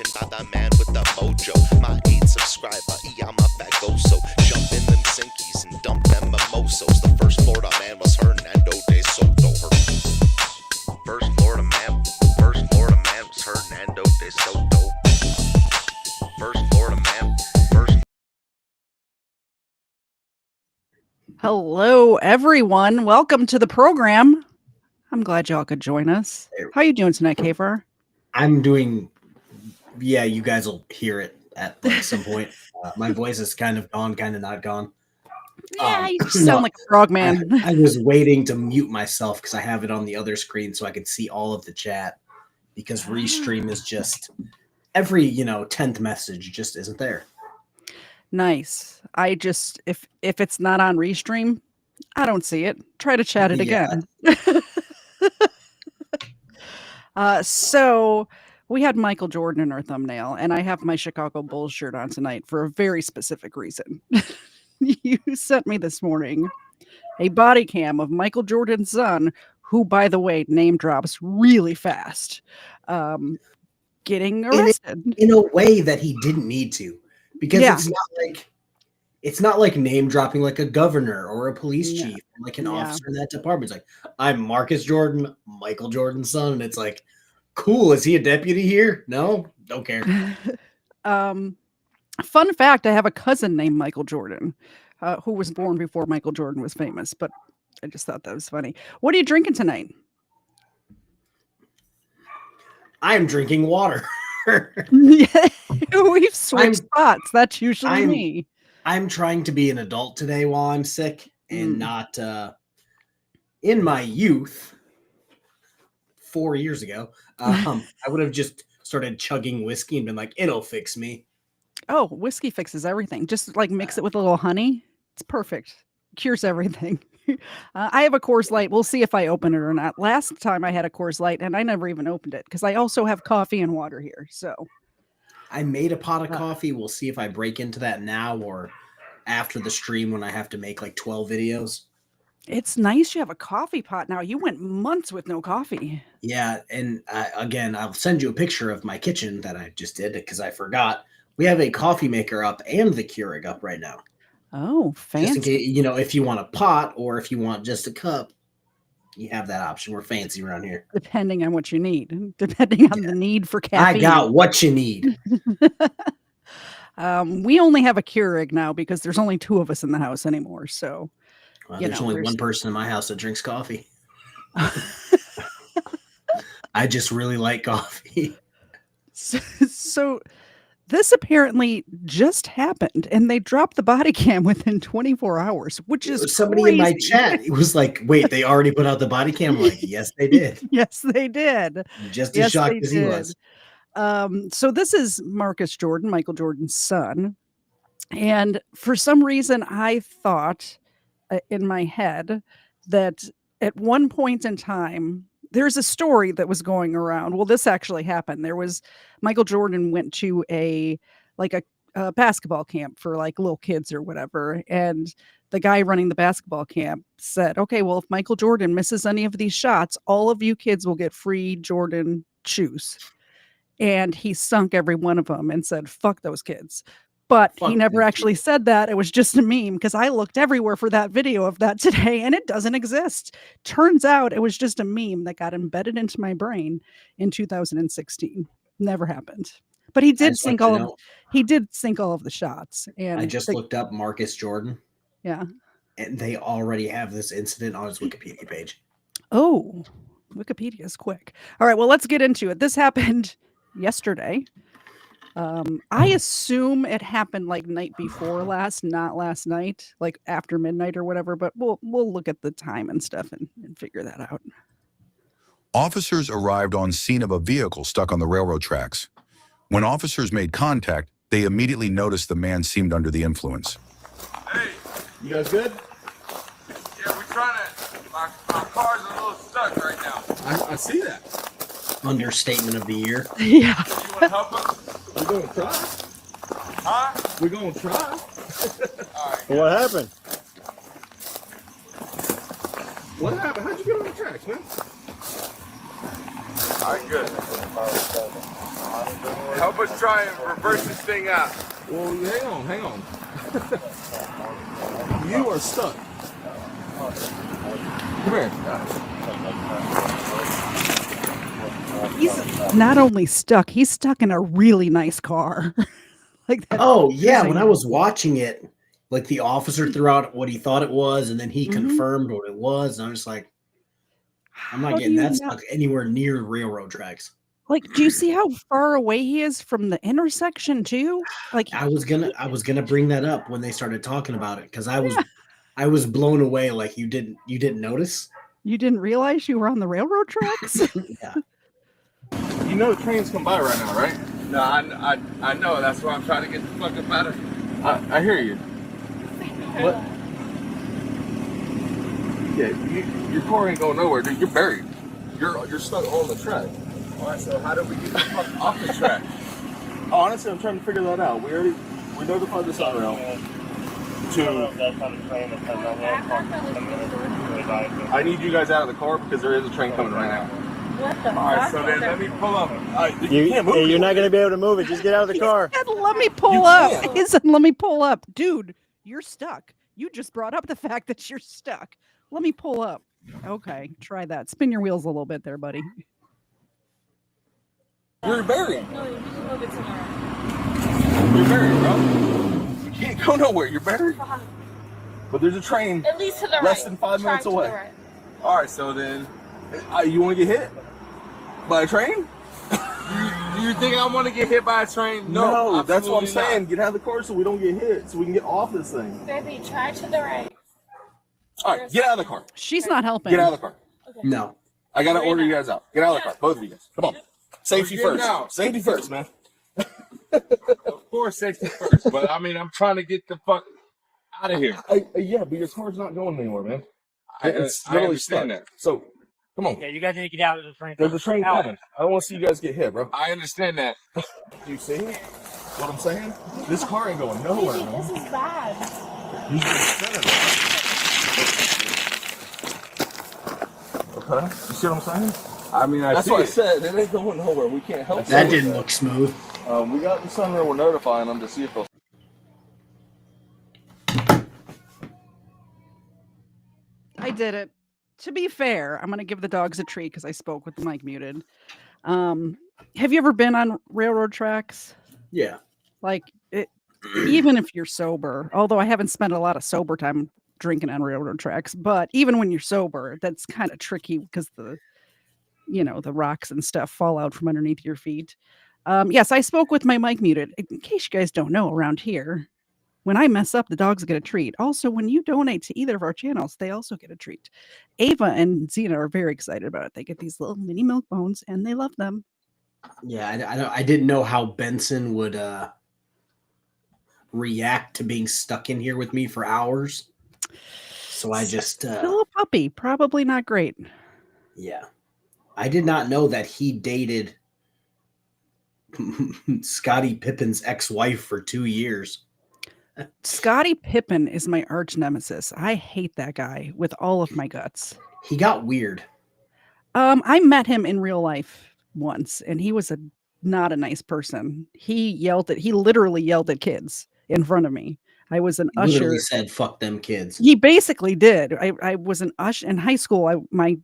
apprehension by the man with the mojo. My 8 subscriber, I'm a bagoso. Jump in them sinkies and dump them mimosos. The first Florida man was Hernando de Soto. First Florida man was Hernando de Soto. First Florida man, Hello, everyone. Welcome to the program. I'm glad y'all could join us. How are you doing tonight, KFARR? I'm doing, yeah, you guys will hear it at like some point. My voice is kind of gone, kind of not gone. Yeah, you just sound like a frog man. I was waiting to mute myself because I have it on the other screen so I could see all of the chat, because Restream is just every 10th message just isn't there. Nice. I just if it's not on Restream, I don't see it. Try to chat it again. So we had Michael Jordan in our thumbnail, and I have my Chicago Bulls shirt on tonight for a very specific reason. You sent me this morning a body cam of Michael Jordan's son, who, by the way, name drops really fast, getting arrested. In a way that he didn't need to, because it's not like name dropping like a governor or a police chief, or like an officer in that department. It's like, I'm Marcus Jordan, Michael Jordan's son, and it's like, cool, is he a deputy here? No, don't care. Fun fact, I have a cousin named Michael Jordan, who was born before Michael Jordan was famous, but I just thought that was funny. What are you drinking tonight? I'm drinking water. Yeah, we've switched spots. That's usually me. I'm trying to be an adult today while I'm sick, and not in my youth 4 years ago. I would have just started chugging whiskey and been like, it'll fix me. Oh, whiskey fixes everything. Just like mix it with a little honey. It's perfect. Cures everything. I have a Coors Light. We'll see if I open it or not. Last time I had a Coors Light and I never even opened it because I also have coffee and water here. So I made a pot of coffee. We'll see if I break into that now or after the stream when I have to make like 12 videos. It's nice you have a coffee pot now. You went months with no coffee. Yeah. And again, I'll send you a picture of my kitchen that I just did because I forgot. We have a coffee maker up and the Keurig up right now. Oh, fancy. Just in case, if you want a pot or if you want just a cup, you have that option. We're fancy around here. Depending on what you need. Depending on the need for caffeine. I got what you need. We only have a Keurig now because there's only 2 of us in the house anymore. So, there's only one person in my house that drinks coffee. I just really like coffee. So this apparently just happened, and they dropped the body cam within 24 hours, which is somebody crazy. In my chat. It was like, wait, they already put out the body cam? I'm like, yes, they did. Yes, they did. Just as shocked as he was. So this is Marcus Jordan, Michael Jordan's son. And for some reason, I thought in my head that at one point in time, there's a story that was going around. Well, this actually happened. There was Michael Jordan went to a basketball camp for like little kids or whatever. And the guy running the basketball camp said, okay, well, if Michael Jordan misses any of these shots, all of you kids will get free Jordan shoes. And he sunk every one of them and said, fuck those kids. But he never actually said that. It was just a meme because I looked everywhere for that video of that today and it doesn't exist. Turns out it was just a meme that got embedded into my brain in 2016. Never happened. But he did sink all of the shots. And I just looked up Marcus Jordan. Yeah. And they already have this incident on his Wikipedia page. Oh, Wikipedia is quick. All right, well, let's get into it. This happened yesterday. I assume it happened like night before last, not last night, like after midnight or whatever, but we'll look at the time and stuff and figure that out. Officers arrived on scene of a vehicle stuck on the railroad tracks. When officers made contact, they immediately noticed the man seemed under the influence. Hey, you guys good? Yeah, we're trying to, our car's a little stuck right now. I see that. Understatement of the year. Yeah. You want to help us? We're going to try. Huh? We're going to try. All right. What happened? What happened? How'd you get on the tracks, man? All right, good. Help us try and reverse this thing out. Well, hang on. You are stuck. Come here. He's not only stuck, he's stuck in a really nice car. Like that. Oh yeah, when I was watching it, like the officer threw out what he thought it was, and then he confirmed what it was, and I'm just like, I'm not getting that stuck anywhere near railroad tracks. Like, do you see how far away he is from the intersection too? Like, I was gonna bring that up when they started talking about it, because I was blown away. Like you didn't notice? You didn't realize you were on the railroad tracks? Yeah. You know the trains come by right now, right? No, I know. That's why I'm trying to get the fuck up out of here. I hear you. What? Yeah, your car ain't going nowhere, dude. You're buried. You're stuck on the track. All right, so how do we get the fuck off the track? Honestly, I'm trying to figure that out. We notified the Sunrail I need you guys out of the car because there is a train coming right now. What the fuck? All right, so then let me pull up. You can't move. You're not going to be able to move it. Just get out of the car. Said, let me pull up. He said, let me pull up. Dude, you're stuck. You just brought up the fact that you're stuck. Let me pull up. Okay, try that. Spin your wheels a little bit there, buddy. You're buried. No, you can move it somewhere. You're buried, bro. You can't go nowhere. You're buried. But there's a train At least to the less right. than 5 minutes Track to away. the right. All right, so then you want to get hit by a train? Do you think I want to get hit by a train? No, that's what I'm absolutely not. saying. Get out of the car so we don't get hit, so we can get off this thing. Baby, try to the right. All right, get out of the car. She's not helping. Get out of the car. Okay. No. I gotta order you guys out. Get out of the car, both of you guys. Come on. Safety We're getting first. out. Safety first, man. Of course, safety first. But I mean, I'm trying to get the fuck out of here. Yeah, but your car's not going anywhere, man. I It's literally understand stuck. that. So, come on. Yeah, you guys need to get out of the train. There's a train coming. I don't want to see you guys get hit, bro. I understand that. You see what I'm saying? This car ain't going nowhere, Baby, man. this is bad. You just said it. Okay. You see what I'm saying? I mean, That's see what I it. said. It ain't going nowhere. We can't help That it. didn't look smooth. We got the Sunrail. We're notifying them to see if they'll. I did it. To be fair, I'm going to give the dogs a treat because I spoke with the mic muted. Have you ever been on railroad tracks? Yeah. Like, even if you're sober, although I haven't spent a lot of sober time drinking on railroad tracks, but even when you're sober, that's kind of tricky because the rocks and stuff fall out from underneath your feet. Yes, I spoke with my mic muted. In case you guys don't know, around here, when I mess up, the dogs get a treat. Also, when you donate to either of our channels, they also get a treat. Ava and Xena are very excited about it. They get these little mini milk bones, and they love them. Yeah, I didn't know how Benson would react to being stuck in here with me for hours. So I just Still a puppy, probably not great. yeah. I did not know that he dated Scottie Pippen's ex-wife for 2 years. Scottie Pippen is my arch nemesis. I hate that guy with all of my guts. He got weird. I met him in real life once, and he was not a nice person. He literally yelled at kids in front of me. I was an usher. Literally said, "Fuck them kids." He basically did. I was an usher in high school. My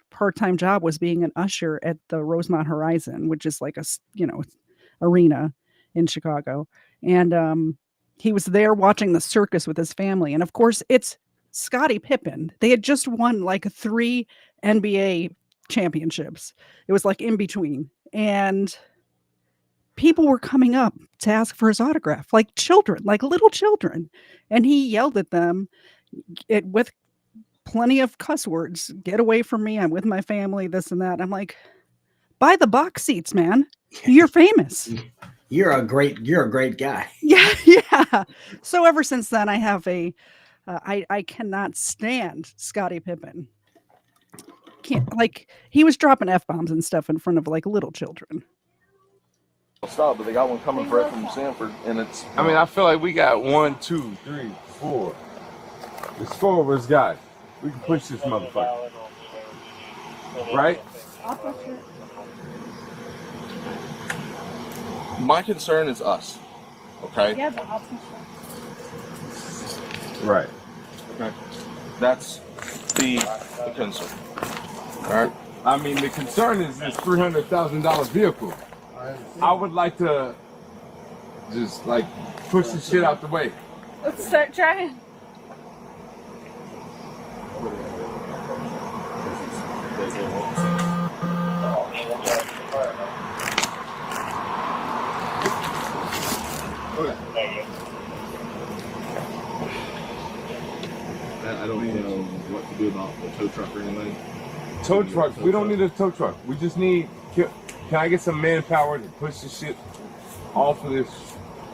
part-time job was being an usher at the Rosemont Horizon, which is like a arena in Chicago. And he was there watching the circus with his family. And of course, it's Scottie Pippen. They had just won like 3 NBA championships. It was like in between. And people were coming up to ask for his autograph, like children, like little children. And he yelled at them with plenty of cuss words. Get away from me. I'm with my family, this and that. I'm like, buy the box seats, man. You're famous. You're a great guy. Yeah. So ever since then, I have I cannot stand Scottie Pippen. He was dropping F-bombs and stuff in front of like little children. Stop, but they got one coming right from Sanford, and it's. I mean, I feel like we got 1, 2, 3, 4. There's 4 of us guys. We can push this motherfucker. Right? My concern is us. Okay. Yeah, but I'll push Right. Okay. That's the concern. All right. I mean, the concern is this $300,000 vehicle. I would like to just like push the shit out the way. Let's start trying. I don't know what to do about the tow truck or anything. Tow trucks, we don't need a tow truck. We just need, can I get some manpower to push the shit off of this?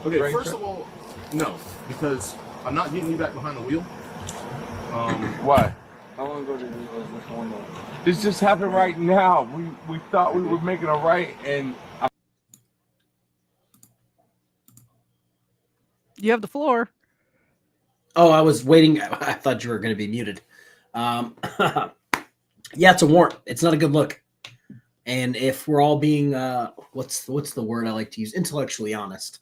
Okay, train first track? of all, no, because I'm not getting you back behind the wheel. Why? How long ago did you realize this going on? This just happened right now. We thought we were making a right, and You have the floor. Oh, I was waiting. I thought you were going to be muted. Yeah, it's a warrant. It's not a good look. And if we're all being, what's the word I like to use? Intellectually honest.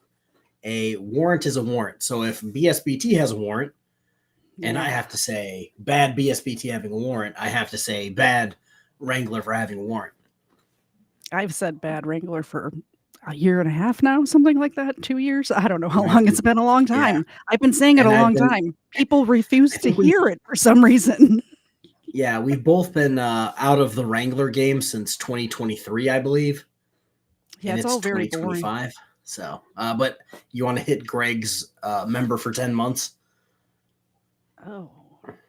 A warrant is a warrant. So if BSBT has a warrant, and I have to say bad BSBT having a warrant, I have to say bad Wrangler for having a warrant. I've said bad Wrangler for a year and a half now, something like that. 2 years. I don't know how long. It's been a long time. Yeah. I've been saying it And a I've long been- time. People refuse I to think we- hear it for some reason. Yeah, we've both been out of the Wrangler game since 2023, I believe. Yeah, And it's all very boring. 2025. So, but you want to hit Greg's member for 10 months Oh,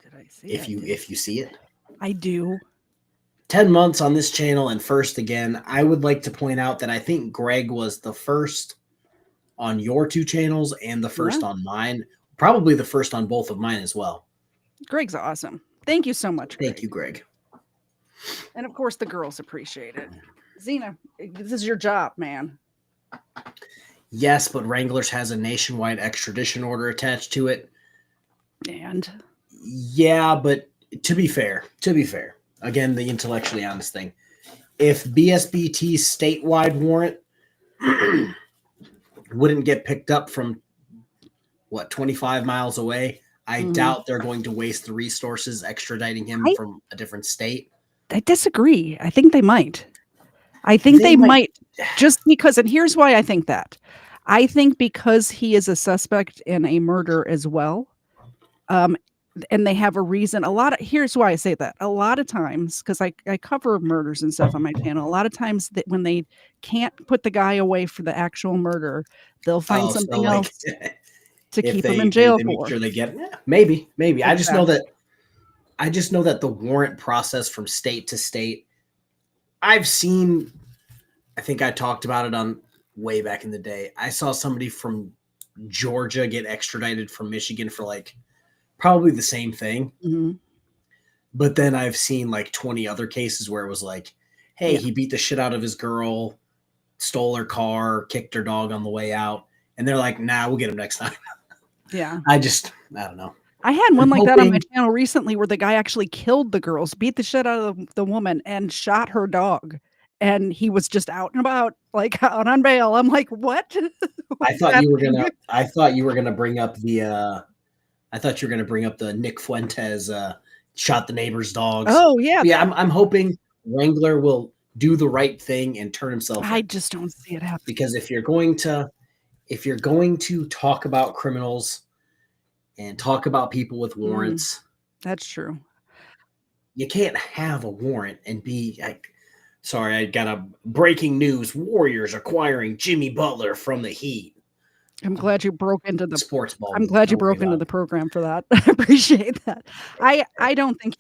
did I see if that? you see it. I do. 10 months on this channel and first again. I would like to point out that I think Greg was the first on your two channels and the first Yeah. on mine. Probably the first on both of mine as well. Greg's awesome. Thank you so much. Thank Greg. you, Greg. And of course, the girls appreciate it. Xena, this is your job, man. Yes, but Wranglers has a nationwide extradition order attached to it. And Yeah, but to be fair, again, the intellectually honest thing. If BSBT's statewide warrant wouldn't get picked up from 25 miles away, I doubt they're going to waste the resources extraditing him from a different state. I disagree. I think they might. I think They they might might. just because, and here's why I think that. I think because he is a suspect in a murder as well. And they have a reason. Here's why I say that. A lot of times, because I cover murders and stuff on my channel, a lot of times that when they can't put the guy away for the actual murder, they'll find something else to keep him in jail they for. make sure they get maybe. I just know Exactly. that the warrant process from state to state, I've seen, I think I talked about it on way back in the day. I saw somebody from Georgia get extradited from Michigan for like probably the same thing. Mhm. But then I've seen like 20 other cases where it was like, hey, Yeah. he beat the shit out of his girl, stole her car, kicked her dog on the way out. And they're like, nah, we'll get him next time. Yeah. I don't know. I had one I'm like that on my hoping- channel recently where the guy actually killed the girls, beat the shit out of the woman, and shot her dog. And he was just out and about, like out on bail. I'm like, what? I thought you were gonna bring up the Nick Fuentes shot the neighbor's dogs. Oh yeah. Yeah, I'm hoping Wrangler will do the right thing and turn himself I in. just don't see it happen. Because if you're going to talk about criminals and talk about people with warrants, That's true. you can't have a warrant and be like, sorry, I got a breaking news: Warriors acquiring Jimmy Butler from the Heat. I'm glad you broke into the Sports ball. I'm glad you Don't worry broke into about the it. program for that. I appreciate that. I don't think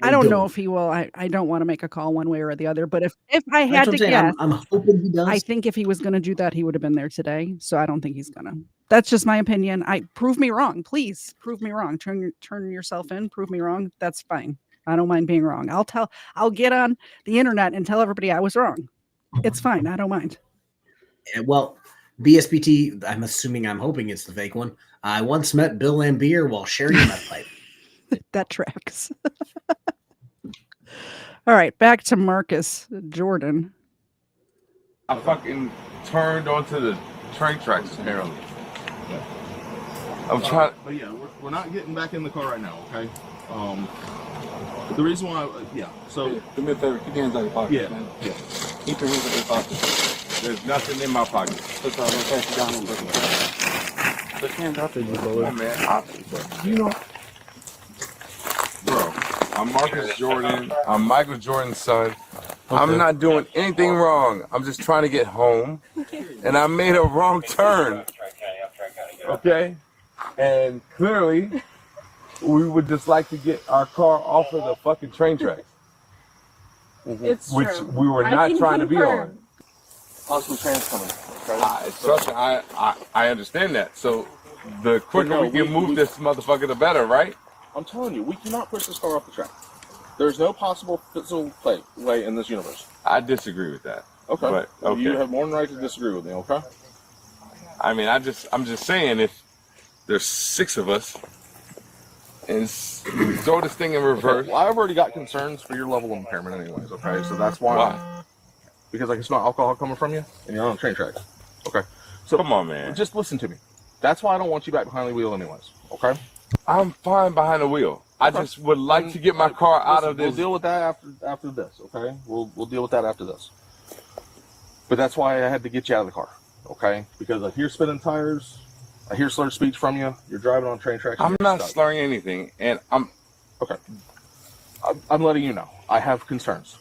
I don't know if he will. I don't want to make a call one way or the other, but if I That's had what to I'm saying. guess, I'm hoping he does. I think if he was going to do that, he would have been there today. So I don't think he's gonna. That's just my opinion. Prove me wrong, please. Prove me wrong. Turn yourself in. Prove me wrong. That's fine. I don't mind being wrong. I'll get on the internet and tell everybody I was wrong. It's fine. I don't mind. Well, BSBT, I'm hoping it's the fake one. I once met Bill Lambier while sharing my pipe. That tracks. All right, back to Marcus Jordan. I fucking turned onto the train tracks apparently. I'm trying. But yeah, we're not getting back in the car right now, okay? The reason why, so. Do me a favor, keep your hands out of your pocket. Man. Yeah. Keep your hands out of your pocket. There's nothing in my pocket. That's all right, pass it down a little bit. Put your hands out there, you bully. Hey, man, you know, bro, I'm Marcus Jordan. I'm Michael Jordan's son. Okay. I'm not doing anything wrong. I'm just trying to get home, and I made a wrong turn. Okay, and clearly, we would just like to get our car off of the fucking train tracks, It's which true. we were not trying to be on. Awesome trains coming. Trust me, I understand that. So the quicker we can move this motherfucker, the better, right? I'm telling you, we cannot push this car off the track. There's no possible physical way in this universe. I disagree with that. Okay. But, okay. You have more than right to disagree with me, okay? I mean, I'm just saying, if there's 6 of us and we throw this thing in reverse. Well, I've already got concerns for your level of impairment anyways, okay? So that's why. Because I can smell alcohol coming from you and you're on train tracks. Okay. So come on, man. Just listen to me. That's why I don't want you back behind the wheel anyways, okay? I'm fine behind the wheel. I just would like to get my car out of this. We'll deal with that after this, okay? We'll deal with that after this. But that's why I had to get you out of the car, okay? Because I hear spinning tires, I hear slurred speech from you. You're driving on train tracks. I'm not slurring anything, and I'm okay. I'm letting you know. I have concerns.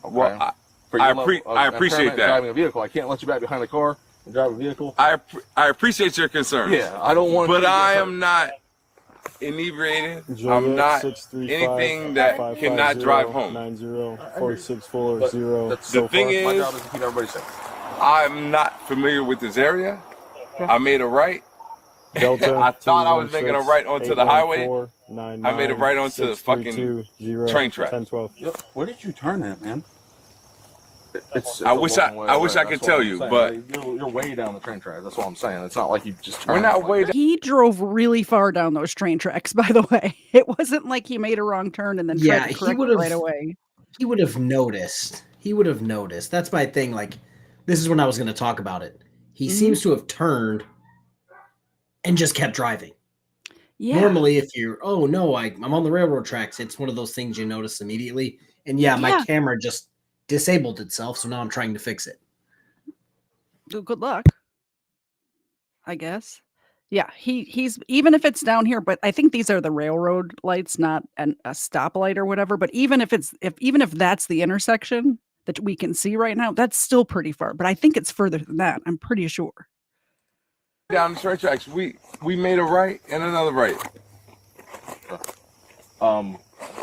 Okay? Well, I appreciate that. Driving a vehicle, I can't let you back behind the car and drive a vehicle. I appreciate your concerns. Yeah, I don't want. But I am not inebriated. I'm not anything that cannot drive home. 904640. The thing is, my job is to keep everybody safe. I'm not familiar with this area. I made a right. Delta, I thought I was making a right onto the highway. I made a right onto the fucking train track. 1012. Yep. Where did you turn at, man? I wish I could tell you, but you're way down the train track. That's what I'm saying. It's not like you just turned. We're not way down. He drove really far down those train tracks, by the way. It wasn't like he made a wrong turn and then tried to correct it right away. He would have noticed. He would have noticed. That's my thing. Like, this is when I was going to talk about it. He seems to have turned and just kept driving. Yeah. Normally, if you're, oh no, I'm on the railroad tracks, it's one of those things you notice immediately. And my camera just disabled itself, so now I'm trying to fix it. Good luck, I guess. Yeah, he's even if it's down here, but I think these are the railroad lights, not a stoplight or whatever. But even if that's the intersection that we can see right now, that's still pretty far. But I think it's further than that. I'm pretty sure. Down the train tracks, we made a right and another right.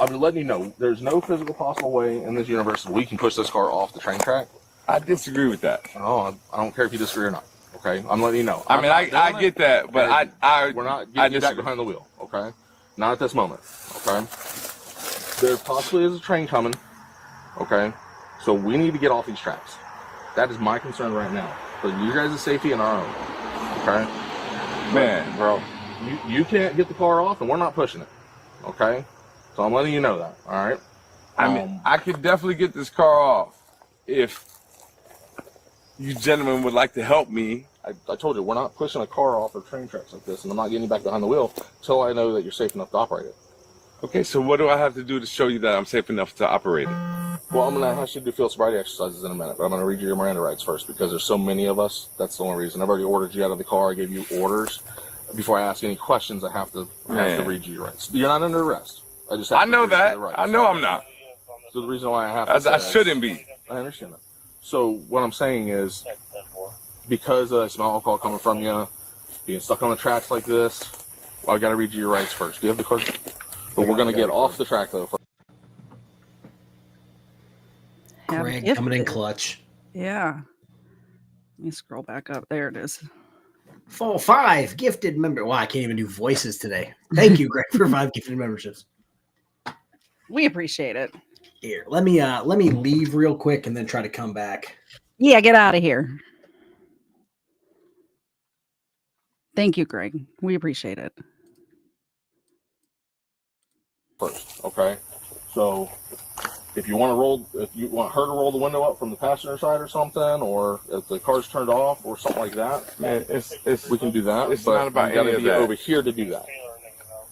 I've been letting you know there's no physical possible way in this universe that we can push this car off the train track. I disagree with that. Oh, I don't care if you disagree or not. Okay, I'm letting you know. I get that, but we're not getting you back behind the wheel. Okay, not at this moment. Okay, there possibly is a train coming. Okay, so we need to get off these tracks. That is my concern right now for you guys' safety and our own. Okay, man, bro, you can't get the car off, and we're not pushing it. Okay. So I'm letting you know that, all right? I mean, I could definitely get this car off if you gentlemen would like to help me. I told you, we're not pushing a car off of train tracks like this, and I'm not getting you back behind the wheel until I know that you're safe enough to operate it. Okay, so what do I have to do to show you that I'm safe enough to operate it? Well, I'm going to ask you to do field sobriety exercises in a minute, but I'm going to read you your Miranda rights first because there's so many of us. That's the only reason. I've already ordered you out of the car. I gave you orders. Before I ask any questions, I have to read you your rights. You're not under arrest. I know that. I know I'm not. So the reason why I have to I shouldn't be. I understand that. So what I'm saying is, because I smell alcohol coming from you, being stuck on the tracks like this, well, I got to read you your rights first. Do you have the card? But we're going to get off the track though. Greg coming in clutch. Yeah. Let me scroll back up. There it is. 5 gifted member. Wow, I can't even do voices today. Thank you, Greg, for 5 gifted memberships. We appreciate it. Here, let me leave real quick and then try to come back. Yeah, get out of here. Thank you, Greg. We appreciate it. First, okay? So if you want her to roll the window up from the passenger side or something, or if the car's turned off or something like that, Man, we can do that. It's but not about you gotta any of be that. over here to do that.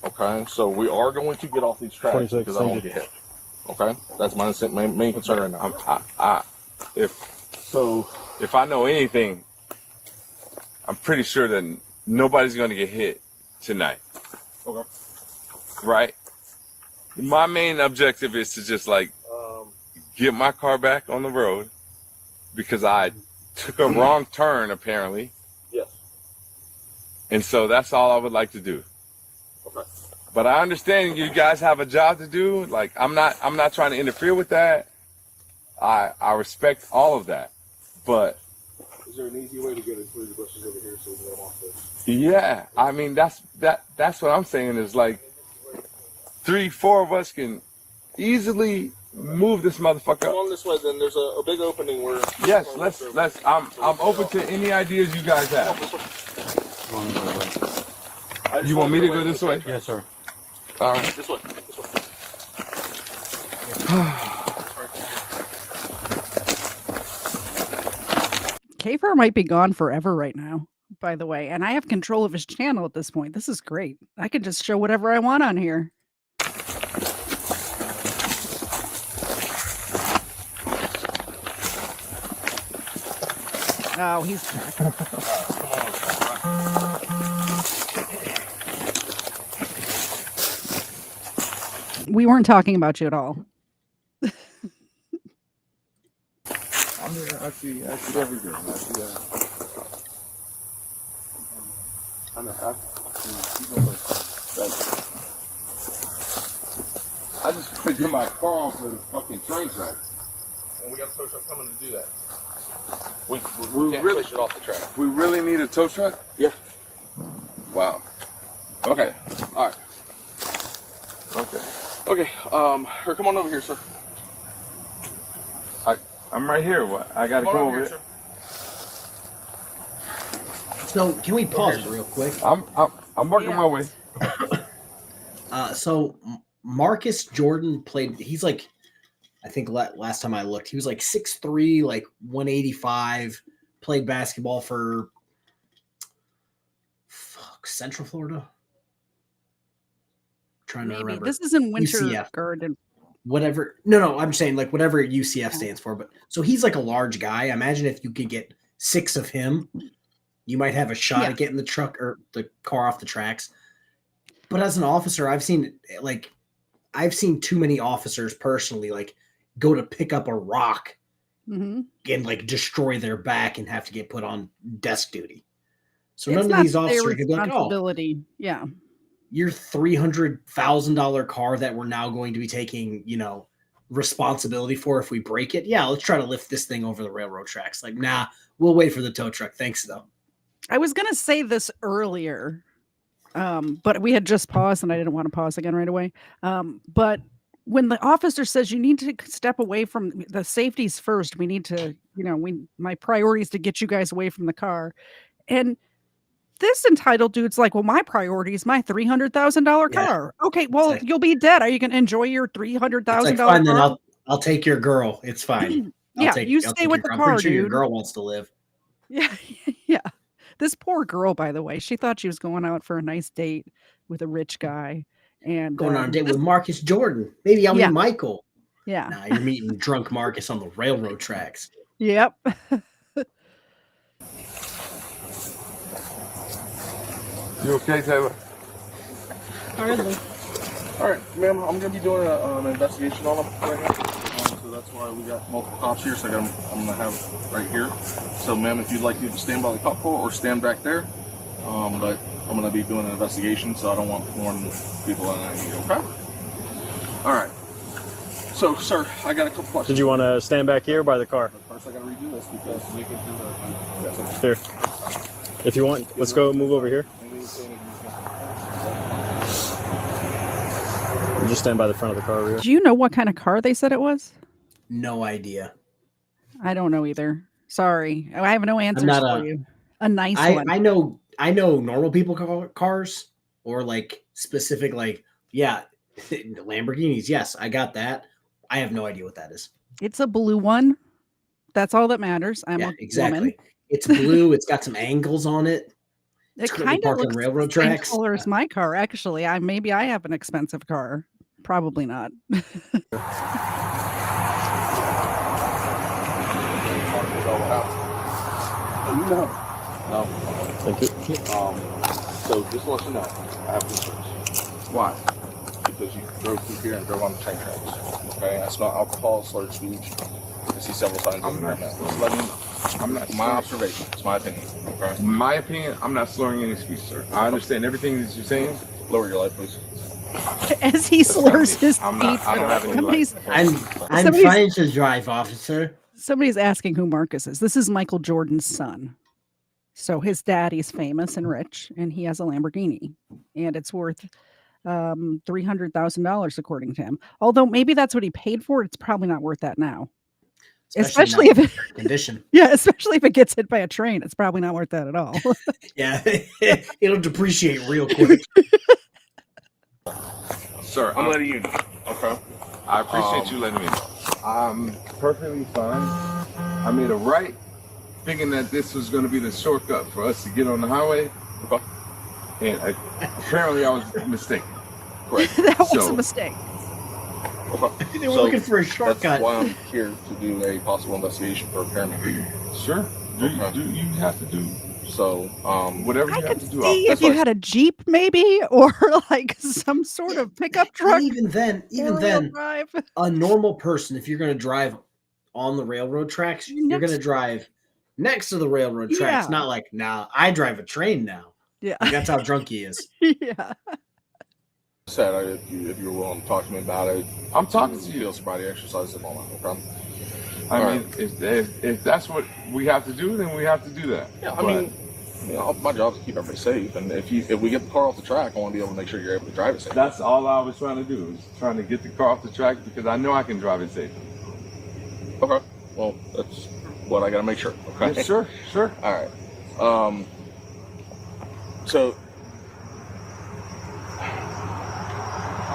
Okay, so we are going to get off these tracks because I don't want to get hit. Okay, that's my main concern right now. If I know anything, I'm pretty sure that nobody's going to get hit tonight. Okay. Right? My main objective is to just like get my car back on the road because I took a wrong turn apparently. Yes. And so that's all I would like to do. Okay. But I understand you guys have a job to do. Like I'm not trying to interfere with that. I respect all of that. But is there an easy way to get it through the bushes over here so we can get them off this? yeah, I mean that's what I'm saying is like 3-4 of us can easily move this motherfucker Come up. on this way, then there's a big opening where. Yes, let's. I'm open to any ideas you guys have. You want me to go this way? Yes, sir. All right. This way. KFARR might be gone forever right now, by the way, and I have control of his channel at this point. This is great. I can just show whatever I want on here. Oh, he's back. We weren't talking about you at all. I see everything. I just put get my car off of the fucking train track. And we got a tow truck coming to do that. We Can't really push it off the track. we really need a tow truck? Yeah. Wow. Okay. All right. Okay. Okay. Her, come on over here, sir. I'm right here. What? I gotta Come go on over here, here. sir. So can we pause real quick? I'm working my way. So Marcus Jordan played. He's like, I think last time I looked, he was like 6'3", like 185. Played basketball for Central Florida. Trying to Maybe remember. this is in Winter UCF. Garden. Whatever. No, I'm saying like whatever UCF stands for. But so he's like a large guy. Imagine if you could get 6 of him, you might have a shot at getting the truck or the car off the tracks. But as an officer, I've seen too many officers personally like go to pick up a rock and like destroy their back and have to get put on desk duty. So It's none not of these their officers could be like, oh, responsibility. Yeah. your $300,000 car that we're now going to be taking, responsibility for if we break it. Yeah, let's try to lift this thing over the railroad tracks. Like, nah, we'll wait for the tow truck. Thanks, though. I was going to say this earlier, but we had just paused and I didn't want to pause again right away. But when the officer says you need to step away from the safeties first, we need to, my priority is to get you guys away from the car. And this entitled dude's like, well, my priority is my $300,000 car. Okay, well, like, you'll be dead. Are you going to enjoy your $300,000 car? Fine, then I'll take your girl. It's fine. You stay with the car, dude. Your girl wants to live. Yeah, yeah. This poor girl, by the way, she thought she was going out for a nice date with a rich guy, and going on a date with Marcus Jordan. Maybe I'll meet Michael. Yeah. Nah, you're meeting drunk Marcus on the railroad tracks. Yep. You okay, Taylor? Hardly. All right, ma'am, I'm going to be doing an investigation on them right now. So that's why we got multiple cops here. So I'm going to have right here. So, ma'am, if you'd like you to stand by the cop pole or stand back there. But I'm going to be doing an investigation, so I don't want more people than I need, okay? All right. So, sir, I got a couple questions. Did you want to stand back here by the car? But first, I got to redo this because we can do that. Here. If you want, let's go move over here. You just stand by the front of the car over here. Do you know what kind of car they said it was? No idea. I don't know either. Sorry. I have no answers for you. A nice one. I know normal people cars or like specific, like, yeah, Lamborghinis. Yes, I got that. I have no idea what that is. It's a blue one. That's all that matters. I'm a exactly. woman. It's blue. It's got some angles on it. It kind of looks railroad the same tracks. color as my car, actually. Maybe I have an expensive car. Probably not. No. Thank you. So just to let you know, I have insurance. Why? Because you drove through here and drove on the train tracks. Okay, I smell alcohol, slurred speech. I see several signs of impairment. Just letting you know. I'm not. My observation. It's my opinion. Okay. My opinion. I'm not slurring any speech, sir. I understand everything that you're saying. Lower your light, please. As he slurs his I'm not- speech. I don't have any Somebody's, I'm Somebody's- trying to drive, officer. somebody's asking who Marcus is. This is Michael Jordan's son. So his daddy's famous and rich, and he has a Lamborghini, and it's worth $300,000 according to him. Although maybe that's what he paid for it. It's probably not worth that now. Especially if it, condition. yeah, especially if it gets hit by a train, it's probably not worth that at all. Yeah, it'll depreciate real quick. Sir, I'm letting you know. Okay. I appreciate you letting me know. I'm perfectly fine. I made a right, thinking that this was going to be the shortcut for us to get on the highway. Okay. And apparently I was mistaken. Correct. That was So- a mistake. Okay. They were looking for a shortcut. That's why I'm here to do a possible investigation for impairment. Sure. Do you have to do So, whatever I you have could to do? see that's if you fine. had a Jeep, maybe, or like some sort of pickup truck. And even then, four-wheel drive. a normal person, if you're going to drive on the railroad tracks, you're going to drive next to the railroad tracks. Yeah. Not like, nah, I drive a train now. Yeah, Like, that's how drunk he is. yeah. said if you were willing to talk to me about it, I'm talking to you. field sobriety exercise at the moment. Okay. I mean, if that's what we have to do, then we have to do that. Yeah, I But mean, my job is to keep everybody safe, and if we get the car off the track, I want to be able to make sure you're able to drive it safe. that's all I was trying to do, is trying to get the car off the track because I know I can drive it safely. Okay. Well, that's what I got to make sure. Okay. Yeah, sure. All right. So,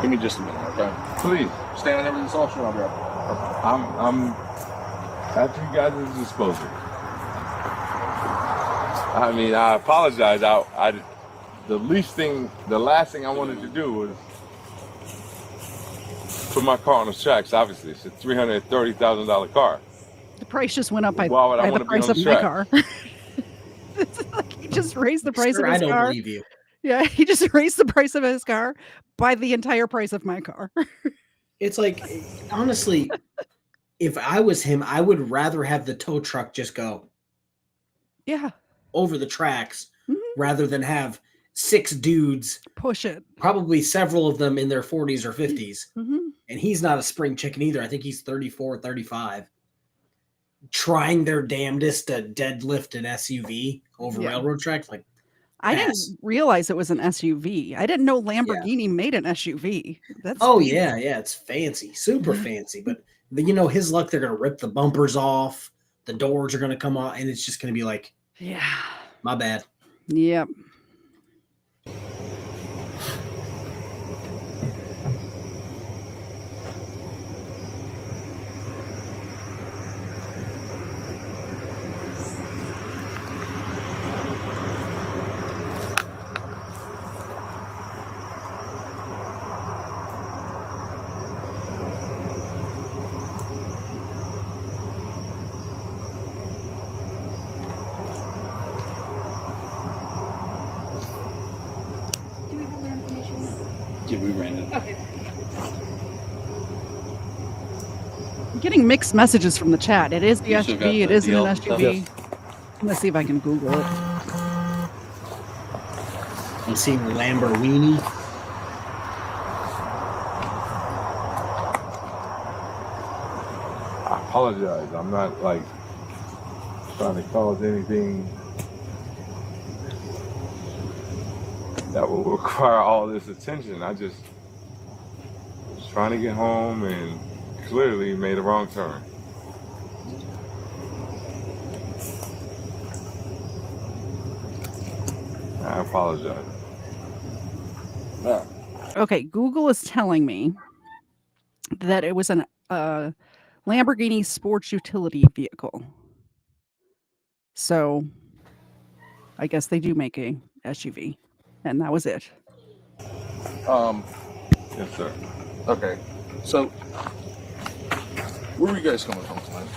give me just a minute, okay? Please. Stand over this officer, and I'll be right back. I'm at you guys' disposal. I mean, I apologize. The last thing I wanted to do was put my car on the tracks. Obviously, it's a $330,000 car. The price just went up by, Why would I by the wanna be price on of the my track? car. It's like he just raised the price Sir, of his I don't car. believe you. Yeah, he just raised the price of his car by the entire price of my car. It's like, honestly, if I was him, I would rather have the tow truck just go Yeah, over the tracks Mhm. rather than have 6 dudes, push it. probably several of them in their 40s or 50s. Hmm. And he's not a spring chicken either. I think he's 34, 35. Trying their damnedest to deadlift an SUV over Yeah. railroad tracks. Like, I Yes. didn't realize it was an SUV. I didn't know Lamborghini made an SUV. That's oh, fancy. yeah, it's fancy, super fancy. But his luck, they're going to rip the bumpers off. The doors are going to come off. And it's just going to be like, Yeah. my bad. Yep. Do we have their information? Yeah, we ran it. Okay. I'm getting mixed messages from the chat. It is the You still got SUV. It the isn't an DL stuff? SUV. Let's see if I can Google it. I'm seeing Lamborghini. I apologize. I'm not like trying to cause anything that will require all this attention. I just was trying to get home and clearly made a wrong turn. I apologize. Okay, Google is telling me that it was an a Lamborghini sports utility vehicle. So I guess they do make a SUV, and that was it. Yes, sir. Okay. So, where were you guys coming from tonight?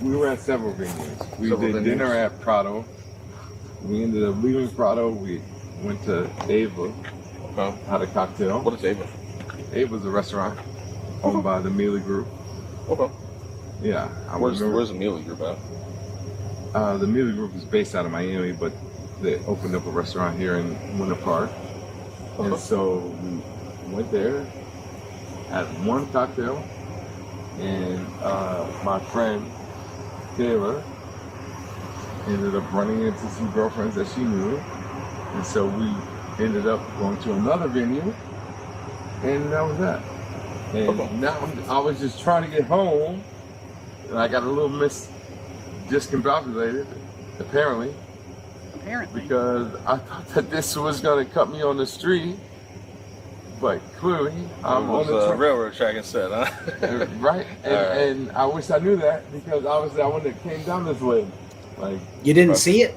We were at several venues. We Several did venues. dinner at Prado. We ended up leaving Prado. We went to Ava. Okay. Had a cocktail. What is Ava? Ava's a restaurant owned by the Mealy Group. Okay. Yeah. Where's the Mealy Group at? The Mealy Group is based out of Miami, but they opened up a restaurant here in Winter Park. And so we went there, had one cocktail, and my friend Taylor ended up running into some girlfriends that she knew. And so we ended up going to another venue, and that was that. And now I was just trying to get home, and I got a little discombobulated, apparently, because I thought that this was going to cut me on the street, but clearly I'm on the railroad track instead, huh? Right, and I wish I knew that, because obviously I wouldn't have came down this way. Like, You didn't see it?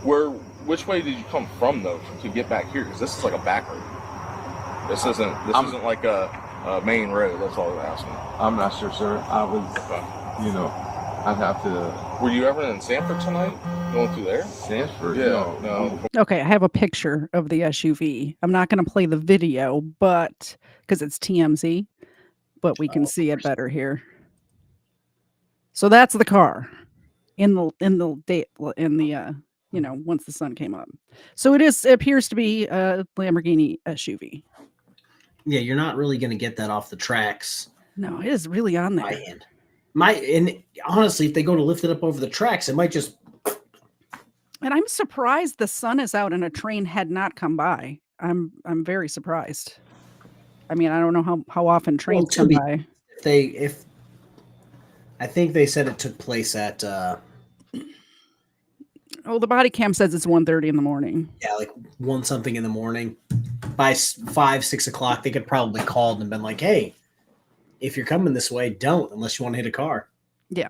Which way did you come from though to get back here? Because this is like a back road. This isn't like a main road. That's all I'm asking. I'm not sure, sir. I was, you know, I'd have to. Were you ever in Sanford tonight? Going through there? Sanford? Yeah. No. Okay, I have a picture of the SUV. I'm not going to play the video, but because it's TMZ, but we can see it better here. So that's the car once the sun came up. So it appears to be a Lamborghini SUV. Yeah, you're not really going to get that off the tracks. No, it is really on there. And honestly, if they go to lift it up over the tracks, it might just. And I'm surprised the sun is out and a train had not come by. I'm very surprised. I mean, I don't know how often trains come by. I think they said it took place at. The Bodycam says it's 1:30 in the morning. Yeah, like 1 something in the morning. By 5, 6 o'clock, they could probably called and been like, "Hey, if you're coming this way, don't unless you want to hit a car." Yeah.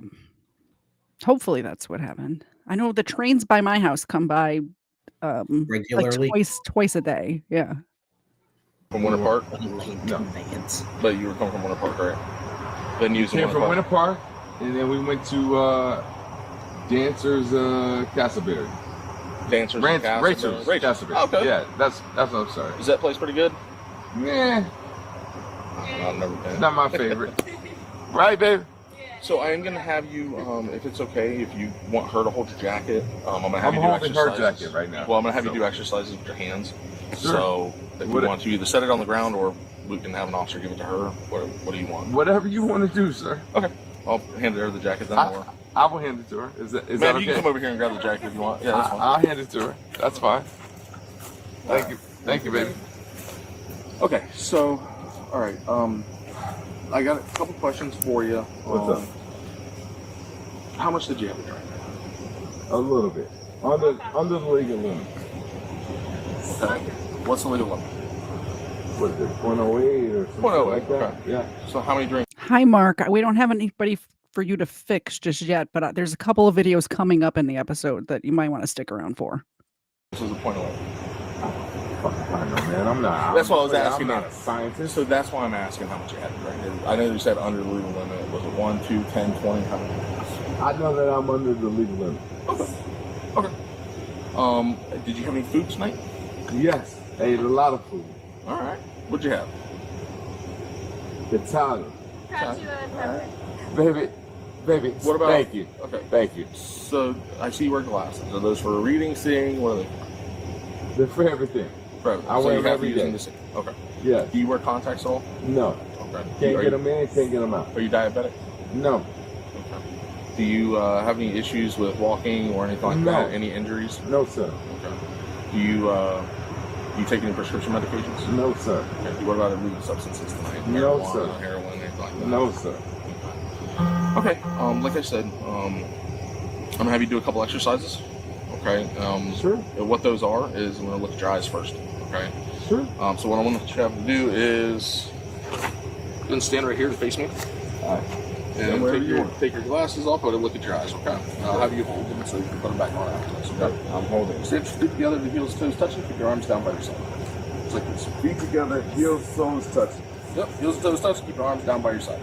Hopefully that's what happened. I know the trains by my house come by regularly, like twice a day. Yeah. From Winter Park? No. But you were coming from Winter Park, right? Then you came from Winter Park, and then we went to Dancers Castleberry. Dancers Racers Castleberry. Okay. Yeah, that's what I'm sorry. Is that place pretty good? Yeah. I've never been. It's not my favorite. Right, baby? So I am going to have you, if it's okay, if you want her to hold your jacket, I'm going to have you do holding exercises. her jacket right now. Well, I'm going to have you do exercises with your hands. Sure. So if you want to either set it on the ground or we can have an officer give it to her. What do you want? Whatever you want to do, sir. Okay. I'll hand her the jacket then. I will hand it to her. Is that Man, okay? you can come over here and grab the jacket if you want. Yeah, that's fine. I'll hand it to her. That's fine. Thank you. Thank you, baby. Okay, so, all right. I got a couple questions for you. What's up? How much did you have to drink? A little bit. Under the legal limit. Okay. What's the legal limit? What is it, 0.08 or something 0.08, like that? okay. Yeah. So how many drinks? Hi, Mark. We don't have anybody for you to fix just yet, but there's a couple of videos coming up in the episode that you might want to stick around for. This is a 0.08. I know, man. I'm not. That's what I was asking. I'm not a scientist. So that's why I'm asking how much you had to drink. I know you said under the legal limit. Was it 1, 2, 10, 20? How many? I know that I'm under the legal limit. Okay. Did you have any food tonight? Yes. I ate a lot of food. All right. What'd you have? Italian. Right. Baby. What about? Thank you. Okay. Thank you. So I see you wear glasses. Are those for reading, seeing? What are they? They're for everything. Right. I wear them every day. Okay. Yeah. Do you wear contacts at all? No. Okay. Can't get them in, can't get them out. Are you diabetic? No. Okay. Do you have any issues with walking or anything like that? Any injuries? No, sir. Okay. Do you take any prescription medications? No, sir. Okay. What about illegal substances tonight? No, Marijuana, sir. Heroin, anything like that? No, sir. Okay. Like I said, I'm gonna have you do a couple exercises. Okay. Sure. What those are is I'm gonna look at your eyes first. Okay. Sure. So what I want you to have to do is Then stand right here to face me. All right. And take your glasses off, but look at your eyes, okay? I'll have you hold them so you can put them back on after this, okay? I'm holding. Stand together, the heels, toes touching, keep your arms down by your side. It's like this. Feet together, heels, toes touching. Yep, heels and toes touching, keep your arms down by your side.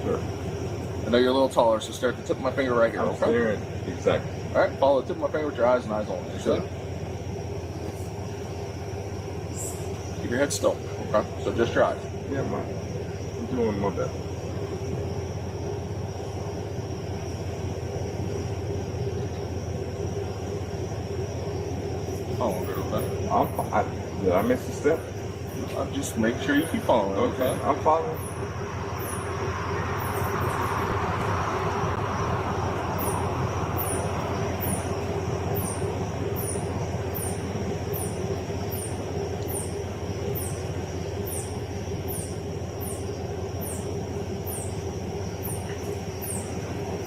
Sure. I know you're a little taller, so start at the tip of my finger right here, I'm okay? staring. Exactly. All right, follow the tip of my finger with your eyes and eyes only. Sure. Keep your head still, okay? So just your eyes. Yeah, man. I'm doing my best. Follow it, okay? Did I miss a step? Just make sure you keep following, okay? I'm following.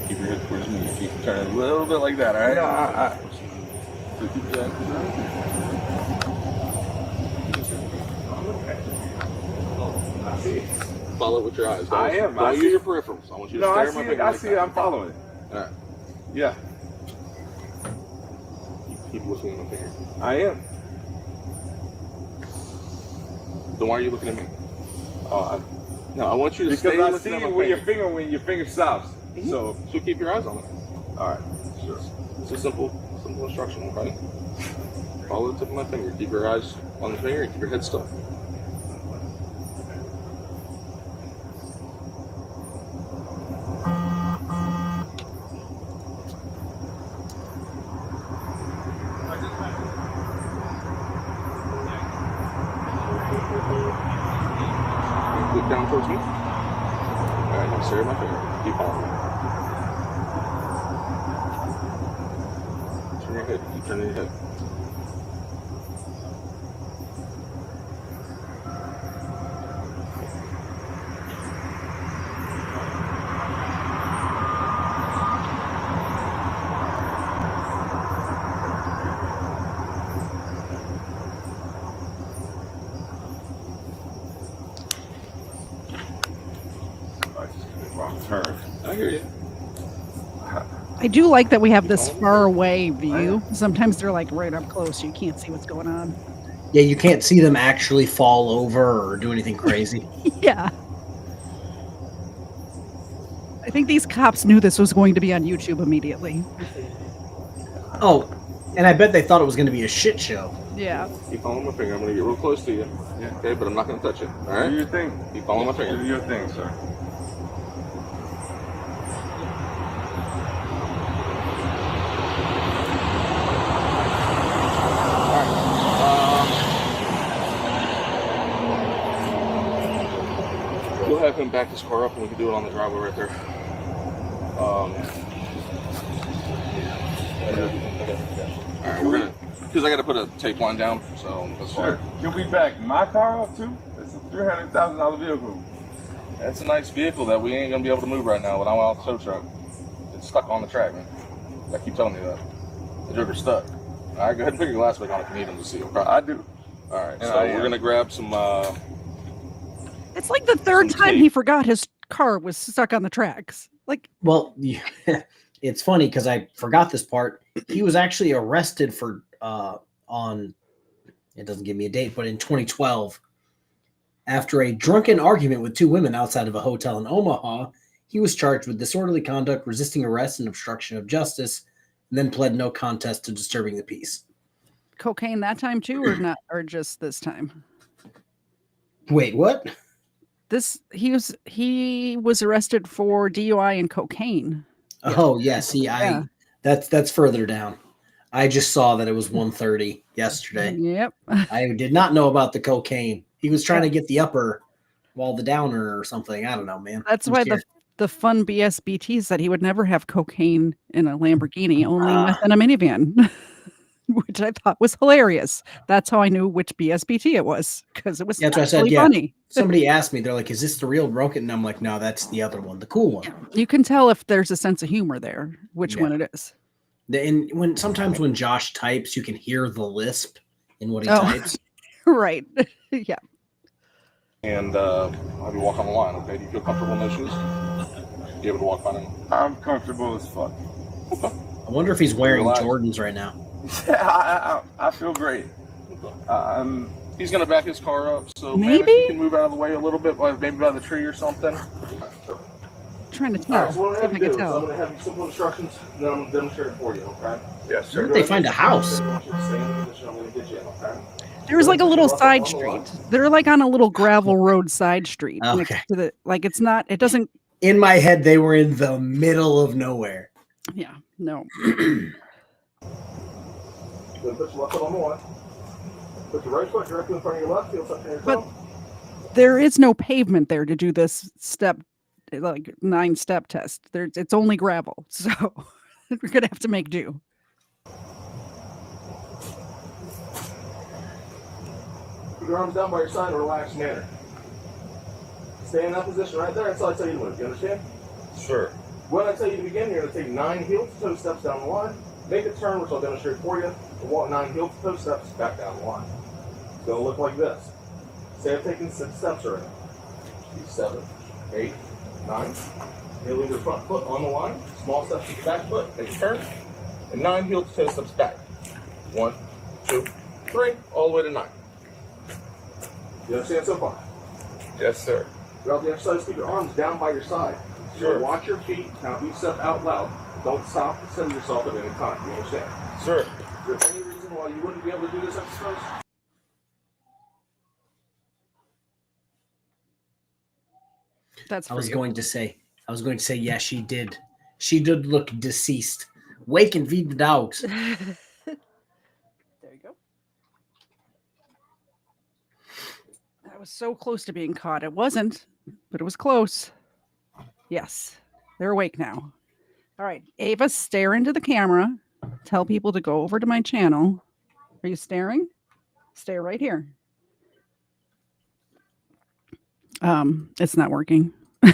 Keep your head towards me. Keep turning a little bit like that, all right? Yeah, So keep that. Follow it with your eyes. I am. Don't use your peripherals. I want you to stare at my finger. I see it. I'm following it. All right. Yeah, Keep looking at my finger. I am. Then why are you looking at me? No, I want you to stay Because I looking see at you my when your finger stops. So keep your eyes on it. All right. Sure. It's a simple instruction, okay? Follow the tip of my finger. Keep your eyes on the finger and keep your head still. Look down towards me. Alright, now stare at my finger. Keep following me. Turn your head. Keep turning your head. Wrong turn. I hear you. I do like that we have this far away view. Sometimes they're like right up close. You can't see what's going on. Yeah, you can't see them actually fall over or do anything crazy. Yeah. I think these cops knew this was going to be on YouTube immediately. Oh, and I bet they thought it was going to be a shit show. Yeah. Keep following my finger. I'm going to get real close to you. Yeah. Okay, but I'm not going to touch it. All Do right? your thing. Keep following my finger. Do your thing, sir. We'll have him back his car up and we can do it on the driveway right there. Alright, we're gonna, because I gotta put a tape line down, so that's Sure. You'll be back my car up too? It's a $300,000 vehicle. That's a nice vehicle that we ain't gonna be able to move right now without out the tow truck. It's stuck on the track, man. I keep telling you that. The joker's stuck. Alright, go ahead and put your glass back on if you need them to see, okay? I do. Alright, so we're gonna grab some, It's like the third time he forgot his car was stuck on the tracks. Like, Well, it's funny because I forgot this part. He was actually arrested for on, it doesn't give me a date, but in 2012, after a drunken argument with two women outside of a hotel in Omaha, he was charged with disorderly conduct, resisting arrest, and obstruction of justice, and then pled no contest to disturbing the peace. cocaine that time too, or not, or just this time? Wait, what? He was arrested for DUI and cocaine. Oh, yeah. See, that's further down. I just saw that it was 1:30 yesterday. Yep. I did not know about the cocaine. He was trying to get the upper while the downer or something. I don't know, man. That's I'm why scared. the fun BSBT said he would never have cocaine in a Lamborghini, only meth in a minivan, which I thought was hilarious. That's how I knew which BSBT it was, because it was That's what I said. Yeah. funny. Somebody asked me, they're like, "Is this the real broken?" And I'm like, "No, that's the other one, the cool one." You can tell if there's a sense of humor there, which one it is. And when Josh types, you can hear the lisp in what he types. Right. Yeah. and I'll have you walk on the line, okay? Do you feel comfortable in those shoes? You able to walk on them? I'm comfortable as fuck. I wonder if he's wearing Jordans right now. Yeah, I feel great. He's gonna back his car up, so Maybe? man, if you can move out of the way a little bit, maybe by the tree or something. Trying to All tell. right, so what See I'm if I gonna can do is I'm tell. gonna have you simple instructions, and then I'm gonna demonstrate it for you, okay? Yes, sir. Where did they find a house? I want you to stay in the position I'm gonna get you in, okay? There was like a little side street. They're like on a little gravel road side street. Okay. Next to the, like it's not, it doesn't, In my head, they were in the middle of nowhere. yeah, no. Then put your left foot on the line. Put your right foot directly in front of your left, heel touching your But toe. there is no pavement there to do this step, like 9-step test. It's only gravel. So we're going to have to make do. Put your arms down by your side in a relaxed manner. Stay in that position right there until I tell you to move. You understand? Sure. When I tell you to begin, you're going to take 9 heel-to-toe steps down the line, make a turn, which I'll demonstrate for you, and walk 9 heel-to-toe steps back down the line. It's going to look like this. Say I've taken 6 steps already. 7, 8, 9. You leave your front foot on the line, small steps to the back foot, make a turn, and 9 heel-to-toe steps back. 1, 2, 3, all the way to 9. You understand so far? Yes, sir. Throughout the exercise, keep your arms down by your side. Sure. So watch your feet, count each step out loud. Don't stop and send yourself at any time. You understand? Sure. Is there any reason why you wouldn't be able to do this exercise? That's I for was you. going to say, yeah, she did. She did look deceased. Wake and feed the dogs. There you go. That was so close to being caught. It wasn't, but it was close. Yes, they're awake now. All right, Ava, stare into the camera. Tell people to go over to my channel. Are you staring? Stay right here. It's not working. I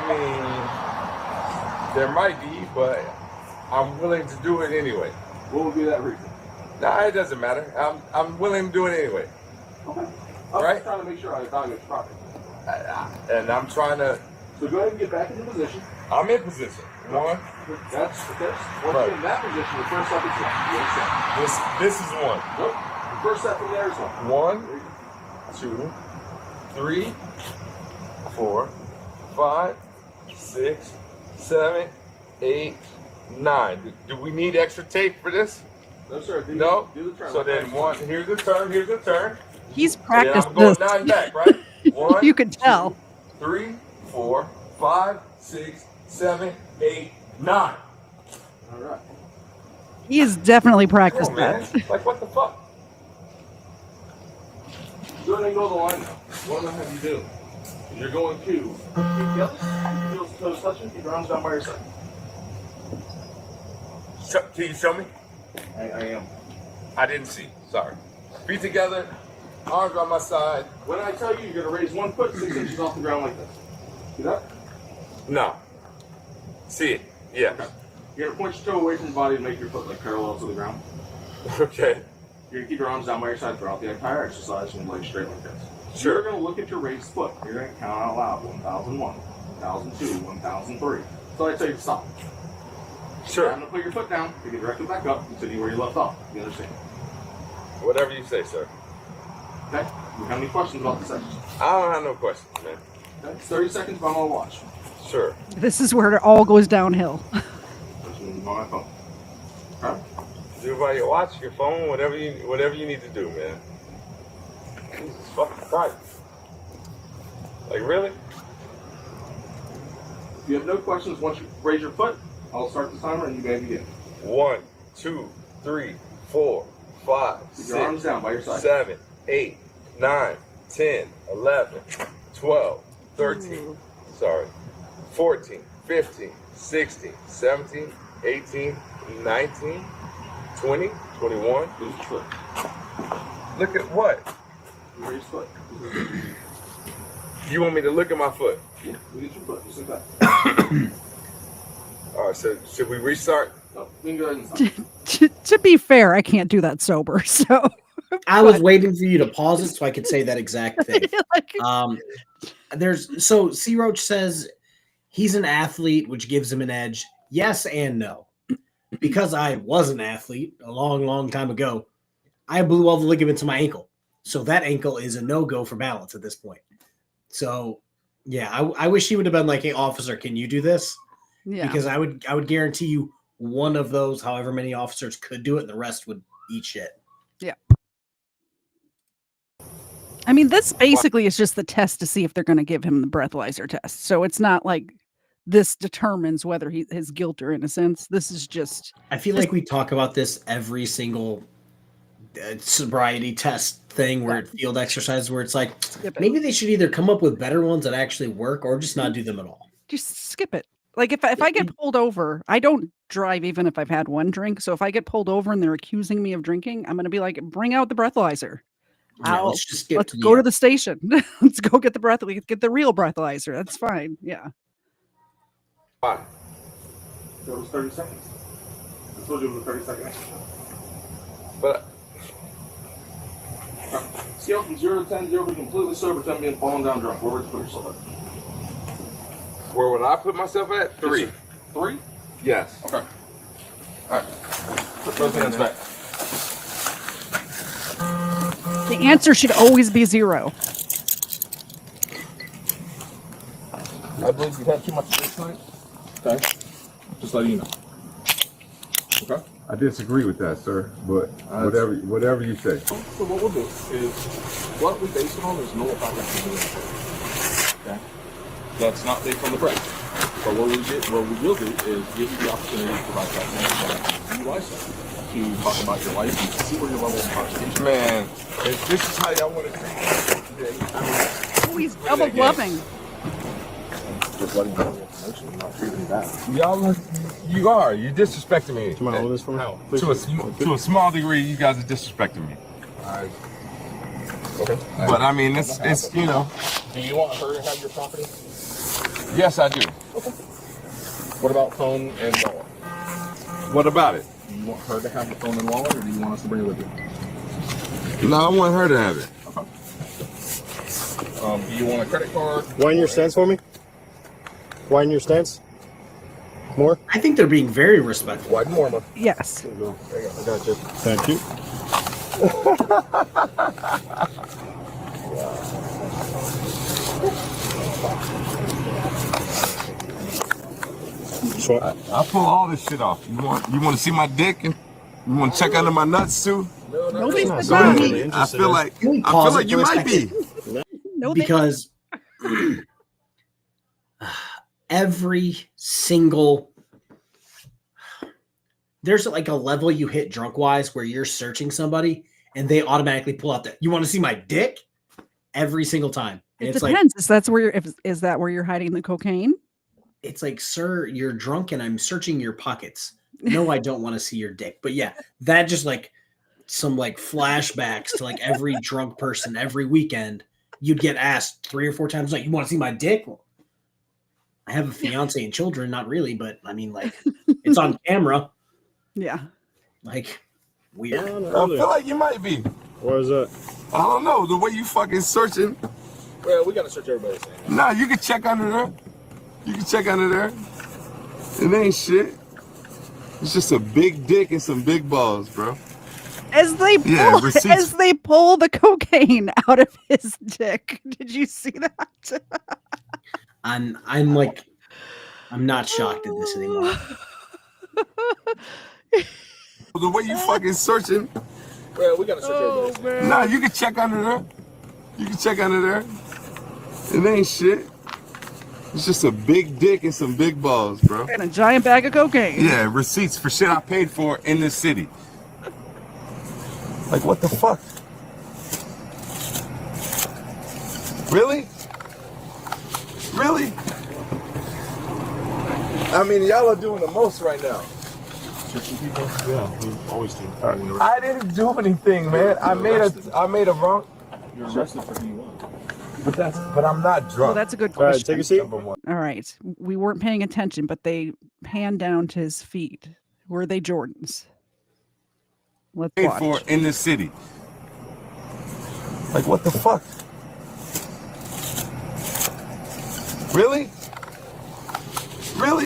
mean, there might be, but I'm willing to do it anyway. What would be that reason? Nah, it doesn't matter. I'm willing to do it anyway. Okay. I'm Right. just trying to make sure I evaluate properly. And I'm trying to. So go ahead and get back into position. I'm in position. 1. That's the first. Once Right. you're in that position, the first step is one. You understand? This is 1. Nope. The first step from there is 1. 1, 2, 3, 4, 5, 6, 7, 8, 9. Do we need extra tape for this? No, sir. No. Do the turn. So then 1. Here's the turn. Here's the turn. He's And then practiced I'm going this. 9 back, right? 1. You can tell. 2, 3, 4, 5, 6, 7, 8, 9. All right. He has definitely Come practiced on, man. that. Like, what the fuck? Go ahead and go to the line now. What I'm going to have you do is you're going to keep together, heels, toes touching, keep your arms down by your side. Can you show me? I am. I didn't see. Sorry. Feet together, arms on my side. When I tell you, you're going to raise 1 foot 6 inches off the ground like this. See that? No. See it? Yeah. You're going to point your toe away from your body and make your foot like parallel to the ground. Okay. You're going to keep your arms down by your side throughout the entire exercise and legs straight like this. Sure. You're going to look at your raised foot. You're going to count out loud 1001, 1002, 1003. So I tell you to stop. Sure. I'm going to put your foot down, take it directly back up, continue where you left off. You understand? Whatever you say, sir. Okay? Do you have any questions about this exercise? I don't have no questions, man. Okay? It's 30 seconds, but I'm going to watch. Sure. This is where it all goes downhill. Just move on my phone. Okay? Do it by your watch, your phone, whatever you need to do, man. Jesus fucking Christ. Like, really? If you have no questions, once you raise your foot, I'll start the timer and you may begin. 1, 2, 3, 4, 5, Keep your arms 6, down by your side. 7, 8, 9, 10, 11, 12, 13, sorry, 14, 15, 16, 17, 18, 19, 20, 21. Move your foot. Look at what? Raise foot. You want me to look at my foot? Yeah, look at your foot. Just like that. All right, so should we restart? No, you can go ahead and stop. To be fair, I can't do that sober. So I was waiting for you to pause it so I could say that exact thing. So C Roach says he's an athlete, which gives him an edge. Yes and no. Because I was an athlete a long, long time ago, I blew all the ligaments in my ankle. So that ankle is a no-go for balance at this point. So yeah, I wish he would have been like, hey, officer, can you do this? Yeah. Because I would guarantee you one of those, however many officers could do it, and the rest would eat shit. Yeah. I mean, this basically is just the test to see if they're going to give him the breathalyzer test. So it's not like this determines whether his guilt or innocence. This is just. I feel like we talk about this every single sobriety test thing where field exercises where it's like maybe they should either come up with better ones that actually work or just not do them at all. Just skip it. Like if I get pulled over, I don't drive even if I've had one drink. So if I get pulled over and they're accusing me of drinking, I'm going to be like, bring out the breathalyzer. Yeah, let's go to the station. Let's go get the real breathalyzer. That's fine. Yeah. Why? It was 30 seconds. I told you it was 30 seconds. But scale from 0 to 10, 0 to completely sober, 10 being falling down drunk. Where would you put yourself at? Where would I put myself at? 3. 3? Yes. Okay. All right. Put those hands back. The answer should always be 0. I believe you had too much this night. Okay. Just letting you know. Okay. I disagree with that, sir, but whatever you say. So what we'll do is, what we base it on is no apprehension. Okay? That's not based on the break. But what we will do is give you the opportunity to provide that license to talk about your life and see where your level of intoxication. Man, if this is how y'all want to treat me, Oh, he's double bluffing. just letting you know the information and not treating you bad. You're disrespecting me. Do you want to hold this for me? To a small degree, you guys are disrespecting me. Okay. But I mean, it's you know. Do you want her to have your property? Yes, I do. Okay. What about phone and wallet? What about it? Do you want her to have the phone and wallet, or do you want us to bring it with you? No, I want her to have it. Okay. Do you want a credit card? Widen your stance for me. Widen your stance. More? I think they're being very respectful. Widen more, man. Yes. There you go. There you go. I got you. Thank you. I'll pull all this shit off. You want to see my dick and you want to check under my nuts too? Nobody's I feel like you might be. No, because every single there's like a level you hit drunk wise where you're searching somebody and they automatically pull out that you want to see my dick every single time. It depends. Like, is that where you're hiding the cocaine? It's like, sir, you're drunk and I'm searching your pockets. No, I don't want to see your dick. But yeah, that just like some like flashbacks to like every drunk person every weekend. You'd get asked 3 or 4 times, like, you want to see my dick? Well, I have a fiance and children, not really, but I mean, like, it's on camera. Yeah. Like, weird. I feel like you might be. What is that? I don't know. The way you fucking searching. Well, we gotta search everybody's thing. Nah, you can check under there. You can check under there. It ain't shit. It's just a big dick and some big balls, bro. As they pull the cocaine out of his dick. Did you see that? I'm not shocked at this anymore. The way you fucking searching. Well, we gotta search everybody's thing. Nah, you can check under there. You can check under there. It ain't shit. It's just a big dick and some big balls, bro. And a giant bag of cocaine. Yeah, receipts for shit I paid for in this city. Like, what the fuck? Really? Really? I mean, y'all are doing the most right now. Yeah, we always do. I didn't do anything, man. I made a wrong. You're arrested for who you want. But I'm not drunk. Well, that's a good question. Take a seat. All right. We weren't paying attention, but they panned down to his feet. Were they Jordans? Let's Paid watch. for in this city. Like, what the fuck? Really? Really?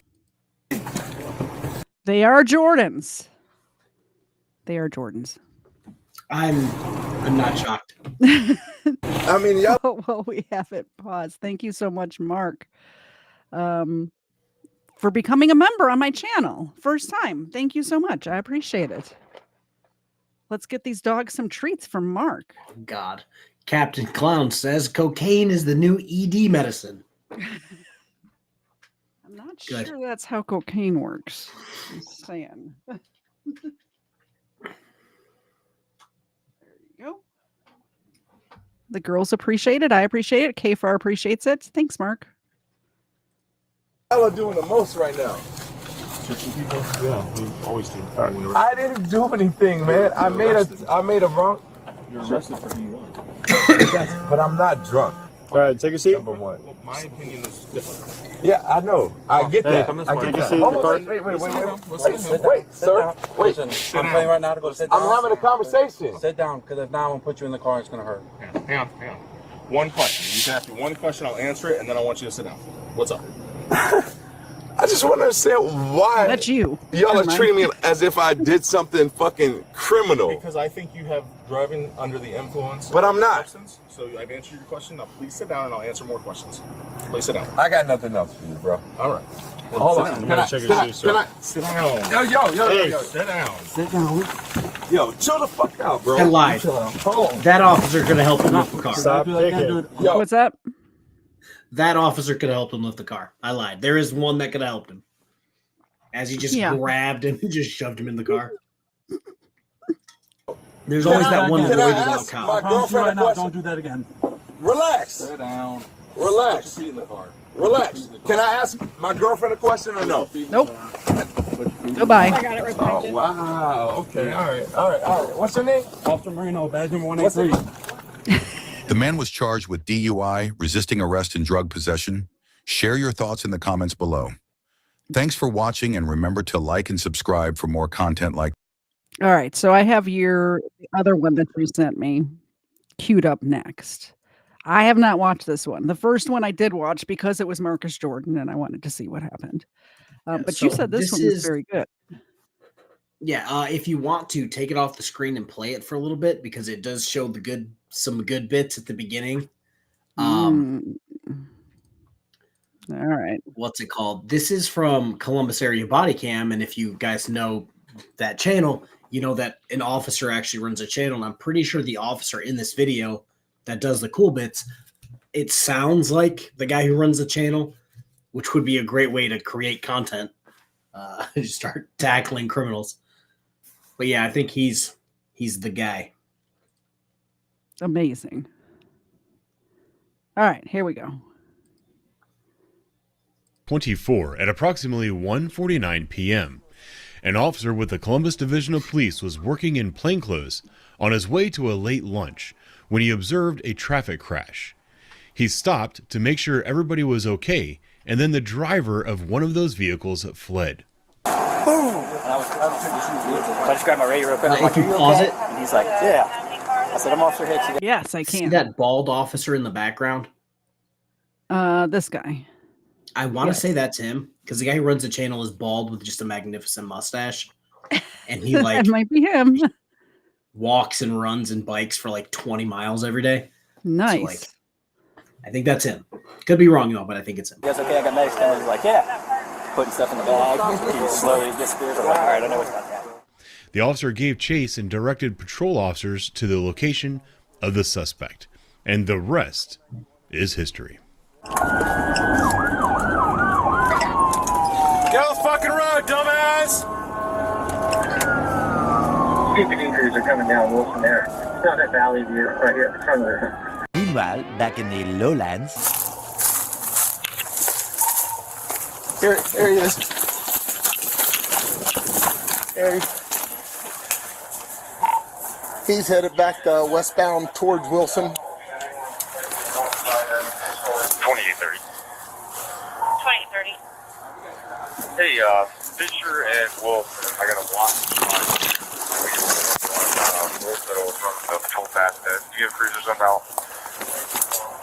They are Jordans. They are Jordans. I'm not shocked. I mean, y'all. Well, we have it paused. Thank you so much, Mark, for becoming a member on my channel. First time. Thank you so much. I appreciate it. Let's get these dogs some treats from Mark. God. Captain Clown says cocaine is the new ED medicine. I'm not Good. sure that's how cocaine works. I'm saying. There you go. The girls appreciate it. I appreciate it. KFARR appreciates it. Thanks, Mark. Y'all are doing the most right now. Searching people? Yeah, we always do. I didn't do anything, man. I made a wrong. You're arrested for who you are. But I'm not drunk. All right, take a seat. Number one. Well, my opinion is different. Yeah, I know. I get that. come this I way. get Take a that. seat in the Hold car. on, wait, Wait, sir. Wait. I'm telling you right now to go sit down. I'm having a conversation. Sit down, because if not, I'm going to put you in the car. It's going to hurt. Hang on. One question. You can ask me one question, I'll answer it, and then I want you to sit down. What's up? I just want to understand why That's you. y'all are Never mind. treating me as if I did something fucking criminal. Because I think you have driving under the influence. But I'm not. Substance. So I've answered your question. Now please sit down and I'll answer more questions. Please sit down. I got nothing else for you, bro. All right. Hold on. You gotta check your shoes, sir. Sit down. Yo. Sit down. Sit down. Yo, chill the fuck out, bro. I lied. Hold on. That officer could have helped him lift the car. Stop kicking. Yo, What's up? That officer could have helped him lift the car. I lied. There is one that could have helped him. As he just grabbed him and just shoved him in the car. There's always that one boy can I without ask cop. my girlfriend a question? Don't do that again. Relax. Sit down. Relax. Sit in the car. Relax. Can I ask my girlfriend a question or no? Nope. Goodbye. Oh, wow. Okay. All right. What's your name? Officer Marino, badge number 183. The man was charged with DUI, resisting arrest, and drug possession. Share your thoughts in the comments below. Thanks for watching, and remember to like and subscribe for more content like. All right, so I have the other one that you sent me queued up next. I have not watched this one. The first one I did watch because it was Marcus Jordan, and I wanted to see what happened. But so you said this one was very good. Yeah, if you want to take it off the screen and play it for a little bit, because it does show some good bits at the beginning. All right. What's it called? This is from Columbus Area Bodycam, and if you guys know that channel, you know that an officer actually runs a channel, and I'm pretty sure the officer in this video that does the cool bits, it sounds like the guy who runs the channel, which would be a great way to create content. Just start tackling criminals. But yeah, I think he's the guy. Amazing. All right, here we go. 24 at approximately 1:49 p.m. An officer with the Columbus Division of Police was working in plainclothes on his way to a late lunch when he observed a traffic crash. He stopped to make sure everybody was okay, and then the driver of one of those vehicles fled. I just grabbed my radio real quick. If you pause it, And he's like, yeah. I said, I'm Officer Hicks. Yes, I see can. that bald officer in the background? This guy. I want to say that's him, because the guy who runs the channel is bald with just a magnificent mustache, and he That might be him. walks and runs and bikes for like 20 miles every day. Nice. I think that's him. Could be wrong though, but I think it's him. He goes, okay, I got medics coming. He's like, yeah. Putting stuff in the bag. He slowly disappears. I'm like, all right, I know what's about to happen. The officer gave chase and directed patrol officers to the location of the suspect, and the rest is history. Get on the fucking road, dumbass! PPD crews are coming down Wilson there. It's not that valley view right here at the front of there. Meanwhile, back in the lowlands. Here he is. He's headed back westbound towards Wilson. 2830. 2030. Hey, Fisher and Wilson, I got a block. Wilson from the patrol fast test. give cruisers on out.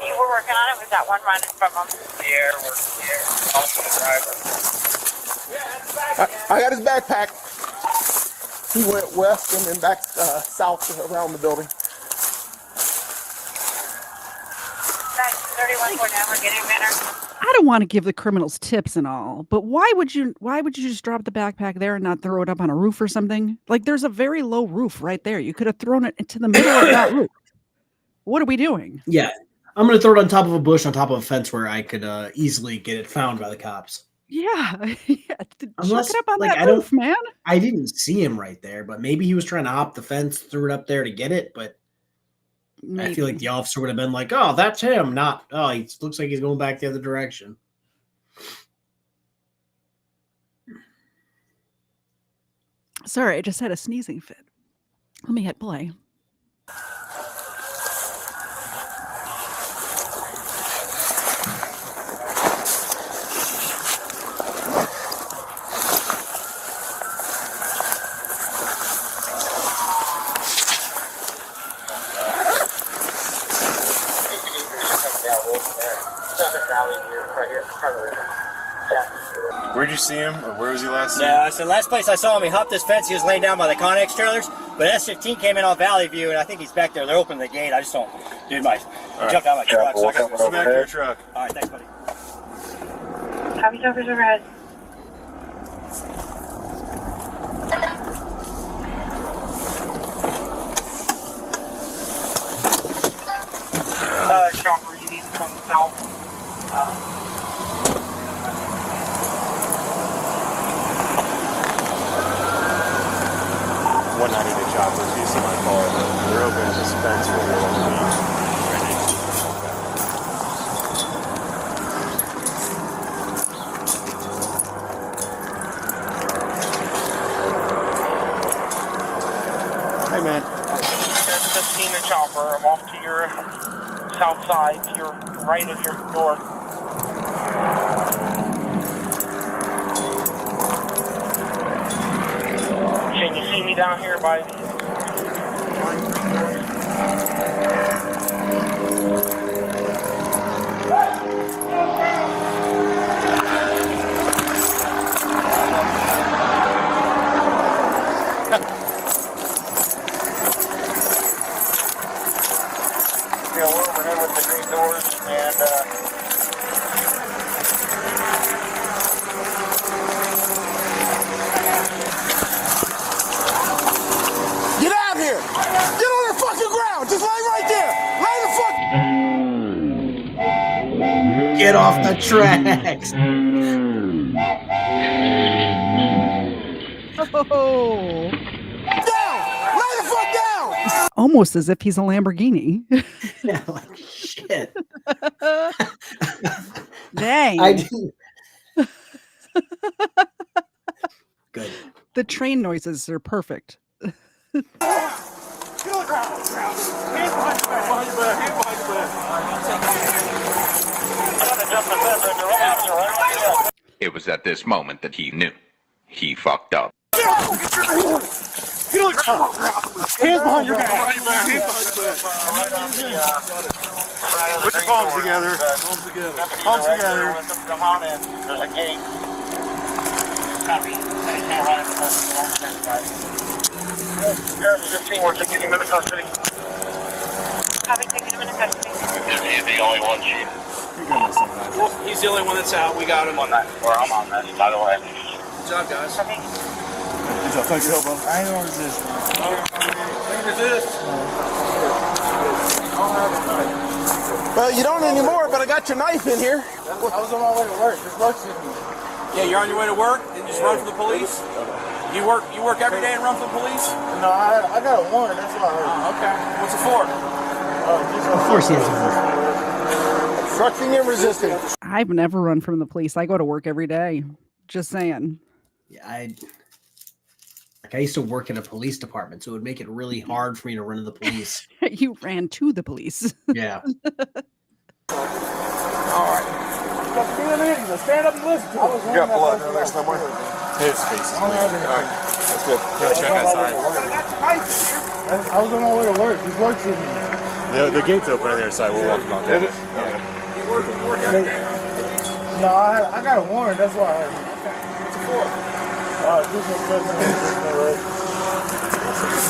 You were working on it? Was that one running from them? Yeah, we're also the driver. I got his backpack. He went west and then back south around the building. 31 for now. We're getting better. I don't want to give the criminals tips and all, but why would you just drop the backpack there and not throw it up on a roof or something? Like, there's a very low roof right there. You could have thrown it into the middle of that roof. What are we doing? Yeah. I'm going to throw it on top of a bush, on top of a fence where I could easily get it found by the cops. Yeah. Unless, chuck it up on like, that roof, man. I didn't see him right there, but maybe he was trying to hop the fence, threw it up there to get it, but maybe. I feel like the officer would have been like, oh, that's him, not, oh, he looks like he's going back the other direction. Sorry, I just had a sneezing fit. Let me hit play. Where'd you see him, or where was he last seen? Yeah, so last place I saw him, he hopped this fence. He was laying down by the Connex trailers, but S15 came in on Valley View, and I think he's back there. They're opening the gate. I just don't, dude, jumped out of my truck. So I got Go back to your truck. All right, thanks, buddy. Copy, jumpers overhead. Chopper, you need to come south. 190 to choppers. You see my car. They're opening this fence for the Hey, man. 15 to chopper. I'm off to your south side, to your right of your door. Can you see me down here by the... Yeah, we're overhead with the green doors and Get out here! Get on the fucking ground! Just lay right there! Lay the fuck... Get off the tracks! Oh. Down! Lay the fuck down! Almost as if he's a Lamborghini. Yeah, like, shit. Dang. I didn't. Good. The train noises are perfect. Get on the ground! Hands behind your back! Hands behind your back! It was at this moment that he knew. He fucked up. Get on the ground! Hands behind your back! Hands behind your back! Put your palms together. Palms together. Palms together. come on in. There's a gate. Copy. Sheriff 15, we're taking him into custody. Copy, taking him into custody. He's the only one, Chief. He's the only one that's out. We got him. On that, where I'm on that, by the way. Good job, guys. Good job. Thank you, Hobo. I ain't gonna resist. Well, you don't anymore, but I got your knife in here. I was on my way to work. This works with me. Yeah, you're on your way to work and just run for the police? You work every day and run for the police? No, I got a warrant. That's why I heard. Okay. What's it for? Of course he is. Obstructing and resisting. I've never run from the police. I go to work every day. Just saying. Yeah, I used to work in a police department, so it would make it really hard for me to run to the police. You ran to the police. Yeah. All right. Stand up and listen to it. You got blood in there somewhere? His face. All right. That's good. Check outside. I was on my way to work. This works with me. The gate's open on the other side. We're walking on there. No, I got a warrant. That's why. What's it for?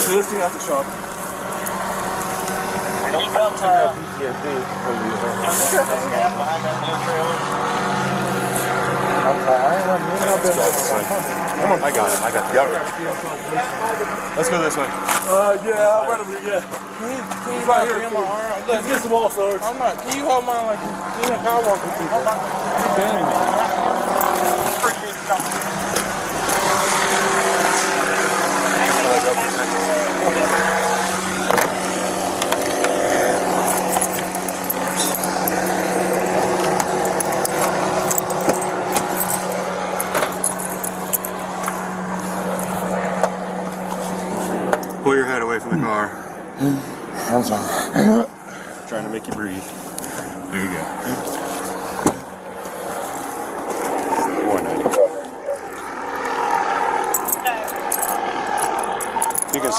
This thing out the shop. Come on, I got it. Let's go this way. Yeah, I'm ready. Yeah. He's right here. Let's get some wall storage. I'm not. Can you hold mine like this? I'll walk with you. Pull your head away from the car. I'm sorry. Trying to make you breathe. There you go. You can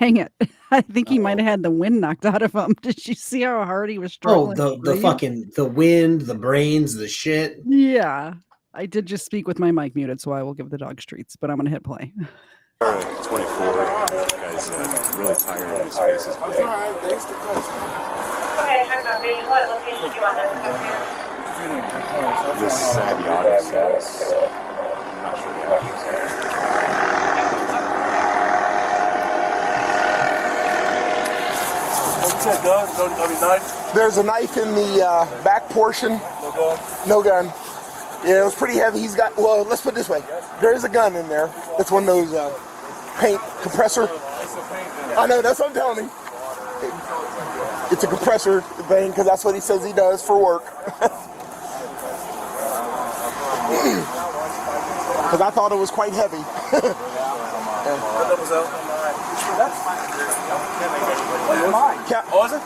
Hang it. I think he might have had the wind knocked out of him. Did you see how hard he was struggling? Oh, the wind, the brains, the shit. Yeah. I did just speak with my mic muted, so I will give the dog treats, but I'm going to hit play. 24. Guys, really tired of these spaces. Okay, what location do you want us to come here? This is Aviata says. I'm not sure the address. There's a knife in the back portion. No gun? No gun. Yeah, it was pretty heavy. He's got, well, let's put it this way. There is a gun in there. It's one of those paint compressor. I know, that's what I'm telling you. It's a compressor thing because that's what he says he does for work. Because I thought it was quite heavy. Oh, is it?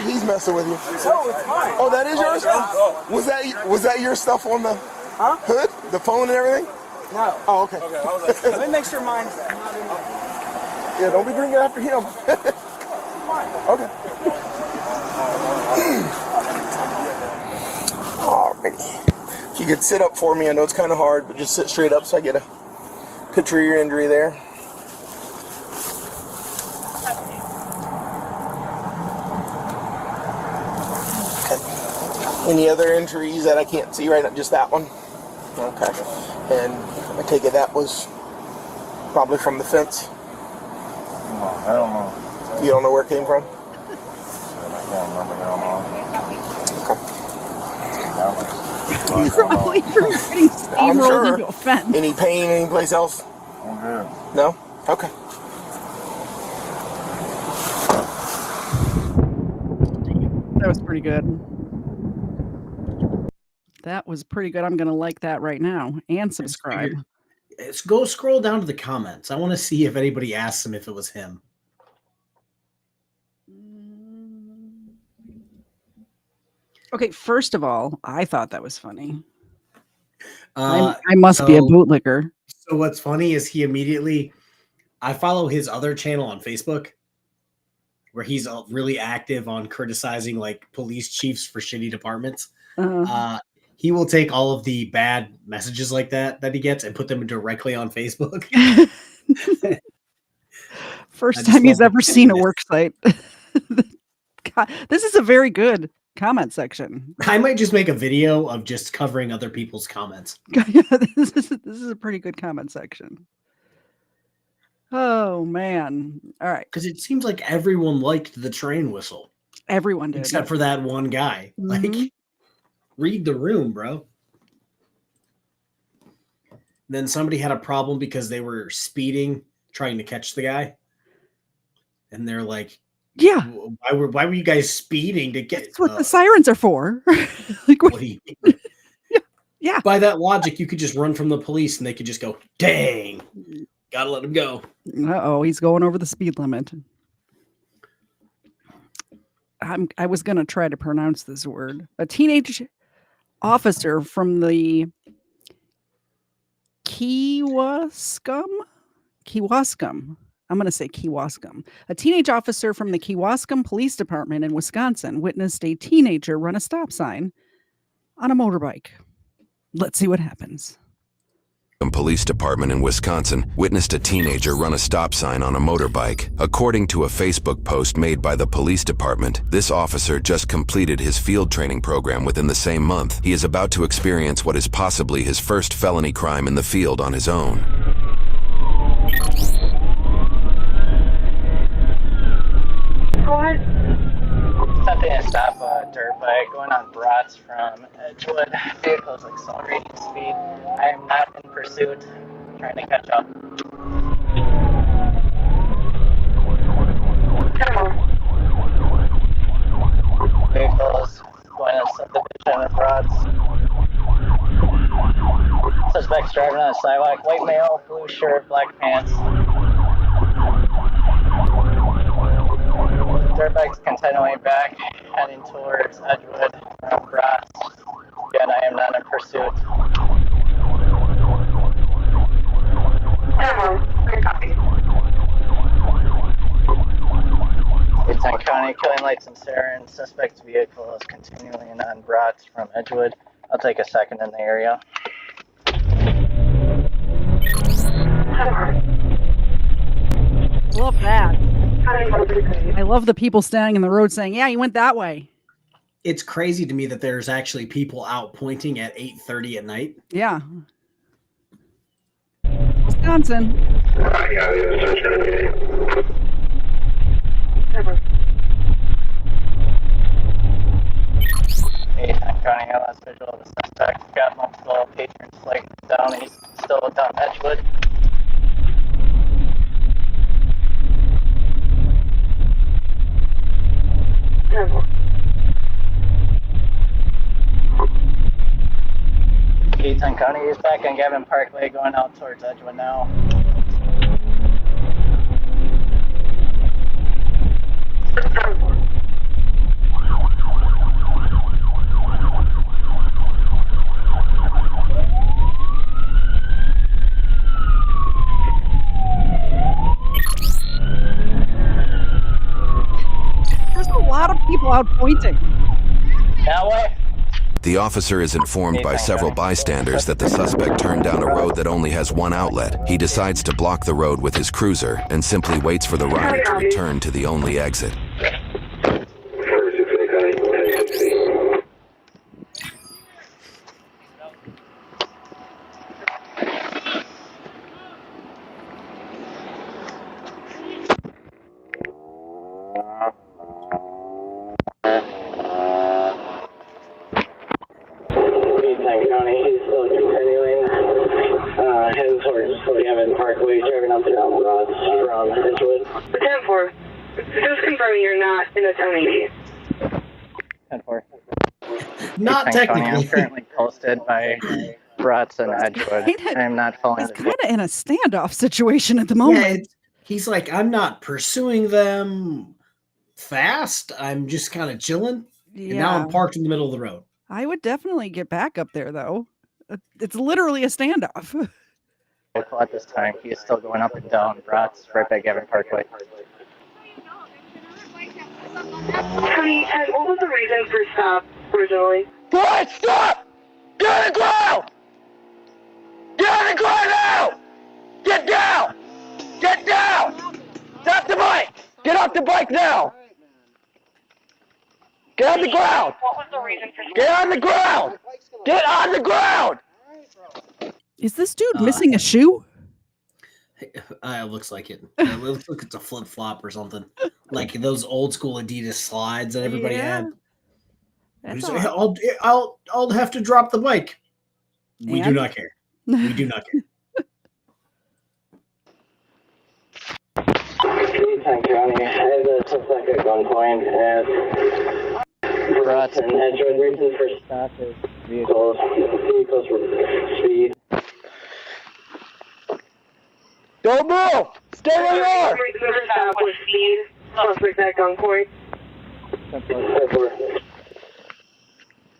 He's messing with you. Oh, that is yours? Was that your stuff on the hood? The phone and everything? No. Oh, okay. Let me make sure mine's not in there. Yeah, don't be bringing it after him. Okay. Alrighty. If you could sit up for me, I know it's kind of hard, but just sit straight up so I get a picture of your injury there. Any other injuries that I can't see right now? Just that one? Okay. And I take it that was probably from the fence? I don't know. You don't know where it came from? I can't remember now. Probably from getting steamrolled into a fence. Any pain anyplace else? I'm good. No? Okay. That was pretty good. That was pretty good. I'm going to like that right now and subscribe. Let's go scroll down to the comments. I want to see if anybody asked him if it was him. Okay, first of all, I thought that was funny. I must be a bootlicker. So what's funny is I follow his other channel on Facebook where he's really active on criticizing like police chiefs for shitty departments. He will take all of the bad messages like that he gets and put them directly on Facebook. First time he's ever seen a work site. God, this is a very good comment section. I might just make a video of just covering other people's comments. This is a pretty good comment section. Oh man. All right. Because it seems like everyone liked the train whistle. Everyone did. Except for that one guy. Mm-hmm. Like, read the room, bro. Then somebody had a problem because they were speeding, trying to catch the guy. And they're like, yeah, why were you guys speeding to get? That's what the sirens are for. Like, what do you mean? Yeah. By that logic, you could just run from the police and they could just go, dang, gotta let him go. Uh-oh, he's going over the speed limit. I was going to try to pronounce this word. A teenage officer from the Kewaskum I'm going to say Kewaskum. A teenage officer from the Kewaskum Police Department in Wisconsin witnessed a teenager run a stop sign on a motorbike. Let's see what happens. Police Department in Wisconsin witnessed a teenager run a stop sign on a motorbike. According to a Facebook post made by the police department, this officer just completed his field training program within the same month. He is about to experience what is possibly his first felony crime in the field on his own. Go ahead. Attempting to stop a dirt bike going on Brats from Edgewood. Vehicle's accelerating speed. I am not in pursuit. Trying to catch up. Vehicles going on subdivision of Brats. Suspect's driving on a sidewalk. White male, blue shirt, black pants. Dirt bike's continuing back, heading towards Edgewood from Brats. Again, I am not in pursuit. Dayton County, killing lights and sirens. Suspect's vehicle is continuing on Brats from Edgewood. I'll take a second in the area. Love that. I love the people standing in the road saying, yeah, you went that way. It's crazy to me that there's actually people out pointing at 8:30 at night. Yeah. Wisconsin. Dayton County, last visual of the suspect. Got multiple patrons flagged down. He's still down Edgewood. Dayton County is back on Gavin Parkway going out towards Edgewood now. There's a lot of people out pointing. That way? The officer is informed by several bystanders that the suspect turned down a road that only has one outlet. He decides to block the road with his cruiser and simply waits for the rider to return to the only exit. Not technically. I'm currently posted by Brats and Edgewood. I am not following. He's kind of in a standoff situation at the moment. Yeah, he's like, I'm not pursuing them fast. I'm just kind of chilling. Yeah. And now I'm parked in the middle of the road. I would definitely get back up there, though. It's literally a standoff. At this time, he is still going up and down Brats right by Gavin Parkway. Honey, what was the reason for stop originally? What? Stop! Get on the ground! Get on the ground now! Get down! Get down! Stop the bike! Get off the bike now! Get on the ground! What was the reason for stop? Get on the ground! Get on the ground! Is this dude missing a shoe? It looks like it. It looks like it's a flip flop or something, like those old school Adidas slides that everybody had. That's Like, I'll have to drop the bike. We do And? not care. We do not care. Dayton County has a suspect at gunpoint as Brats and Edgewood. Reason for stop is vehicles for speed. Don't move! Stay where you are! Reason for stop was speed. Suspect at gunpoint.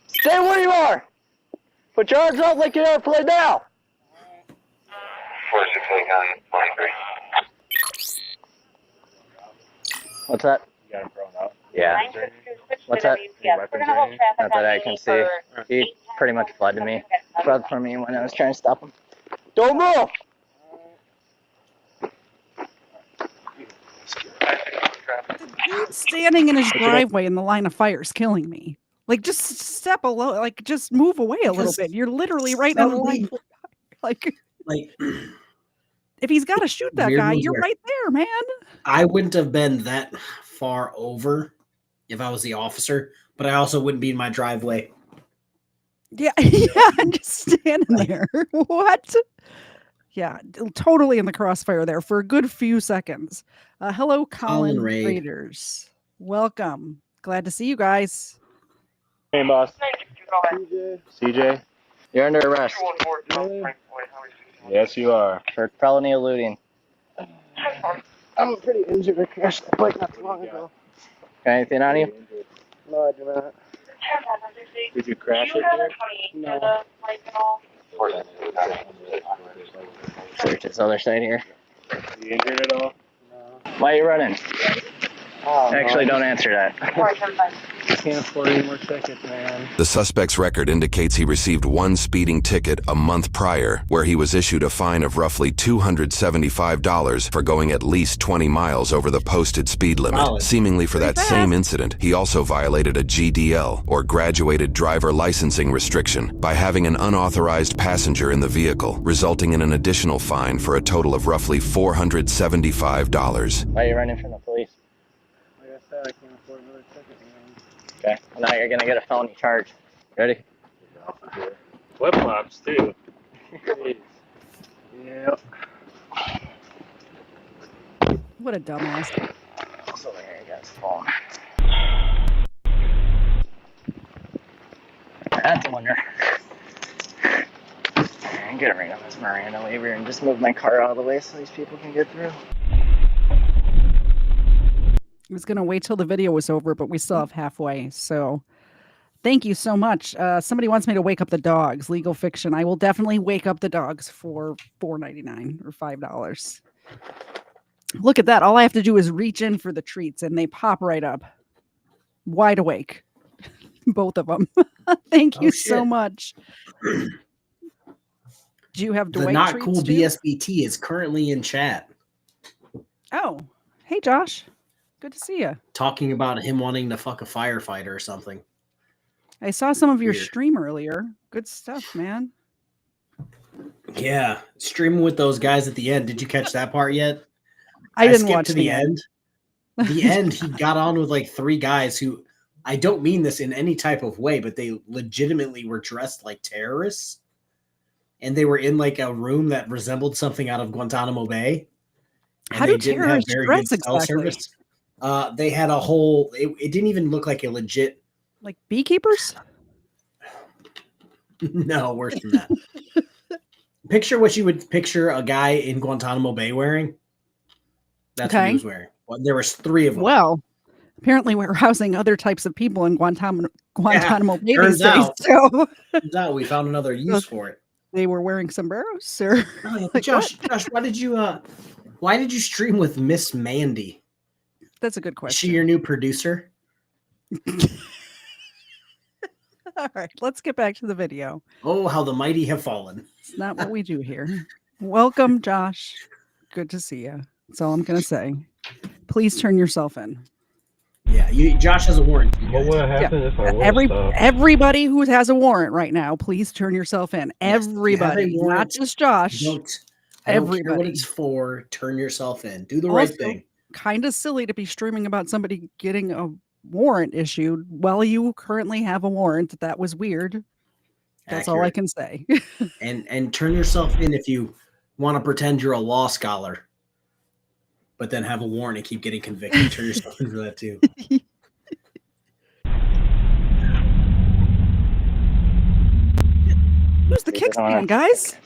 Stay where you are! Put your arms out like you're airplane now! What's that? You got him thrown out. Yeah. What's that? We're gonna hold traffic. Not that I can see. He pretty much fled to me. Fled from me when I was trying to stop him. Don't move! Dude standing in his driveway in the line of fire is killing me. Like, just step below, like, just move away a little bit. You're literally right in the line. Like, if he's got to shoot that guy, you're right there, man. I wouldn't have been that far over if I was the officer, but I also wouldn't be in my driveway. Yeah, yeah, I'm just standing there. What? Yeah, totally in the crossfire there for a good few seconds. Hello, Colin Raiders. Welcome. Glad to see you guys. Hey, boss. CJ. You're under arrest. Yes, you are. For felony eluding. I'm pretty injured. I crashed the bike not too long ago. Got anything on you? No, I do not. Did you crash it here? No. Search this other side here. You injured at all? Why are you running? Actually, don't answer that. Can't afford any more tickets, man. The suspect's record indicates he received one speeding ticket a month prior, where he was issued a fine of roughly $275 for going at least 20 miles over the posted speed limit. Seemingly for that same incident, he also violated a GDL, or graduated driver licensing restriction, by having an unauthorized passenger in the vehicle, resulting in an additional fine for a total of roughly $475. Why are you running from the police? Like I said, I can't afford another ticket, man. Okay, well, now you're gonna get a felony charge. Ready? Flip flops too. Yep. What a dumbass. So there you guys phone. That's a wonder. I'm gonna ring on this Miranda waiver and just move my car out of the way so these people can get through. I was going to wait till the video was over, but we still have halfway. So thank you so much. Somebody wants me to wake up the dogs. Legal fiction. I will definitely wake up the dogs for $4.99 or $5. Look at that. All I have to do is reach in for the treats and they pop right up. Wide awake. Both of them. Thank you so much. Do you have Dwight The not treats cool too? BSBT is currently in chat Oh, hey Josh. Good to see you. talking about him wanting to fuck a firefighter or something. I saw some of your Weird. stream earlier. Good stuff, man. Yeah, streaming with those guys at the end. Did you catch that part yet? I didn't skipped watch to the the end. The end, he got on with like three guys who, I don't mean this in any type of way, but they legitimately were dressed like terrorists. And they were in like a room that resembled something out of Guantanamo Bay. And How they do didn't have terrorists very dress good cell exactly? service. They had a whole, it didn't even look like a legit. Like beekeepers? No, worse than that. Picture what you would picture a guy in Guantanamo Bay wearing. That's what he was wearing. Well, there was three of them. Well, apparently we're housing other types of people in Guantanamo Bay these turns days. out. So Turns out we found another use for it. they were wearing sombreros, or Oh, yeah. like Josh, what? Josh, why did you stream with Miss Mandy? That's a good Is question. she your new producer? All right, let's get back to the video. Oh, how the mighty have fallen. It's not what we do here. Welcome, Josh. Good to see you. That's all I'm going to say. Please turn yourself in. Yeah, Josh has a warrant. What would happen if I was Everybody who has a warrant right now, please turn yourself in. Everybody, not just Josh. I don't care what Everybody. it's for. Turn yourself in. Do the right thing. Kind of silly to be streaming about somebody getting a warrant issued while you currently have a warrant. That was weird. That's all I can say. and turn yourself in if you want to pretend you're a law scholar, but then have a warrant and keep getting convicted. Turn yourself in for that too. Who's the kickstand, guys?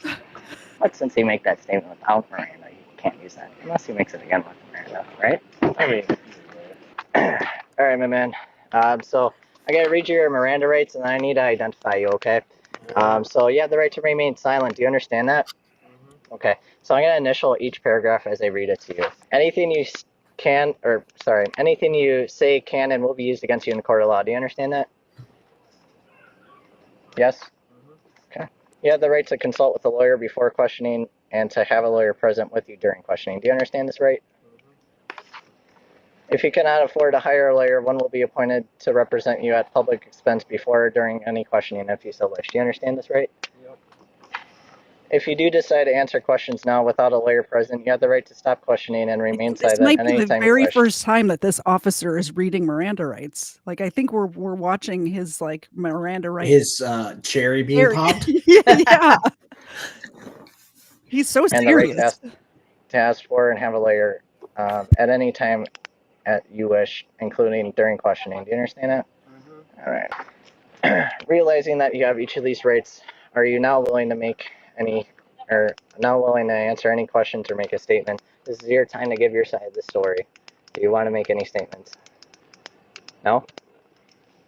But since he make that statement without Miranda, you can't use that unless he makes it again with Miranda, right? I mean, all right, my man. So I gotta read you your Miranda rights, and then I need to identify you. Okay. So you have the right to remain silent. Do you understand that? Okay. So I'm gonna initial each paragraph as I read it to you. Anything you anything you say can and will be used against you in the court of law. Do you understand that? Yes? Okay. You have the right to consult with a lawyer before questioning and to have a lawyer present with you during questioning. Do you understand this right? If you cannot afford to hire a lawyer, one will be appointed to represent you at public expense before or during any questioning if you so wish. Do you understand this right? Yep. If you do decide to answer questions now without a lawyer present, you have the right to stop questioning and remain silent This might be anytime the you very wish. first time that this officer is reading Miranda rights. Like, I think we're watching his like Miranda rights. His cherry being popped. Yeah. He's so And the right serious. to ask for and have a lawyer at any time you wish, including during questioning. Do you understand that? All right. Realizing that you have each of these rights, are you now willing to answer any questions or make a statement? This is your time to give your side of the story. Do you want to make any statements? No?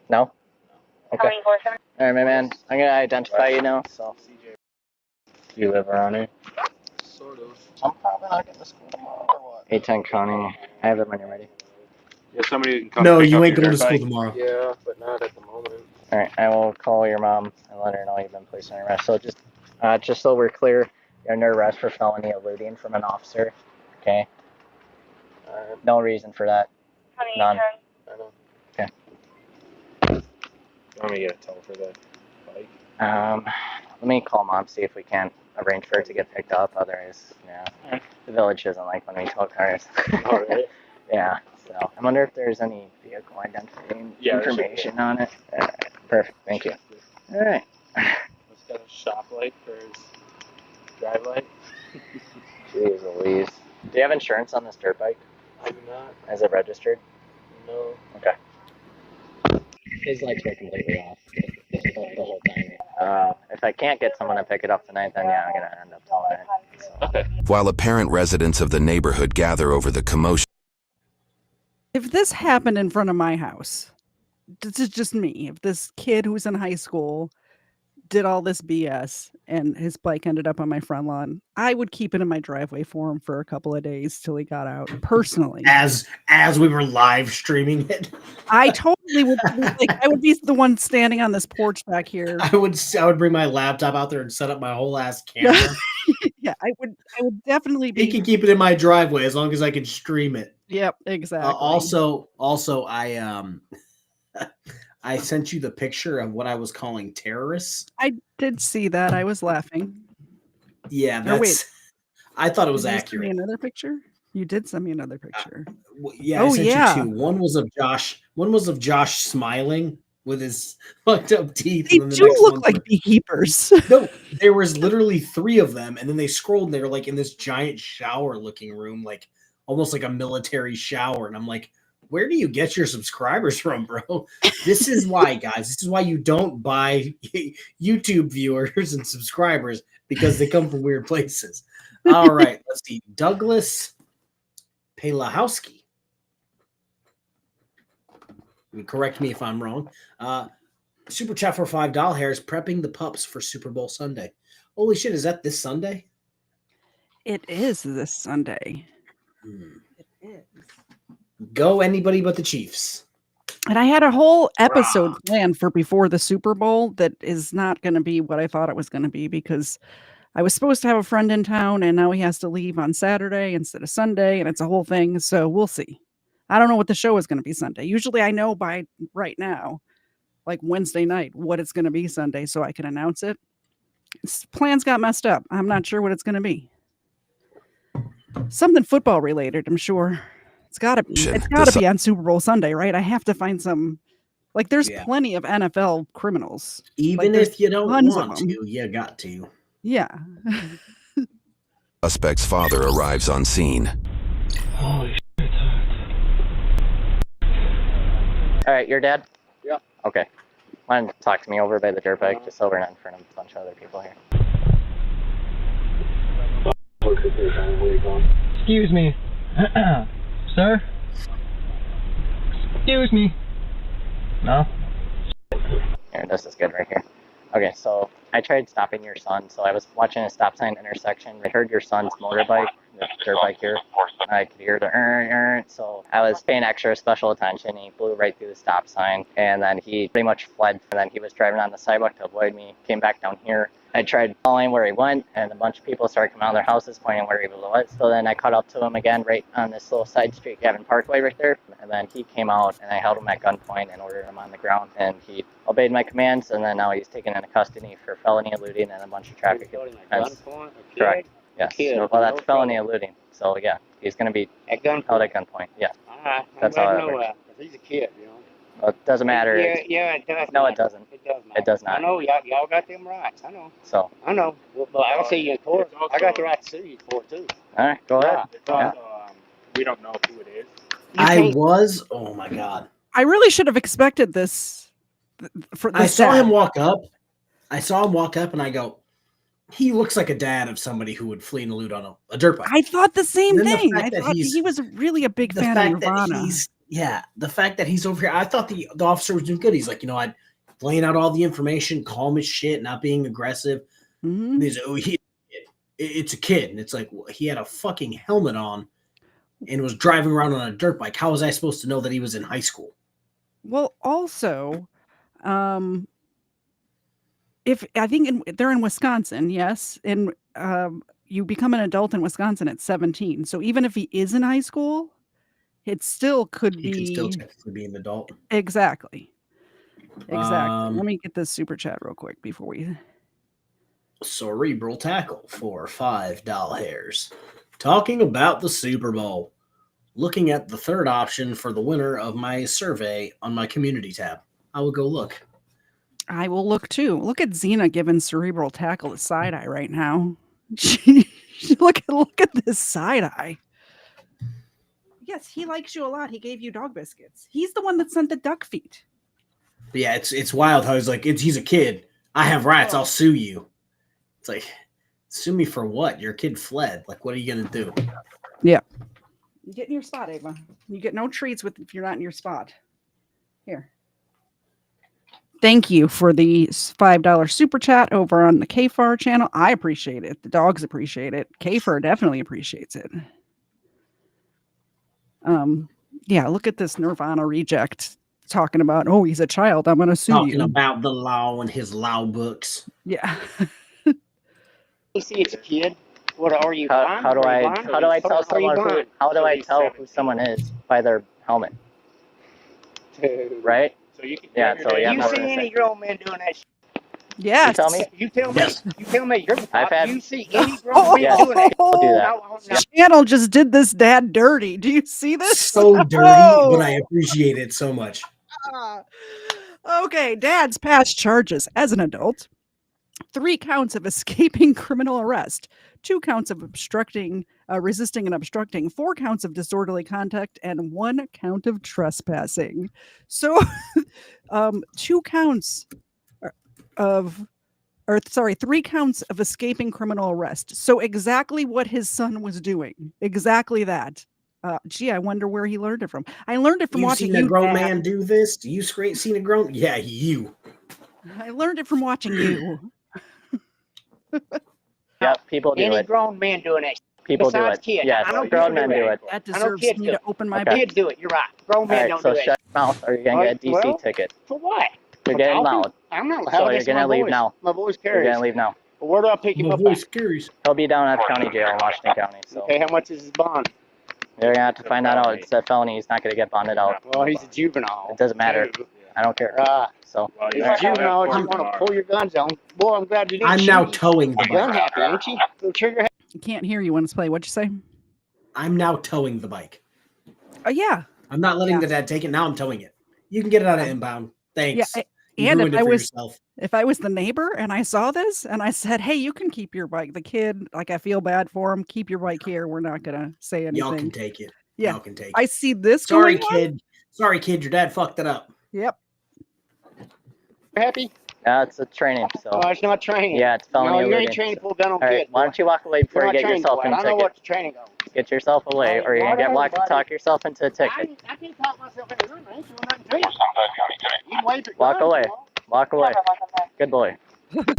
No? Okay. All right, my man. I'm going to identify you now. So, do you live around here? Sort of. I'm probably not getting to school tomorrow or what? 810 County. I have it when you're ready. Yeah, somebody can come No, pick you up ain't your going to dirt school bike. tomorrow. Yeah, but not at the moment. All right, I will call your mom and let her know you've been placed on arrest. So just so we're clear, you're under arrest for felony eluding from an officer. Okay. No reason for that. None. I know. Okay. Want me to get a tow for the bike? Let me call mom, see if we can arrange for it to get picked up. Otherwise, yeah, the village doesn't like when we tow cars. Oh, really? Yeah. So I wonder if there's any vehicle identifying information on it. All right, perfect. Thank you. All right. He's got a shop light for his drive light. Jeez Louise. Do you have insurance on this dirt bike? I do not. Is it registered? No. Okay. His lights were completely off the whole time. If I can't get someone to pick it up tonight, then yeah, I'm going to end up towing it. So. Okay. While apparent residents of the neighborhood gather over the commotion. If this happened in front of my house, this is just me. If this kid who's in high school did all this BS and his bike ended up on my front lawn, I would keep it in my driveway for him for a couple of days till he got out. Personally, as we were live streaming it, I totally would. I would be the one standing on this porch back here. I would bring my laptop out there and set up my whole ass camera. Yeah, I would definitely be. He can keep it in my driveway as long as I can stream it. Yep, exactly. Also, I sent you the picture of what I was calling terrorists. I did see that. I was laughing. Yeah, that's. I thought it was accurate. Send me another picture. You did send me another picture. Yeah, I sent you two. One was of Josh. One was of Josh smiling with his fucked up teeth. They do look like beekeepers. No, there was literally 3 of them, and then they scrolled. And they were like in this giant shower-looking room, like almost like a military shower. And I'm like, where do you get your subscribers from, bro? This is why, guys. This is why you don't buy YouTube viewers and subscribers, because they come from weird places. All right, let's see. Douglas Pelahowski. Correct me if I'm wrong. Super chat for $5 hairs, prepping the pups for Super Bowl Sunday. Holy shit, is that this Sunday? It is this Sunday. It is. Go anybody but the Chiefs. And I had a whole episode planned for before the Super Bowl that is not going to be what I thought it was going to be, because I was supposed to have a friend in town and now he has to leave on Saturday instead of Sunday, and it's a whole thing. So we'll see. I don't know what the show is going to be Sunday. Usually I know by right now, like Wednesday night, what it's going to be Sunday so I can announce it. Plans got messed up. I'm not sure what it's going to be. Something football related, I'm sure. It's got to be. It's got to be on Super Bowl Sunday, right? I have to find some. Like, there's plenty of NFL criminals. Even like, if you don't want to, you got to. Yeah. Suspect's father arrives on scene. Holy shit. All right, your dad? Yeah. Okay. Why don't you talk to me over by the dirt bike, just so we're not in front of a bunch of other people here. Excuse me. Sir? Excuse me. No? Here, this is good right here. Okay, so I tried stopping your son. So I was watching a stop sign intersection. I heard your son's motorbike dirt bike here. I could hear the so I was paying extra special attention. He flew right through the stop sign, and then he pretty much fled. And then he was driving on the sidewalk to avoid me, came back down here. I tried following where he went, and a bunch of people started coming out of their houses pointing where he was. So then I caught up to him again right on this little side street, Gavin Parkway right there. And then he came out, and I held him at gunpoint and ordered him on the ground. And he obeyed my commands, and then now he's taken into custody for felony eluding and a bunch of traffic offenses. Correct. Yes. Well, that's felony eluding. So yeah, he's going to be held at gunpoint. Yeah. That's how it works. He's a kid, you know. Well, it doesn't matter. Yeah, it does. No, it doesn't. It does not. It does not. I know, y'all got them rights. I know. So. I know. But I'll see you in court. I got the right to sue you for it, too. All right, go ahead. Yeah. We don't know who it is. Oh my God. I really should have expected this. I saw him walk up. And I go, he looks like a dad of somebody who would flee and elude on a dirt bike. I thought the same thing. I that thought he was really a big fan of Nirvana. The fact that he's over here, I thought the officer was doing good. He's like, I'd laying out all the information, calm as shit, not being aggressive. And he's like, it's a kid. And it's like, well, he had a fucking helmet on and was driving around on a dirt bike. How was I supposed to know that he was in high school? Well, also, if I think they're in Wisconsin, yes, and you become an adult in Wisconsin at 17. So even if he is in high school, it still could be. He can still technically be an adult. Exactly. Let me get this super chat real quick before we. Cerebral tackle for $5. Talking about the Super Bowl. Looking at the third option for the winner of my survey on my community tab. I will go look. I will look too. Look at Xena giving cerebral tackle the side eye right now. Look at this side eye. Yes, he likes you a lot. He gave you dog biscuits. He's the one that sent the duck feet. But yeah, it's wild how he's like, he's a kid. I have rights. I'll sue you. It's like, sue me for what? Your kid fled. Like, what are you gonna do? Yeah. Get in your spot, Ava. You get no treats if you're not in your spot. Here. Thank you for the $5 super chat over on the KFARR channel. I appreciate it. The dogs appreciate it. KFARR definitely appreciates it. Yeah, look at this Nirvana reject talking about, oh, he's a child. I'm going to sue you. Talking about the law and his law books. Yeah. You see, it's a kid. What are you? How do I tell someone who someone is by their helmet? Right? So you can. Yeah. So yeah. You see any grown men doing that? Yes. You tell me. You tell me. Yes. You tell me. You see any grown men yes. doing that? I'll do that. The channel just did this dad dirty. Do you see this? So dirty, but I appreciate it so much. Okay, dad's past charges as an adult. 3 counts of escaping criminal arrest, 2 counts of resisting and obstructing, 4 counts of disorderly conduct, and 1 count of trespassing. So 3 counts of escaping criminal arrest. So exactly what his son was doing. Exactly that. Gee, I wonder where he learned it from. I learned it from watching you. Seen a grown man do this? You seen a grown? Yeah, you. I learned it from watching you. Yeah, people do Any it. grown man doing that. People do Besides it. Kids. Yes, I know grown men do it. That deserves me to open my Kids do it. You're right. Grown men don't so do it. shut your mouth or you're going to get a DC ticket. For what? You're getting loud. I'm not loud. So you're going to leave now. My voice You're carries. going to leave now. Well, where do I pick him up? He'll be down at county jail in Washington County. So. Okay, how much is his bond? You're going to have to find that out. It's a felony. He's not going to get bonded out. Well, he's a juvenile. It doesn't matter. I don't care. So he's a juvenile. You want to pull your guns on? Boy, I'm glad you didn't. I'm now towing the gun bike. happy, ain't you? Go trigger. I can't hear you when it's play. What'd you say? I'm now towing the bike. Oh yeah. I'm not letting the dad take it. Now I'm towing it. You can get it out of inbound. Thanks. Yeah, and if I was the neighbor and I saw this and I said, hey, you can keep your bike. The kid, like, I feel bad for him. Keep your bike here. We're not gonna say anything. Y'all can take it. Yeah. Y'all can take it. I see this. Sorry, kid. Sorry, kid. Your dad fucked it up. Yep. Happy? It's a training. So. Oh, it's not training. Yeah, it's felony. No, you ain't trained to pull a gun on kids. Why don't you walk away before you get yourself in a ticket? I know what the training goes. Get yourself away, or you're gonna get walk and talk yourself into a ticket. I can't talk myself into room. I ain't doing nothing to you. You wave your Walk gun, away. you know? Walk away. Good boy. Alright,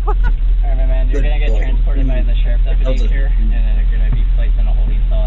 my man, you're gonna get transported by the sheriff's deputies here, and then you're gonna be placed in a holding cell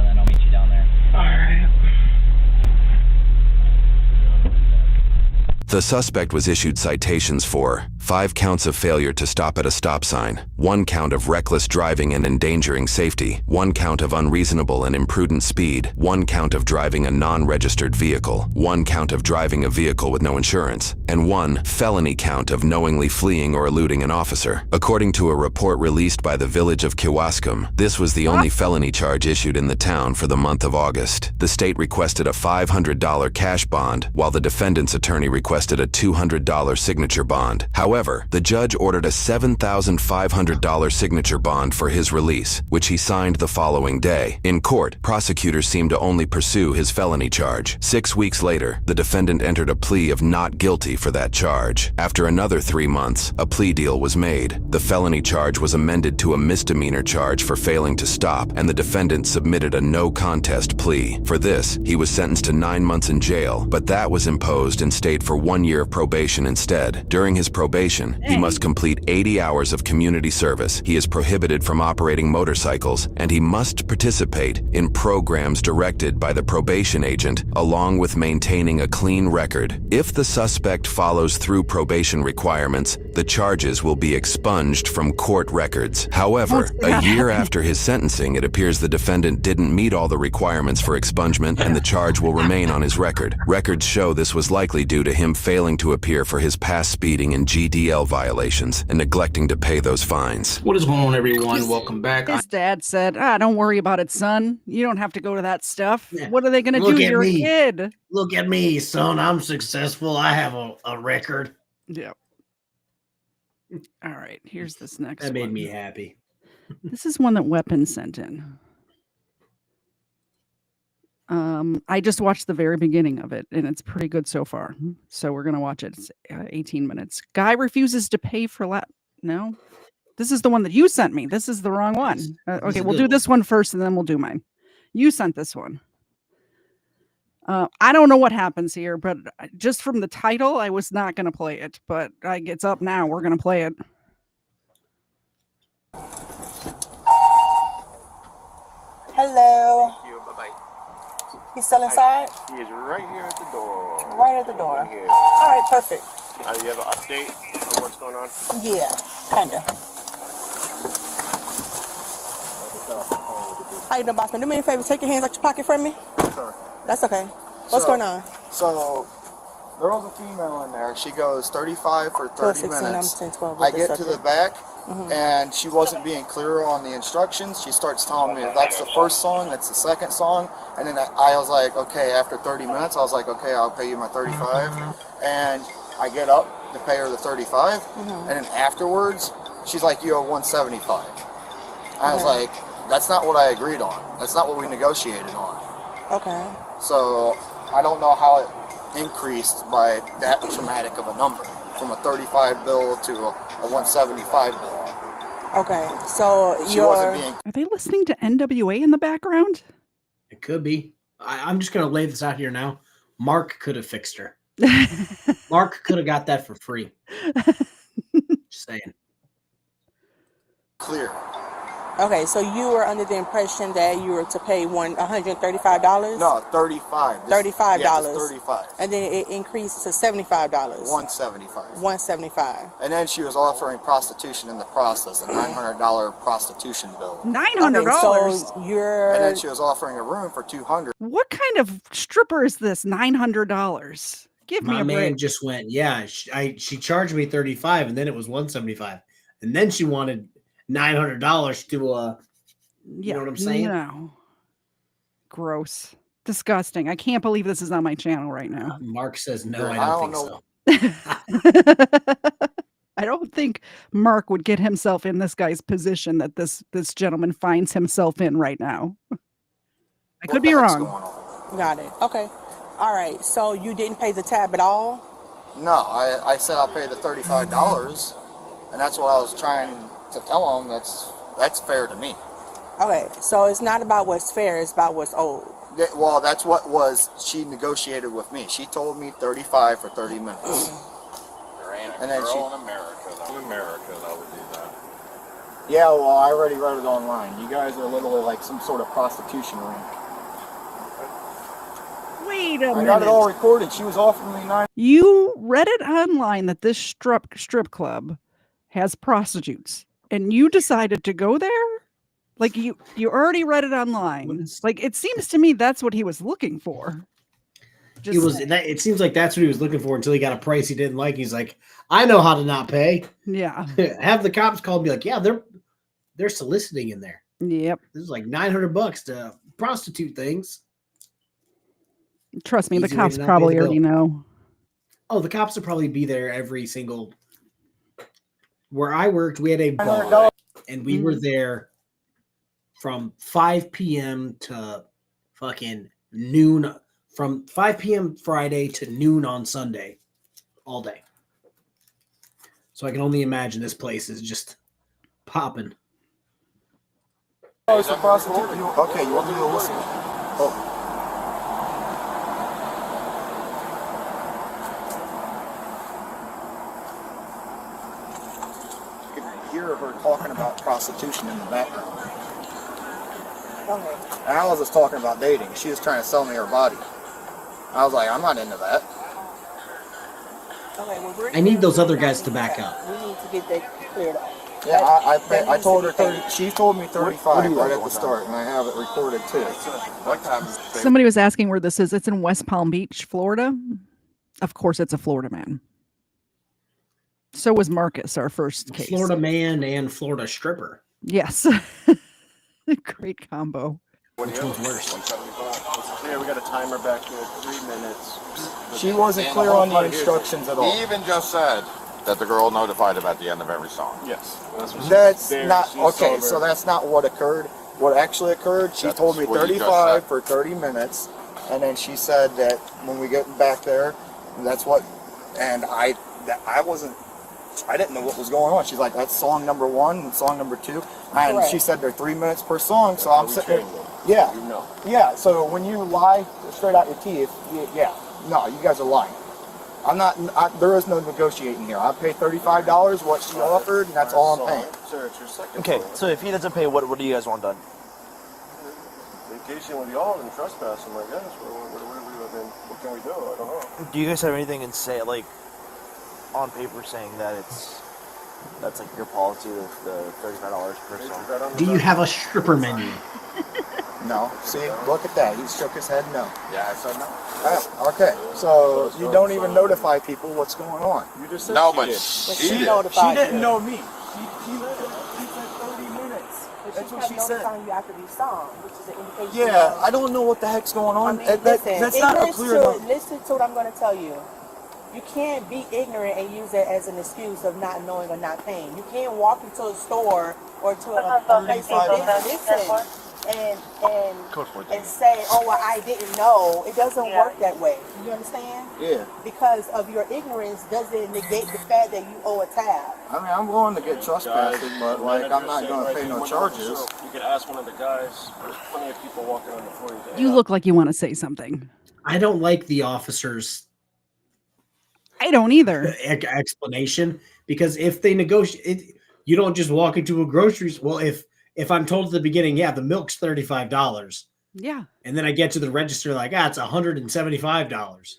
The suspect was issued citations for 5 counts of failure to stop at a stop sign, 1 count of reckless driving and endangering safety, 1 count of unreasonable and imprudent speed, 1 count of driving a non-registered vehicle, 1 count of driving a vehicle with no insurance, and 1 felony count of knowingly fleeing or eluding an officer. According to a report released by the village of Kewaskum, this was the only felony charge issued in the town for the month of August. The state requested a $500 cash bond, while the defendant's attorney requested a $200 signature bond. However, the judge ordered a $7,500 signature bond for his release, which he signed the following day. In court, prosecutors seemed to only pursue his felony charge. 6 weeks later, the defendant entered a plea of not guilty for that charge. After another 3 months, a plea deal was made. The felony charge was amended to a misdemeanor charge for failing to stop, and the defendant submitted a no contest plea. For this, he was sentenced to 9 months in jail, but that was imposed and stayed for 1 year of probation instead. During his probation, he must complete 80 hours of community service. He is prohibited from operating motorcycles, and he must participate in programs directed by the probation agent, along with maintaining a clean record. If the suspect follows through probation requirements, the charges will be expunged from court records. However, a year after his sentencing, it appears the defendant didn't meet all the requirements for expungement, and the charge will remain on his record. Records show this was likely due to him failing to appear for his past speeding and GDL violations and neglecting to pay those fines. What is going on, everyone? Welcome back. His dad said, don't worry about it, son. You don't have to go to that stuff. What are they going to do? You're a kid. Look at me, son. I'm successful. I have a record. Yeah. All right. Here's this next one. That made me happy. This is one that Weapon sent in. I just watched the very beginning of it, and it's pretty good so far. So we're going to watch it. It's 18 minutes. Guy refuses to pay for No, this is the one that you sent me. This is the wrong one. Okay, we'll do this one first, and then we'll do mine. You sent this one. I don't know what happens here, but just from the title, I was not going to play it, but it's up now. We're going to play it. Hello. Thank you. Bye-bye. He's still inside? He is right here at the door. Right at the door. Here. All right, perfect. You have an update on what's going on? Yeah, kind of. How you doing, boss man? Do me a favor, take your hands out your pocket from me. Sure. That's okay. What's going on? So, there was a female in there. She goes 35 for 30 16, minutes. I'm 10, 12, I get to the back, Mm-hmm. and she wasn't being clear on the instructions. She starts telling me that's the first song, that's the second song, and then I was like, okay, after 30 minutes, I was like, okay, I'll pay you my 35, and I get up to pay her the 35, and then afterwards, she's like, you owe 175. I was like, that's not what I agreed on. That's not what we negotiated on. Okay. So I don't know how it increased by that traumatic of a number, from a 35 bill to a 175 bill. Okay, so Are they listening to NWA in the background? It could be. I'm just going to lay this out here now. Mark could have fixed her. Mark could have got that for free. Just saying. Clear. Okay, so you were under the impression that you were to pay $135? No, 35. $35. Yeah, it's 35. And then it increased to $75. 175. 175. And then she was offering prostitution in the process, a $900 prostitution bill. $900. Okay, so you're. And then she was offering a room for $200. What kind of stripper is this? $900. Give me My a man break. just went, yeah, she charged me 35 and then it was 175. And then she wanted $900 to you know what I'm saying? No. Gross. Disgusting. I can't believe this is on my channel right now. Mark says no, I I don't don't think so. I don't think Mark would get himself in this guy's position that this gentleman finds himself in right now. I could be wrong. Got it. Okay. All right. So you didn't pay the tab at all? No, I said I'll pay the $35, and that's what I was trying to tell him. That's fair to me. Okay, so it's not about what's fair, it's about what's owed. Yeah, well, that's what she negotiated with me. She told me 35 for 30 minutes. And then in America, that would do that. Yeah, well, I already wrote it online. You guys are literally like some sort of prostitution ring. Wait Wait a minute. I got it all recorded. She was offering me 9. You read it online that this strip club has prostitutes, and you decided to go there? Like you already read it online. Like it seems to me that's what he was looking for. It seems like that's what he was looking for until he got a price he didn't like. He's like, I know how to not pay. Yeah. Have the cops call and be like, yeah, they're soliciting in there. Yep. This is like $900 to prostitute things. Trust me, Easy the way cops to not probably pay the already bill. know. Oh, the cops will probably be there every single. Where I worked, we had a bar, and we were there from 5 p.m. to fucking noon. From 5 p.m. Friday to noon on Sunday, all day. So I can only imagine this place is just popping. Oh, it's a prostitute. Okay, you want me to listen? Oh. You could hear her talking about prostitution in the background. Okay. And I was just talking about dating. She was trying to sell me her body. I was like, I'm not into that. Okay, well, I need those other guys to back up. We need to get that cleared up. Yeah, I told her 30. She told me 35 right at the start, and I have it recorded too. Somebody was asking where this is. It's in West Palm Beach, Florida. Of course, it's a Florida man. So was Marcus, our first case. Florida man and Florida stripper. Yes. Great combo. Which one's worse? Yeah, we got a timer back here, 3 minutes. She wasn't clear on the instructions at all. He even just said that the girl notified him at the end of every song. Yes. That's not okay. So that's not what occurred. What actually occurred? She told me 35 for 30 minutes, and then she said that when we get back there, that's what. And I didn't know what was going on. She's like, that's song number 1 and song number 2, and Correct. she said they're 3 minutes per song. So I'm sitting there. Yeah. You know. Yeah. So when you lie straight out your teeth, yeah. No, you guys are lying. I'm not. There is no negotiating here. I paid $35, what she offered, and that's all I'm paying. Sir, it's your second. Okay, so if he doesn't pay, what do you guys want done? Vacation with y'all and trespassing, I guess. What can we do? I don't know. Do you guys have anything in say, like, on paper saying that that's like your policy, the $35 per song? Do you have a stripper menu? No. See, look at that. He shook his head no. Yeah, I said no. Okay, so you don't even notify people what's going on. You just said No, she but did. she did. She didn't know me. She said 30 minutes. But that's what she said. You after these songs, which is an indication. Yeah, I don't know what the heck's going on. That's not a clear enough. Listen to what I'm going to tell you. You can't be ignorant and use it as an excuse of not knowing or not paying. You can't walk into a store or to a place of business and say, oh, well, I didn't know. It doesn't work that way. You understand? Yeah. Because of your ignorance doesn't negate the fact that you owe a tab. I mean, I'm willing to get trespassing, but like, I'm not going to pay no charges. You could ask one of the guys. There's plenty of people walking on the floor. You look like you want to say something. I don't like the officers. I don't either. Explanation, because if they negotiate, you don't just walk into a grocery store. Well, if I'm told at the beginning, yeah, the milk's $35. Yeah. And then I get to the register like, it's $175.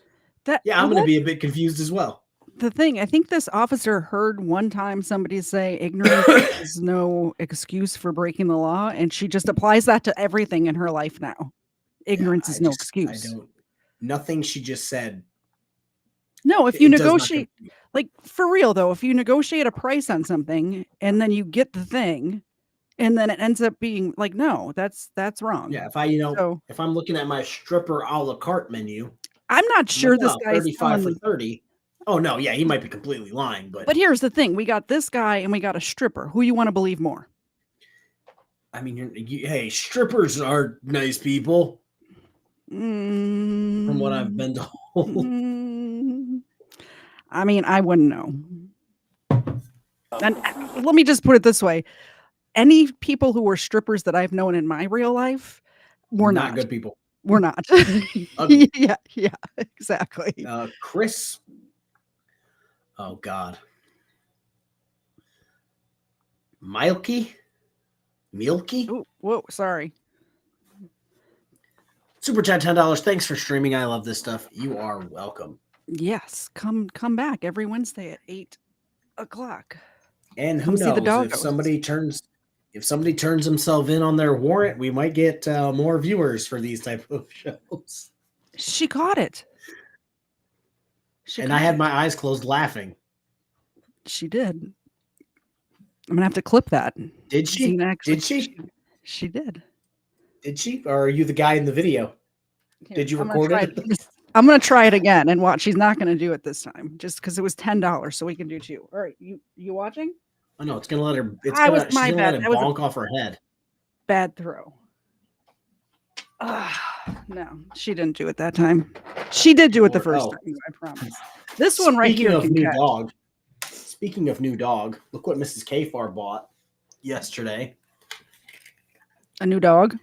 Yeah, I'm going to be a bit confused as well. The thing, I think this officer heard one time somebody say ignorance is no excuse for breaking the law, and she just applies that to everything in her life now. Ignorance is no excuse. Nothing she just said. No, if you negotiate, like for real though, if you negotiate a price on something and then you get the thing, and then it ends up being like, no, that's wrong. Yeah, if I'm looking at my stripper a la carte menu, I'm not sure this guy's 35 for 30. Oh no, yeah, he might be completely lying, but here's the thing: we got this guy and we got a stripper. Who you want to believe more? I mean, hey, strippers are nice people. From what I've been told. I mean, I wouldn't know. And let me just put it this way. Any people who were strippers that I've known in my real life were not good people. We're not. yeah, exactly. Chris. Oh, God. Milky? Ooh, whoa, sorry. Super chat $10. Thanks for streaming. I love this stuff. You are welcome. Yes, come back every Wednesday at 8 o'clock. And who knows, if somebody turns himself in on their warrant, we might get more viewers for these type of shows. She caught it. I had my eyes closed laughing. She did. I'm gonna have to clip that. Did she? Did she? She did. Did she? Or are you the guy in the video? Here, did you record it? I'm gonna try it again and watch. She's not gonna do it this time, just because it was $10, so we can do 2. All right, you watching? Oh no, it's gonna let her. It's I gonna, was my she's gonna bad. let it That was bonk off her head. Bad throw. No, she didn't do it that time. She did do it the first time. I promise. This one right here. Speaking of new dog, look what Mrs. KFARR bought yesterday. A new dog.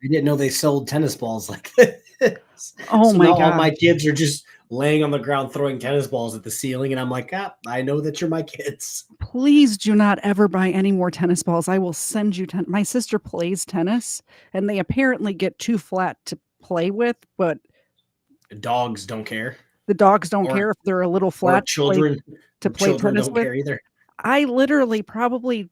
I didn't know they sold tennis balls like this. Oh my god! All my kids are just laying on the ground throwing tennis balls at the ceiling, and I'm like, I know that you're my kids. Please do not ever buy any more tennis balls. I will send you my sister plays tennis, and they apparently get too flat to play with, but dogs don't care. The dogs don't care if they're a little flat. Children to play tennis don't with. care either. I literally probably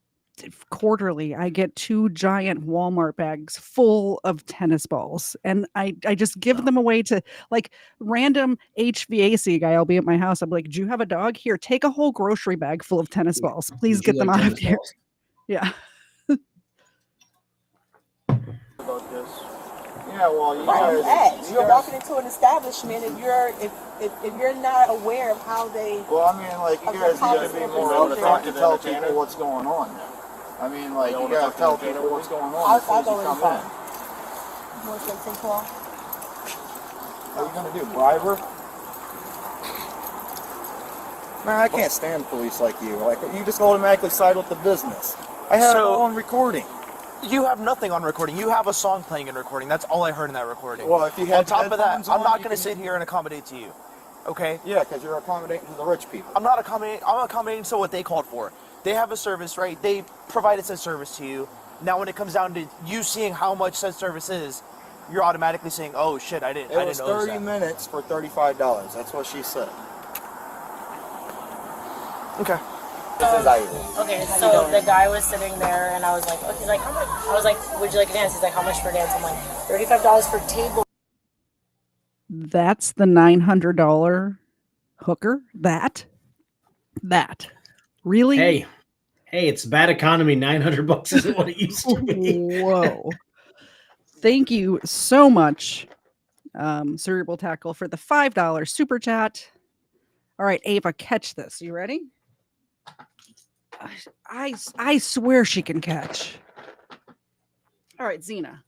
quarterly I get 2 giant Walmart bags full of tennis balls, and I just give them away to like random HVAC guy. I'll be at my house. I'm like, do you have a dog? Here, take a whole grocery bag full of tennis balls. Please get them out of here. Yeah. About this. Yeah, well, you Right, guys, you're walking into an establishment, and if you're not aware of how they. Well, I mean, like, you guys need to be more open to tell people what's going on. I mean, like, you gotta tell people what's going on I'll before go you come inside. in. You want to take call? What are you gonna do, bribe her? Man, I can't stand police like you. Like, you just automatically side with the business. I have it all on recording. You have nothing on recording. You have a song playing and recording. That's all I heard in that recording. Well, if you had on top of that, headphones I'm on, not you going to can- sit here and accommodate to you. Okay? Yeah, because you're accommodating to the rich people. I'm not accommodating. I'm accommodating to what they called for. They have a service, right? They provided said service to you. Now, when it comes down to you seeing how much said service is, you're automatically saying, "Oh shit, I didn't It was know 30 that." minutes for $35. That's what she said. Okay. Okay, so the guy was sitting there, and I was like, he's like, how much? I was like, would you like a dance? He's like, how much for a dance? I'm like, $35 for table. That's the $900 hooker. That really? Hey, it's bad economy. $900 isn't what it used to be. Whoa! Thank you so much, Cerebral Tackle, for the $5 super chat. All right, Ava, catch this. You ready? I swear she can catch. All right, Xena,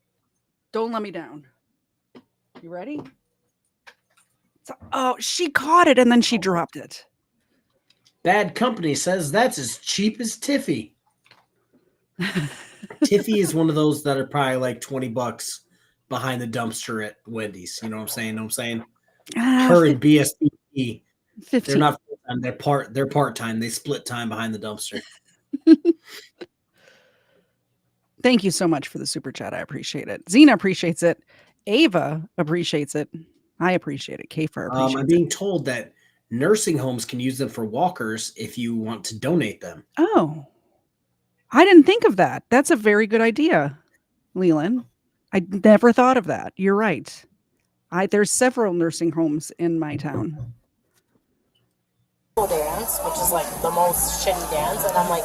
don't let me down. You ready? Oh, she caught it and then she dropped it. Bad Company says that's as cheap as Tiffy. Tiffy is one of those that are probably like $20 behind the dumpster at Wendy's. You know what I'm saying? Her and BSBP, 15. they're not full time. They're part time. They split time behind the dumpster. Thank you so much for the super chat. I appreciate it. Xena appreciates it. Ava appreciates it. I appreciate it. KFARR appreciates I'm being told that nursing homes can use them for walkers if you want to donate them. Oh, I didn't think of that. That's a very good idea, Leland. I never thought of that. You're right. There's several nursing homes in my town. Dance, which is like the most shitty dance, and I'm like,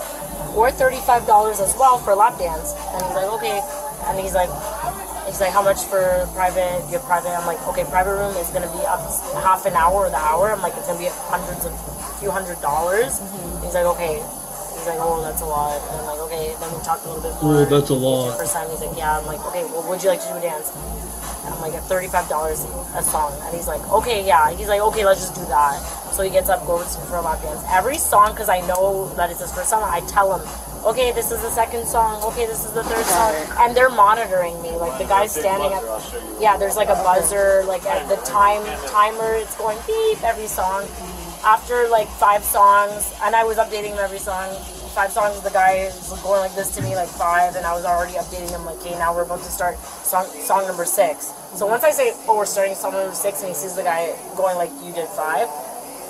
or $35 as well for a lap dance. And he's like, okay. And he's like, how much for private? Your private? I'm like, okay, private room is gonna be up half an hour or the hour. I'm like, it's gonna be few $100s. Mm-hmm. He's like, okay. He's like, oh, that's a lot. And I'm like, okay. Then we talked a little bit more. Oh, that's a lot. First time, he's like, yeah. I'm like, okay. Well, would you like to do a dance? And I'm like, at $35 a song. And he's like, okay, yeah. He's like, okay, let's just do that. So he gets up, goes for a lap dance. Every song, because I know that it's his first song, I tell him, okay, this is the second song. Okay, this is the third song. And they're monitoring me. Like, the guy's standing up. Yeah, there's like a buzzer. Like, at the timer, it's going beep every song. After like 5 songs, and I was updating him every song, 5 songs, the guy is going like this to me, like 5, and I was already updating him, like, okay, now we're about to start song number 6. So once I say, oh, we're starting song number 6, and he sees the guy going like, you did 5,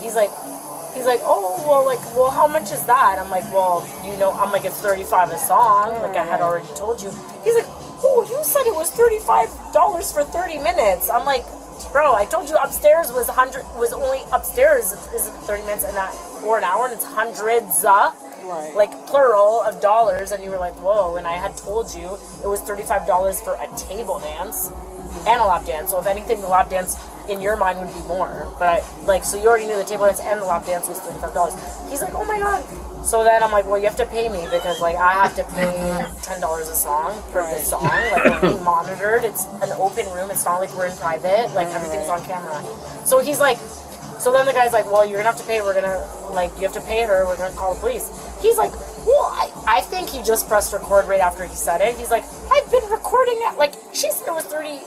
he's like, oh, well, how much is that? I'm like, well, you know, I'm like, it's 35 a song, like I had already told you. He's like, oh, you said it was $35 for 30 minutes. I'm like, bro, I told you upstairs was only upstairs is 30 minutes and that, or an hour, and it's hundreds, like plural of dollars, and you were like, whoa, and I had told you it was $35 for a table dance and a lap dance. So if anything, the lap dance in your mind would be more, but so you already knew the table dance and the lap dance was $35. He's like, oh my god. So then I'm like, well, you have to pay me because like I have to pay $10 a song for this song. Like we're being monitored. It's an open room. It's not like we're in private. Like everything's on camera. So he's like, so then the guy's like, well, you're gonna have to pay. We're gonna you have to pay it or we're gonna call the police. He's like, well, I think he just pressed record right after he said it. He's like, I've been recording it. Like she said it was 30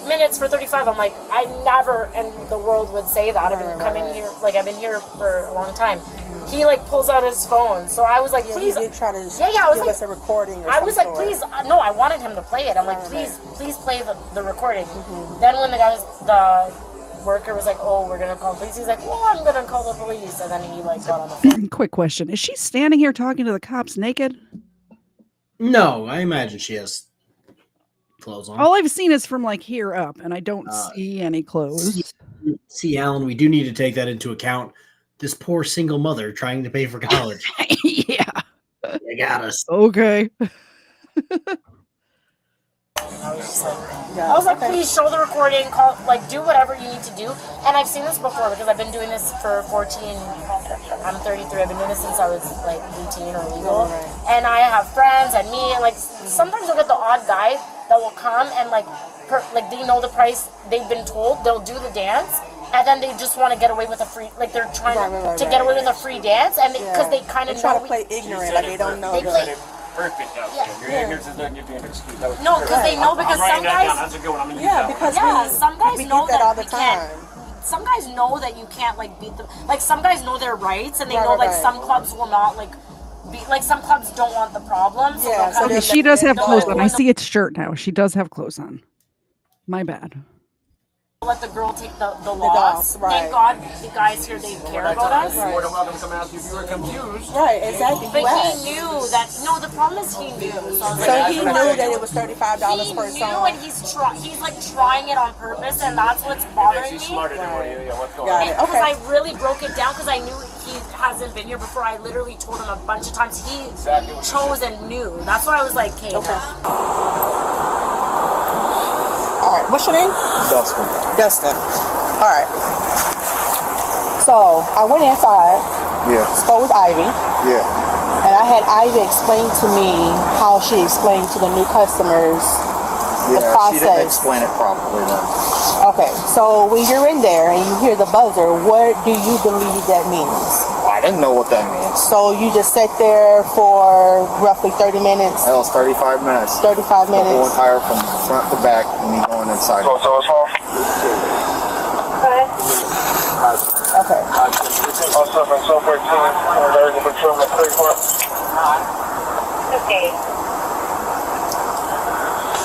minutes for 35. I'm like, I never in the world would say that. I've been coming here, like I've been here for a long time. He like pulls out his phone, so I was like, please. He did try to I was give like, us a recording. Or I was like, sort. please, no, I wanted him to play it. I'm like, please play the recording. Then when the worker was like, oh, we're gonna call the police, he's like, well, I'm gonna call the police, and then he like got on the phone. Quick question: is she standing here talking to the cops naked? No, I imagine she has clothes on. All I've seen is from like here up, and I don't see any clothes. See, Alan, we do need to take that into account. This poor single mother trying to pay for college. Yeah. You got us. Okay. I was like, please show the recording, call, like, do whatever you need to do. And I've seen this before because I've been doing this for 14, I'm 33, I've been doing this since I was like 18 or legal. And I have friends and me, and like, sometimes you'll get the odd guy that will come and like they know the price, they've been told, they'll do the dance. And then they just want to get away with a free, like they're trying to get away with a free dance, and because they kind of know. Try to play ignorant, like they don't know. They play perfect out there. Your ignorance doesn't give you an excuse. No, because they know, because some guys. That's a good one. I'm gonna some guys know that all the we can't. Some guys know that you can't like beat them. Like some guys know their rights, and they know like some clubs will not like. Like some clubs don't want the problems. Yeah, so okay, she does have clothes on. I see its shirt now. She does have clothes on. My bad. Let the girl take the loss. Thank God the guys here, they care about us. You're more than welcome to come ask you if you were confused. Right, exactly. But he knew that. No, the problem is he knew. So he knew that it was $35 per song. He knew, and he's like trying it on purpose, and that's what's bothering me. He's smarter than what you. What's going on? Because I really broke it down because I knew he hasn't been here before. I literally told him a bunch of times. He chose and knew. That's why I was like, okay. All right, what's your name? Dustin. All right. So I went inside. Yeah. Spoke with Ivy. Yeah. And I had Ivy explain to me how she explained to the new customers the process. She didn't explain it properly then. Okay, so when you're in there and you hear the buzzer, what do you believe that means? I didn't know what that means. So you just sat there for roughly 30 minutes? That was 35 minutes. 35 minutes. The whole entire from front to back and me going inside. Okay. Okay.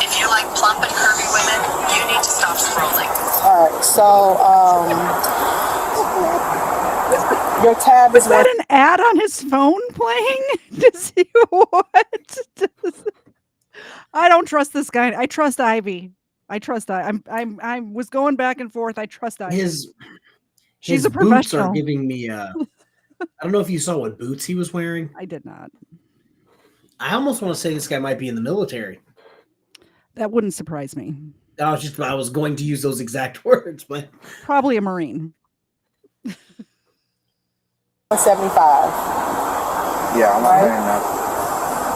If you like plump and curvy women, you need to stop scrolling. All right, so your tab is that an ad on his phone playing? Does he what? I don't trust this guy. I trust Ivy. I was going back and forth. I trust Ivy. She's a professional. Boots are giving me I don't know if you saw what boots he was wearing. I did not. I almost want to say this guy might be in the military. That wouldn't surprise me. I was going to use those exact words, but probably a Marine. 75. Yeah, I'm paying that.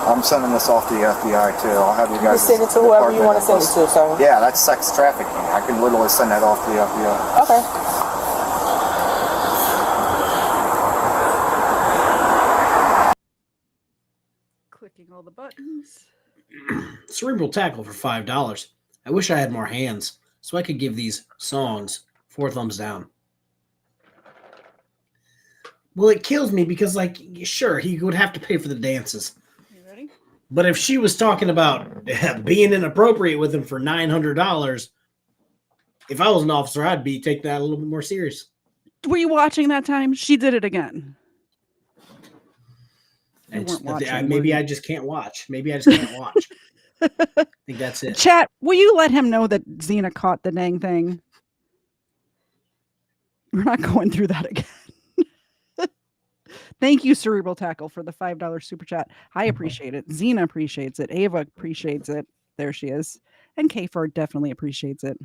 I'm sending this off to the FBI too. I'll have you guys send it to whoever you want to send it to, sir. Yeah, that's sex trafficking. I can literally send that off to the FBI. Okay. Clicking all the buttons. Cerebral tackle for $5. I wish I had more hands so I could give these songs 4 thumbs down. Well, it kills me because, like, sure, he would have to pay for the dances. You ready? But if she was talking about being inappropriate with him for $900, if I was an officer, I'd be taking that a little bit more serious. Were you watching that time? She did it again. Maybe I just can't watch. Maybe I just can't watch. I think that's it. Chat, will you let him know that Xena caught the dang thing? We're not going through that again. Thank you, Cerebral Tackle, for the $5 super chat. I appreciate it. Xena appreciates it. Ava appreciates it. There she is. And KFARR definitely appreciates it.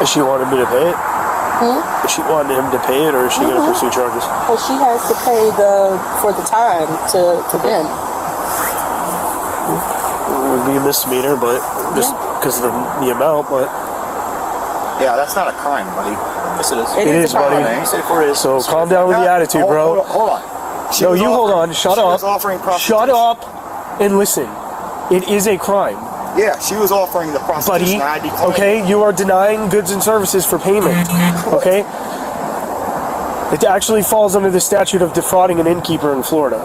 Is she wanted me to pay it? Is she wanted him to pay it, or is she going to pursue charges? Well, she has to pay for the time to then. It would be a misdemeanor, but just because of the amount, but... Yeah, that's not a crime, buddy. Yes, it is. It is, buddy. So calm down with the attitude, bro. Hold on. No, you hold on. Shut up. Shut up and listen. It is a crime. Yeah, she was offering the prostitution. Buddy, okay, you are denying goods and services for payment, okay? It actually falls under the statute of defrauding an innkeeper in Florida.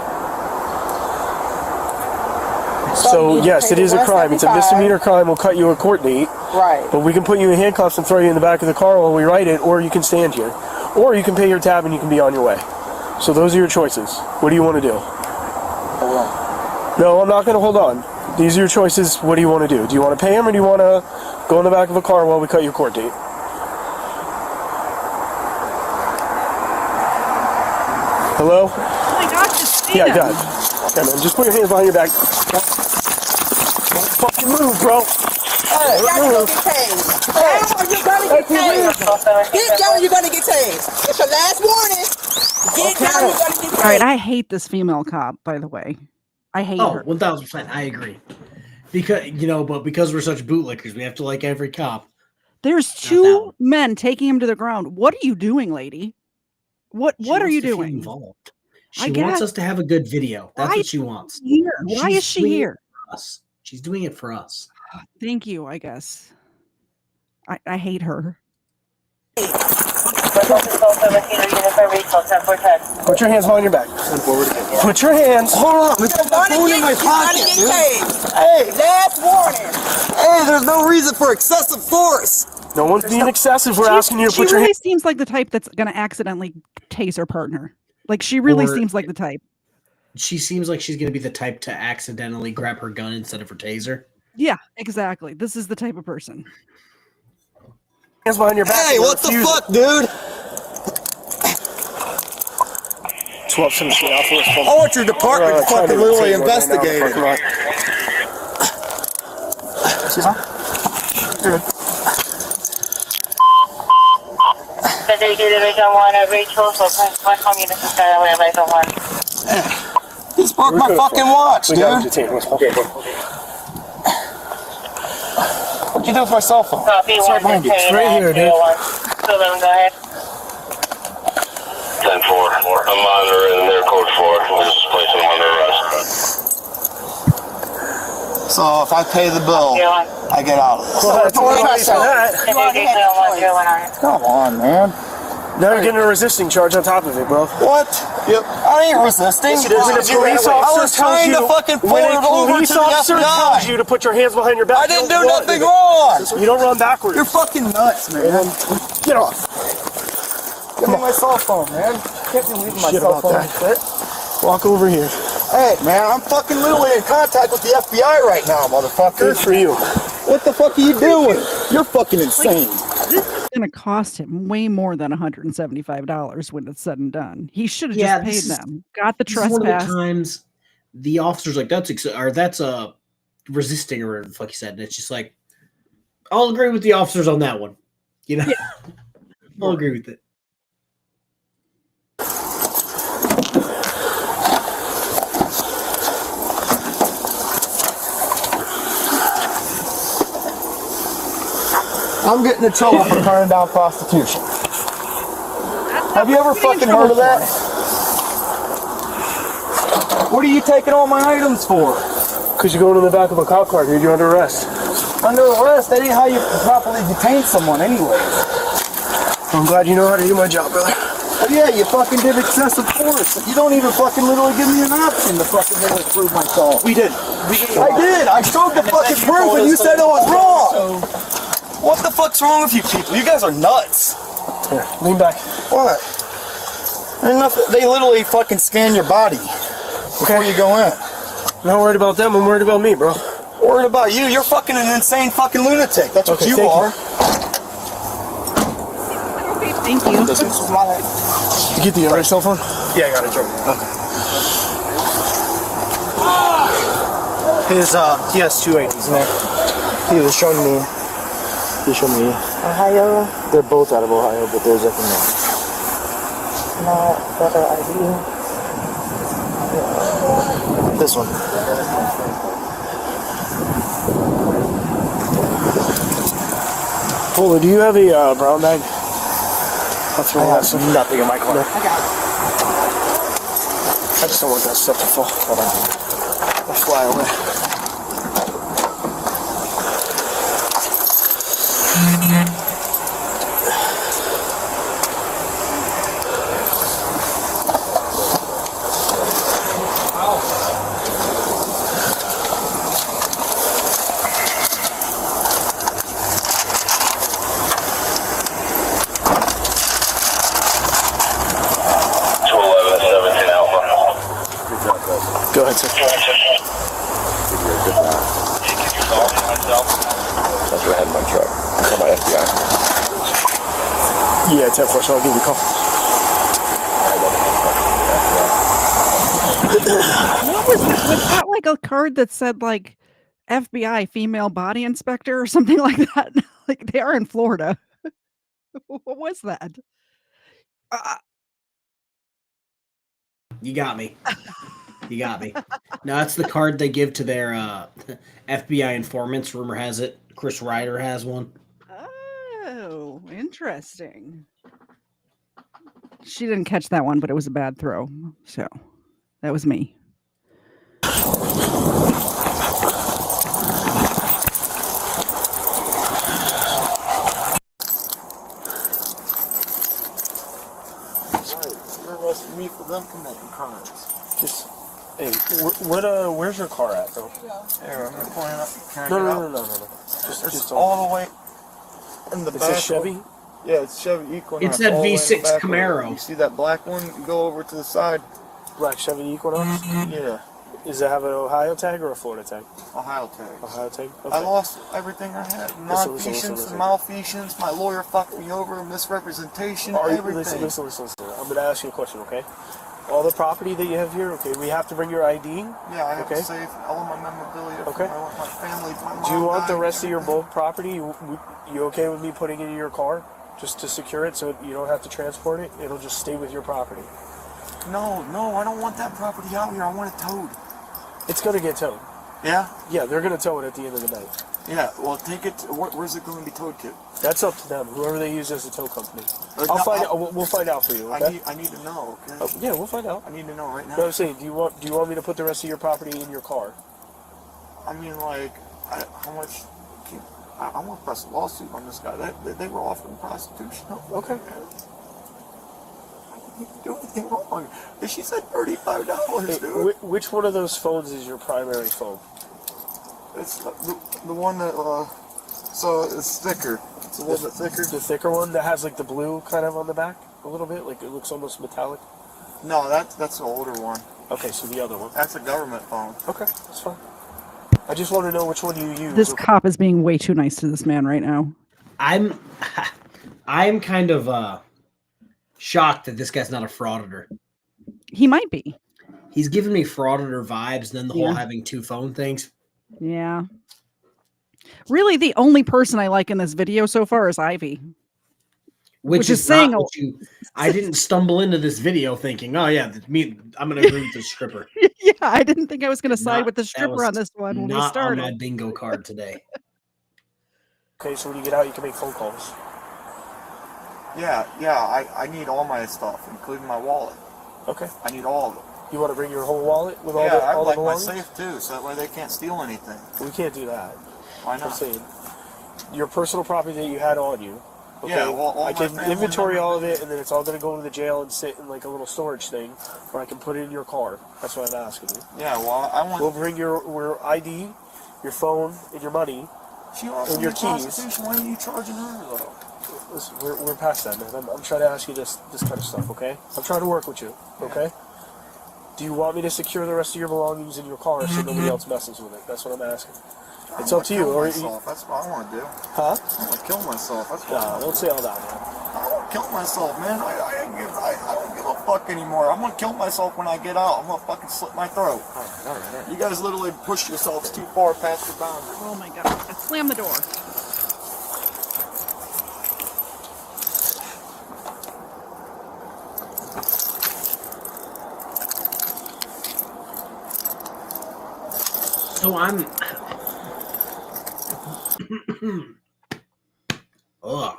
So, yes, it is a crime. It's a misdemeanor crime. We'll cut you a court date. Right. But we can put you in handcuffs and throw you in the back of the car while we write it, or you can stand here. Or you can pay your tab and you can be on your way. So those are your choices. What do you want to do? Hold on. No, I'm not going to hold on. These are your choices. What do you want to do? Do you want to pay him, or do you want to go in the back of a car while we cut your court date? Hello? Oh my God, just Yeah, God. Yeah, man, just put your hands behind your back. Don't fucking move, bro. Hey, you're gonna get tased. Now you're gonna get tased. Get down, you're gonna get tased. It's your last warning. Get down, you're gonna get tased. All right, I hate this female cop, by the way. I hate her. 1000%. I agree. Because, but because we're such bootlickers, we have to like every cop. There's two men taking him to the ground. What are you doing, lady? What are you doing? Involved. She wants us to have a good video. That's what she wants. Why is she here? She's doing it for us. Thank you, I guess. I hate her. Put your hands behind your back. Put your hands. Hold on. It's in my pocket, dude. Hey, last warning. Hey, there's no reason for excessive force. No one's being excessive. We're asking you to put your hands. She really seems like the type that's going to accidentally tase her partner. Like, she really seems like the type. She seems like she's going to be the type to accidentally grab her gun instead of her taser. Yeah, exactly. This is the type of person. Hands behind your back. Hey, what the fuck, dude? I want your department fucking literally investigated. Dude. He broke my fucking watch, dude. What'd you do with my cell phone? It's right behind you. It's right here, dude. Go ahead. 10-4. I'm monitoring their code 4. We're just placing them under arrest. So if I pay the bill, I get out of this. Come on, man. Now you're getting a resisting charge on top of it, bro. What? Yep. I ain't resisting. When a police I was trying to fucking pull it over to the officer tells you to put your hands behind your back. I didn't do nothing wrong. You don't run backwards. You're fucking nuts, man. Get off. Give me my cell phone, man. Can't be leaving my cell phone like that. Walk over here. Hey, man, I'm fucking literally in contact with the FBI right now, motherfucker. Good for you. What the fuck are you doing? You're fucking insane. This is going to cost him way more than $175 when it's said and done. He should have just paid them. Got the trespass. One of the times the officer's like, that's resisting, or whatever the fuck he said. And it's just like, I'll agree with the officers on that one. Yeah. I'll agree with it. I'm getting in trouble for turning down prostitution. Have you ever fucking heard of that? What are you taking all my items for? Because you're going in the back of a cop car, dude. You're under arrest. under arrest. That ain't how you properly detain someone anyways. I'm glad you know how to do my job, brother. Oh yeah, you fucking did excessive force. You don't even fucking literally give me an option to fucking literally prove myself. We did. I did. I showed the fucking proof and you said it was wrong. What the fuck's wrong with you people? You guys are nuts. Here, lean back. What? They literally fucking scan your body before you go in. I'm not worried about them. I'm worried about me, bro. Worried about you? You're fucking an insane fucking lunatic. That's what you are. Okay, thank you. This is my... You get the other cell phone? Yeah, I got it, Joe. Okay. He has 280s, man. He was showing me. He showed me. Ohio? They're both out of Ohio, but there's like No, better ID. this one. Fuller, do you have a brown bag? I'll throw nothing in my car. No. I just don't want that stuff to fall. Hold on. I'll fly away. Go ahead, sir. That's what I had in my truck. It's on my FBI. Yeah, 10-4, so I'll give you a call. Was that like a card that said like FBI female body inspector or something like that? Like they are in Florida. What was that? You got me. You got me. No, that's the card they give to their FBI informants. Rumor has it Chris Ryder has one. Oh, interesting. She didn't catch that one, but it was a bad throw. So that was me. Me for them committing crimes. Just, hey, where's your car at, though? Here, I'm pointing up. No. Just all the way in the back. Is it Chevy? Yeah, it's Chevy Equinox. It's that V6 Camaro. You see that black one? You go over to the side. Black Chevy Equinox? Yeah. Does it have an Ohio tag or a Florida tag? Ohio tag. Ohio tag? Okay. I lost everything I had. Non-feasance, malfeasance, my lawyer fucked me over, misrepresentation, everything. Listen. I'm going to ask you a question, okay? All the property that you have here, okay, we have to bring your ID? Yeah, I have to save all of my memorabilia okay. for my family. Do you want the rest of your bulk property? You okay with me putting it in your car? Just to secure it so you don't have to transport it? It'll just stay with your property. No, I don't want that property out here. I want it towed. It's going to get towed. Yeah? Yeah, they're going to tow it at the end of the night. Yeah, well, take it. Where's it going to be towed to? That's up to them. Whoever they use as a tow company. We'll find out for you. Okay? I need to know. Okay? Yeah, we'll find out. I need to know right now. No, I'm saying, do you want me to put the rest of your property in your car? I mean, like, how much? I want to press a lawsuit on this guy. They were offering prostitution. Okay. I didn't do anything wrong. She said $35, dude. Which one of those phones is your primary phone? It's the one that, so it's thicker. It's a little bit thicker. The thicker one that has like the blue kind of on the back a little bit? Like it looks almost metallic? No, that's the older one. Okay, so the other one. That's a government phone. Okay, that's fine. I just want to know which one you use. This cop is being way too nice to this man right now. I'm kind of shocked that this guy's not a frauditor. He might be. He's giving me frauditor vibes, and then the whole having two phone things. Yeah. Really, the only person I like in this video so far is Ivy. Which is saying I didn't stumble into this video thinking, oh yeah, I'm gonna agree with the stripper. Yeah, I didn't think I was gonna side with the stripper on this one when we started. Not on my bingo card today. Okay, so when you get out, you can make phone calls. Yeah, I need all my stuff, including my wallet. Okay. I need all of it. You want to bring your whole wallet with all I the like my belongings? safe too, so that way they can't steal anything. We can't do that. Why not? I'm saying your personal property that you had on you. Okay, Yeah, well, all I my can family inventory all of members- it, and then it's all going to go into the jail and sit in like a little storage thing, or I can put it in your car. That's what I'm asking you. Yeah, well, I want. We'll bring your ID, your phone, and your money, She offered and your me keys. prostitution. Why are you charging her though? Listen, we're past that, man. I'm trying to ask you this kind of stuff, okay? I'm trying to work with you, okay? Do you want me to secure the rest of your belongings in your car so nobody else messes with it? That's what I'm asking. It's up to you. Or myself. That's what I want to do. Huh? I want to kill myself. That's what No, don't say all that, man. I want to kill myself, man. I don't give a fuck anymore. I'm going to kill myself when I get out. I'm going to fucking slit my throat. All right. You guys literally pushed yourselves too far past your boundary. Oh my God. Slam the door. So I'm. Ugh.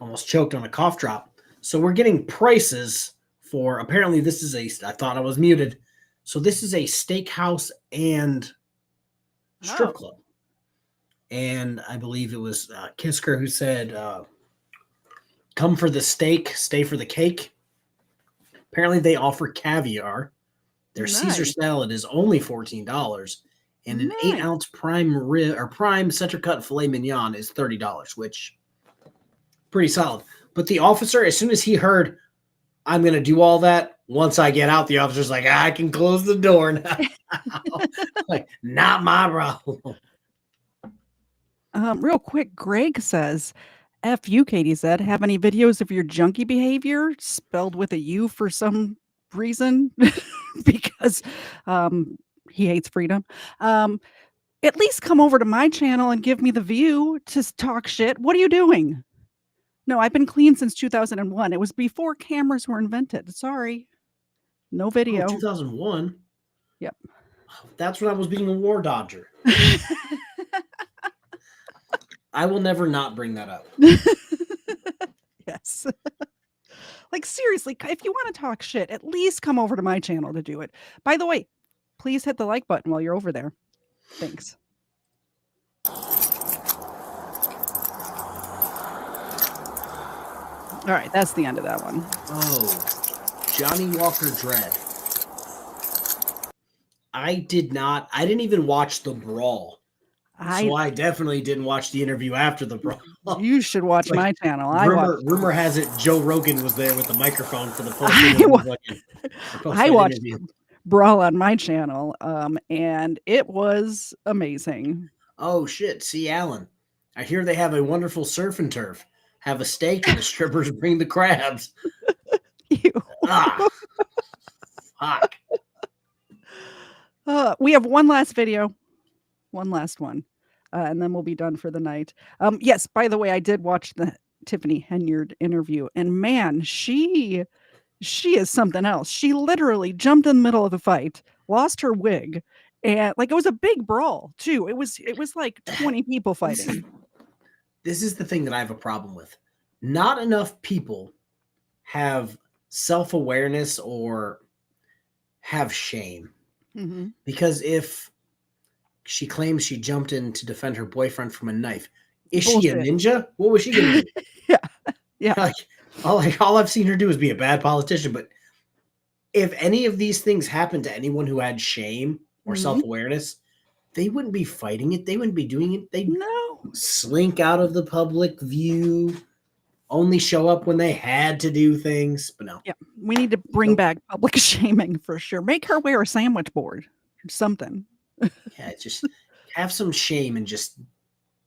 Almost choked on a cough drop. So we're getting prices for. Apparently, this is a. I thought I was muted. So this is a steakhouse and strip club. And I believe it was Kisker who said, "Come for the steak, stay for the cake." Apparently, they offer caviar. Their Caesar salad is only $14. And an 8-ounce prime rib or prime center cut filet mignon is $30, which pretty solid. But the officer, as soon as he heard, I'm going to do all that, once I get out, the officer's like, I can close the door now. Like, not my problem. Real quick, Greg says, F you, KTZed, have any videos of your junkie behavior spelled with a U for some reason? Because he hates freedom. At least come over to my channel and give me the view to talk shit. What are you doing? No, I've been clean since 2001. It was before cameras were invented. Sorry. No video. 2001? Yep. That's when I was being a war dodger. I will never not bring that up. Yes. Like, seriously, if you want to talk shit, at least come over to my channel to do it. By the way, please hit the like button while you're over there. Thanks. All right, that's the end of that one. Oh, Johnny Walker Dread. I didn't even watch the brawl. So I definitely didn't watch the interview after the brawl. You should watch my channel. Rumor has it Joe Rogan was there with the microphone for the post. I watched brawl on my channel, and it was amazing. Oh shit! See, Alan, I hear they have a wonderful surf and turf. Have a steak and the strippers bring the crabs. Fuck. We have one last video. One last one. And then we'll be done for the night. Yes, by the way, I did watch the Tiffany Henyard interview, and man, she is something else. She literally jumped in the middle of the fight, lost her wig, and like it was a big brawl too. It was like 20 people fighting. This is the thing that I have a problem with. Not enough people have self-awareness or have shame. Mm-hmm. Because if she claims she jumped in to defend her boyfriend from a knife, is Bullshit. she a ninja? What was she going to do? Yeah. All I've seen her do is be a bad politician. But if any of these things happened to anyone who had shame or self-awareness, they wouldn't be fighting it. They wouldn't be doing it. They'd slink out of the public view, only show up when they had to do things. But no. Yeah, we need to bring back public shaming for sure. Make her wear a sandwich board or something. Yeah, just have some shame and just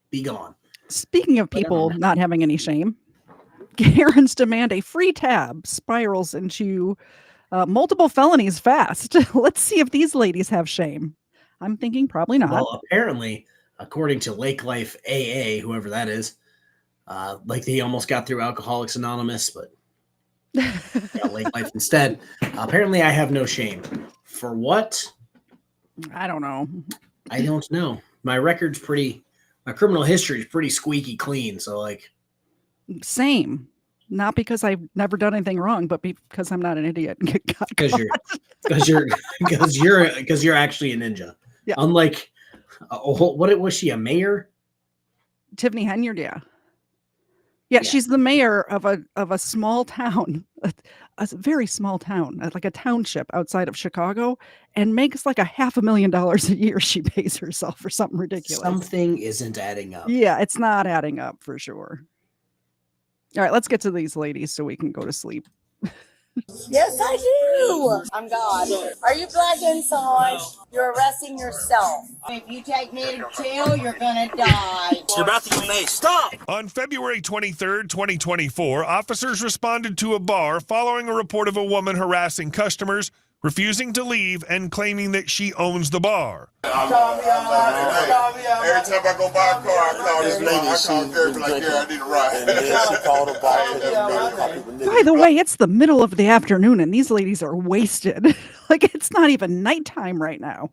be gone. Speaking of people not having any shame, Karen's demand a free tab spirals into multiple felonies fast. Let's see if these ladies have shame. I'm thinking probably not. Well, apparently, according to Lake Life AA, whoever that is, like they almost got through Alcoholics Anonymous, but got Lake Life instead. Apparently, I have no shame. For what? I don't know. I don't know. My criminal history is pretty squeaky clean. So like, same. Not because I've never done anything wrong, but because I'm not an idiot. Because you're actually a ninja. Yeah. Unlike What was she? A mayor? Tiffany Henyard, yeah. Yeah, she's the mayor of a small town, a very small town, like a township outside of Chicago, and makes like $500,000 a year. She pays herself for something ridiculous. Something isn't adding up. Yeah, it's not adding up for sure. All right, let's get to these ladies so we can go to sleep. Yes, I do. I'm God. Are you black inside? You're arresting yourself. If you take me to jail, you're gonna die. You're about to get made. Stop! On February 23rd, 2024, officers responded to a bar following a report of a woman harassing customers, refusing to leave, and claiming that she owns the bar. Every time I go buy a car, I call this lady. I call her like, yeah, I need a ride. And then she called her back. By the way, it's the middle of the afternoon and these ladies are wasted. Like it's not even nighttime right now.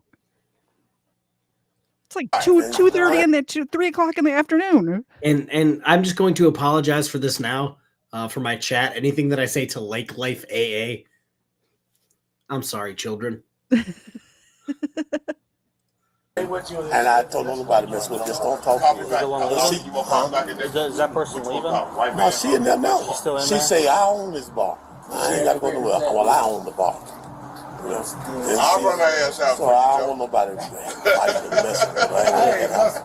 It's like 2:30 and then 3 o'clock in the afternoon. And I'm just going to apologize for this now, for my chat. Anything that I say to Lake Life AA, I'm sorry, children. And I told nobody mess with this. Don't talk to me. Is that person leaving? No, she in there now. She say, I own this bar. I ain't got to go nowhere. Well, I own the bar. You know? I'll run her ass out. So I don't want nobody fighting messing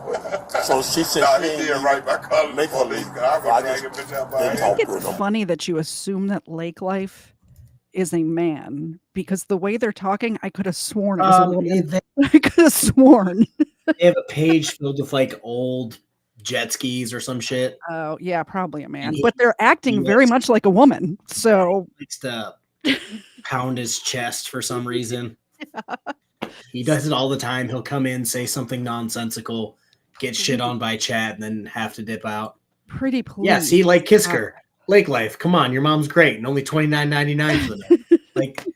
with her. So she said, no, he did right by calling the police. I think it's funny that you assume that Lake Life is a man because the way they're talking, I could have sworn it was a woman. I could have sworn. They have a page filled with like old jet skis or some shit. Oh yeah, probably a man. But they're acting very much like a woman. So he likes to pound his chest for some reason. Yeah. He does it all the time. He'll come in, say something nonsensical, get shit on by chat, and then have to dip out. Pretty please. Yeah, see, like Kisker. Lake Life, come on, your mom's great, and only $29.99 for them. Like,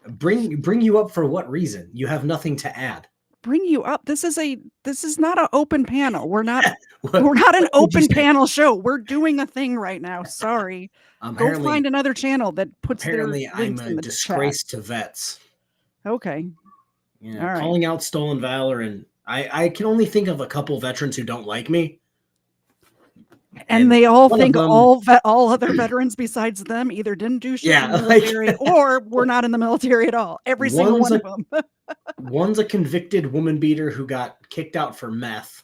bring you up for what reason? You have nothing to add. Bring you up. This is not an open panel. We're not an open panel show. We're doing a thing right now. Sorry. Go find another channel that puts apparently their links I'm a in the disgrace chat. to vets. Okay. Yeah, all right. Calling out stolen valor, and I can only think of a couple veterans who don't like me. And they all think all other veterans besides them either didn't do shit in the military or were not in the military at all. Every single one of them. One's a convicted woman beater who got kicked out for meth.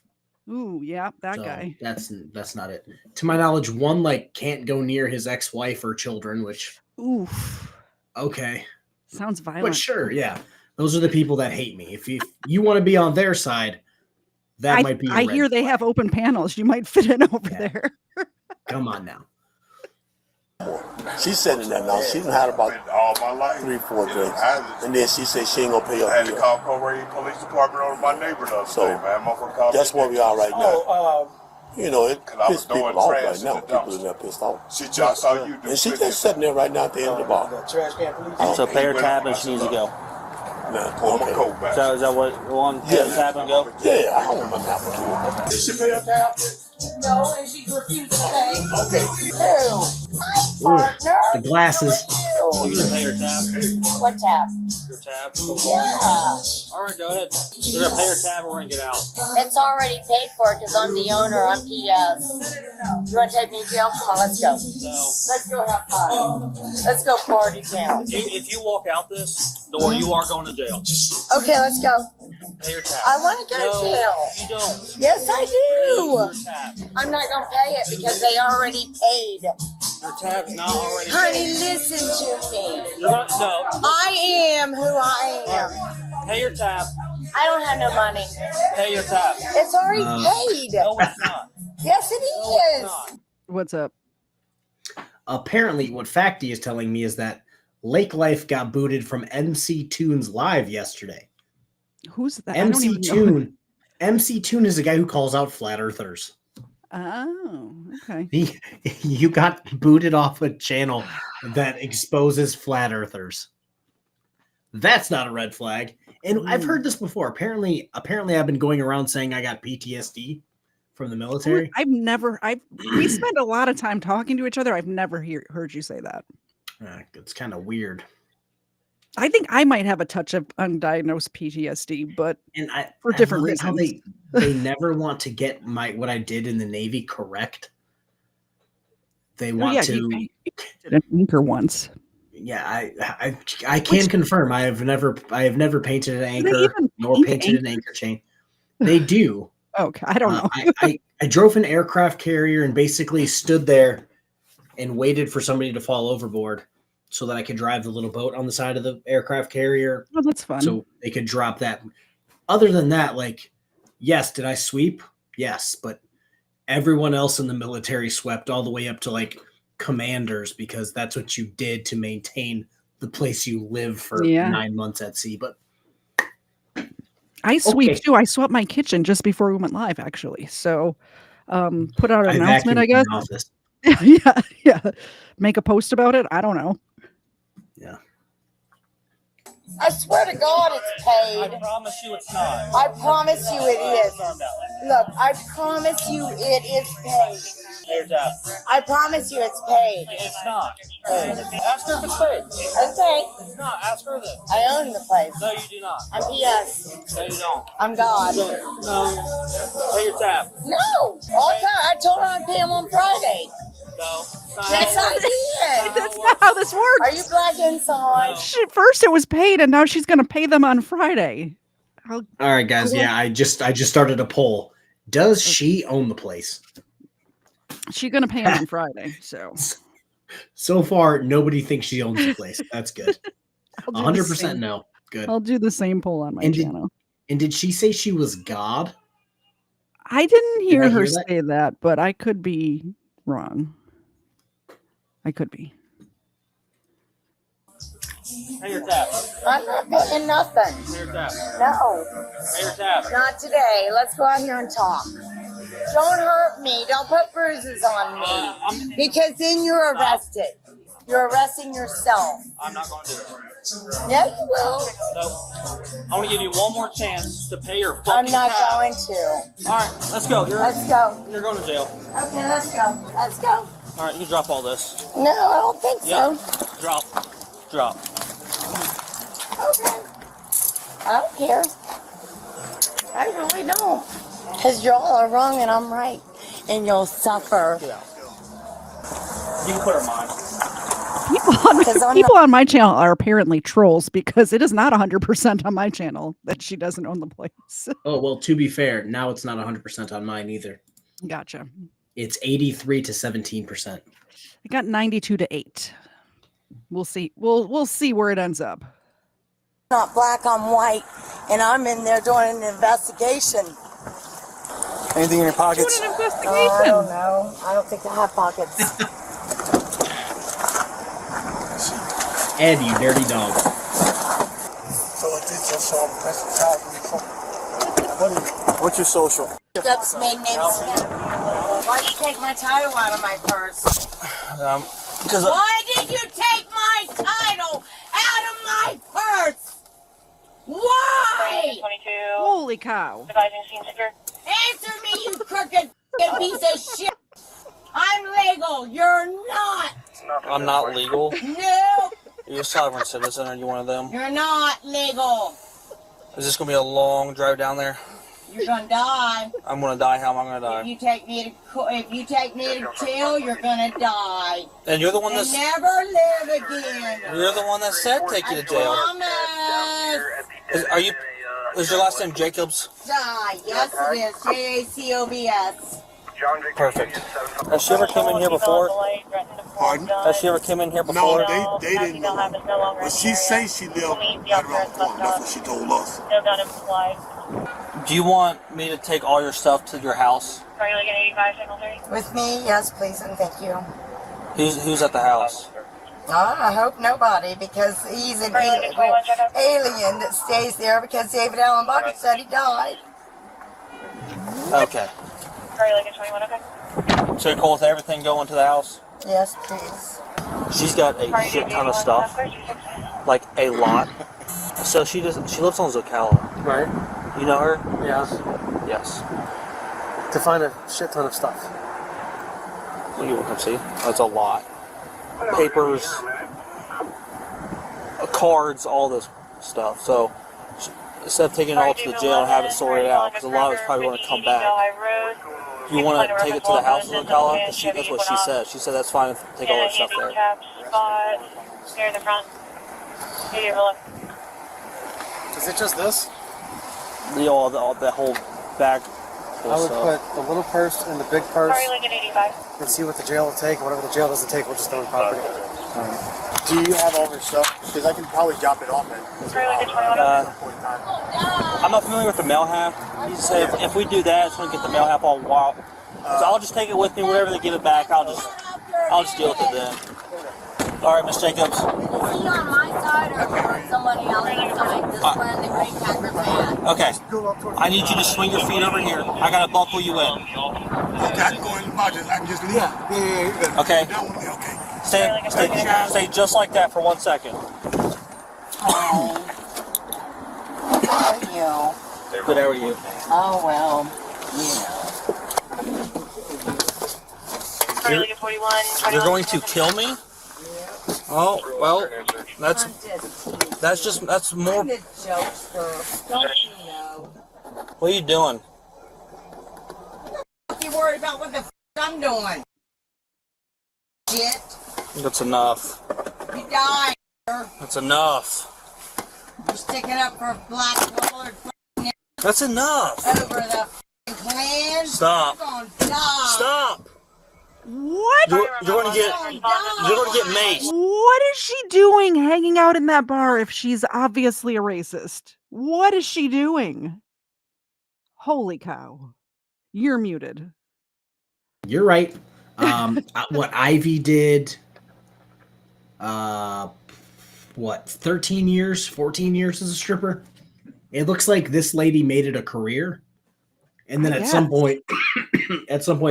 Ooh, yeah, that guy. That's not it. To my knowledge, one can't go near his ex-wife or children, which oof. Okay. Sounds violent. But sure, yeah. Those are the people that hate me. If you want to be on their side, that might be. I hear they have open panels. You might fit in over there. Come on now. She's sitting there now. She done had about all my life 3-4 drinks, and then she said she ain't gonna pay her I had to bill. call Coleraine Police Department over my neighbor the other day, man. That's where we are right now. You know, it pisses people throwing off trash right in now. the People in there pissed off. She just saw you do and she's just sitting there right now at the end of the bar. So pay her tab and she needs to go. Okay. So is that what you want? Pay her tab and go? Yeah, I don't want that. Did she pay her tab? No, and she refused to pay. Okay. The glasses. You can pay her tab. What tab? Your tab. Yeah. All right, go ahead. You're gonna pay her tab or we're gonna get out. It's already paid for because I'm the owner. I'm PS. You want to take me to jail? Come on, let's go. Let's go have fun. Let's go party town. If you walk out this door, you are going to jail. Okay, let's go. Pay your tab. I want to go to jail. You don't. Yes, I do. I'm not going to pay it because they already paid. Your tab's not already Honey, paid. listen to me. You're not, no. I am who I am. Pay your tab. I don't have no money. Pay your tab. It's already paid. No, it's not. Yes, it is. What's up? Apparently, what Facty is telling me is that Lake Life got booted from MC Tunes Live yesterday. Who's that? MC Tune. MC Tune is a guy who calls out flat earthers. Oh, okay. You got booted off a channel that exposes flat earthers. That's not a red flag. And I've heard this before. Apparently I've been going around saying I got PTSD from the military. We spend a lot of time talking to each other. I've never heard you say that. It's kind of weird. I think I might have a touch of undiagnosed PTSD, but for different love it how reasons. they never want to get what I did in the Navy correct. They want to. You did an anchor once. Yeah, I can confirm. I have never painted an anchor nor painted an anchor chain. They do. Okay, I don't know. I drove an aircraft carrier and basically stood there and waited for somebody to fall overboard so that I could drive the little boat on the side of the aircraft carrier. Oh, that's fun. So they could drop that. Other than that, yes, did I sweep? Yes, but everyone else in the military swept all the way up to commanders because that's what you did to maintain the place you live for 9 months at sea. But I sweep too. I swept my kitchen just before we went live, actually. So put out an announcement, I guess. Yeah. Make a post about it. I don't know. Yeah. I swear to God it's paid. I promise you it's not. I promise you it is. Look, I promise you it is paid. I promise you it's paid. It's not. Ask her if it's paid. Okay. It's not. Ask her then. I own the place. No, you do not. I'm PS. No, you don't. I'm God. No. Pay your tab. No. All time. I told her I'd pay him on Friday. No. Yes, I did. That's not how this works. Are you black inside? First it was paid, and now she's going to pay them on Friday. All right, guys. Yeah, I just started a poll. Does she own the place? She's going to pay them on Friday. So far, nobody thinks she owns the place. That's good. 100% no. Good. I'll do the same poll on my channel. And did she say she was God? I didn't hear her say that, but I could be wrong. I could be. Pay your tab. I'm not paying nothing. Pay your tab. No. Pay your tab. Not today. Let's go out here and talk. Don't hurt me. Don't put bruises on me. Because then you're arrested. You're arresting yourself. I'm not going to do it. Yeah, you will. No. I'm going to give you one more chance to pay your fucking I'm not tab. going to. All right, let's go. Let's go. You're going to jail. Okay, let's go. Let's go. All right, you drop all this. No, I don't think so. Drop. Drop. Okay. I don't care. I really don't. Because y'all are wrong and I'm right. And you'll suffer. Yeah. You can put her mine. People on my channel are apparently trolls because it is not 100% on my channel that she doesn't own the place. Oh, well, to be fair, now it's not 100% on mine either. Gotcha. It's 83 to 17%. I got 92 to 8. We'll see. We'll see where it ends up. Not black, I'm white, and I'm in there doing an investigation. Anything in your pockets? Doing an investigation. I don't know. I don't think I have pockets. Ed, you dirty dog. What's your social? That's my name. Why'd you take my title out of my purse? Why did you take my title out of my purse? Why? Holy cow. Answer me, you crooked piece of shit. I'm legal. You're not. I'm not legal. No. You're a sovereign citizen. Are you one of them? You're not legal. Is this going to be a long drive down there? You're gonna die. I'm going to die. How am I going to die? If you take me to jail, you're gonna die. And you're the one that's... never live again. You're the one that said take you to jail. Promise. Is your last name Jacobs? Die. Yes, it is. Jacobs. Perfect. Has she ever come in here before? Pardon? Has she ever come in here before? No, they didn't know. But she say she lived right around the corner. That's what she told us. Do you want me to take all your stuff to your house? Are you looking at 85 signal 3? With me, yes, please, and thank you. Who's at the house? I hope nobody, because he's an alien that stays there because David Allen Bucket said he died. Okay. Are you looking 21? Okay. So you're cool with everything going to the house? Yes, please. She's got a shit ton of stuff, like a lot. So she lives on Zocala. Right. You know her? Yes. Yes. To find a shit ton of stuff. Well, you will come see. That's a lot. Papers. cards, all this stuff. So instead of taking it all to the jail and have it sorted out, because a lot of it's probably going to come back. You want to take it to the house in Ocala? That's what she said. She said that's fine if take all that stuff there. Here in the front. Is it just this? The whole bag. I would put the little purse in the big purse and see what the jail will take. Whatever the jail doesn't take, we'll just throw in property. Do you have all her stuff? Because I can probably drop it off then. I'm not familiar with the mail half. He said if we do that, it's going to get the mail half all wild. So I'll just take it with me. Whenever they give it back, I'll just deal with it then. All right, Miss Jacobs. Is he on my side or somebody else's side? This one, the green pepper man. Okay. I need you to swing your feet over here. I got to buckle you in. Okay, I can go in the boxes. I can just leave. Yeah. Okay. Stay just like that for 1 second. Oh. How are you? Good, how are you? Oh, well, you know. You're going to kill me? Oh, well, that's more. What are you doing? You worried about what the f I'm doing? Shit. That's enough. You died. That's enough. You're sticking up for black colored. That's enough. Over the Klan. Stop. You're gonna die. Stop. What? You're going to get maced. What is she doing hanging out in that bar if she's obviously a racist? What is she doing? Holy cow. You're muted. You're right. What Ivy did, 13 years, 14 years as a stripper? It looks like this lady made it a career. And then at some point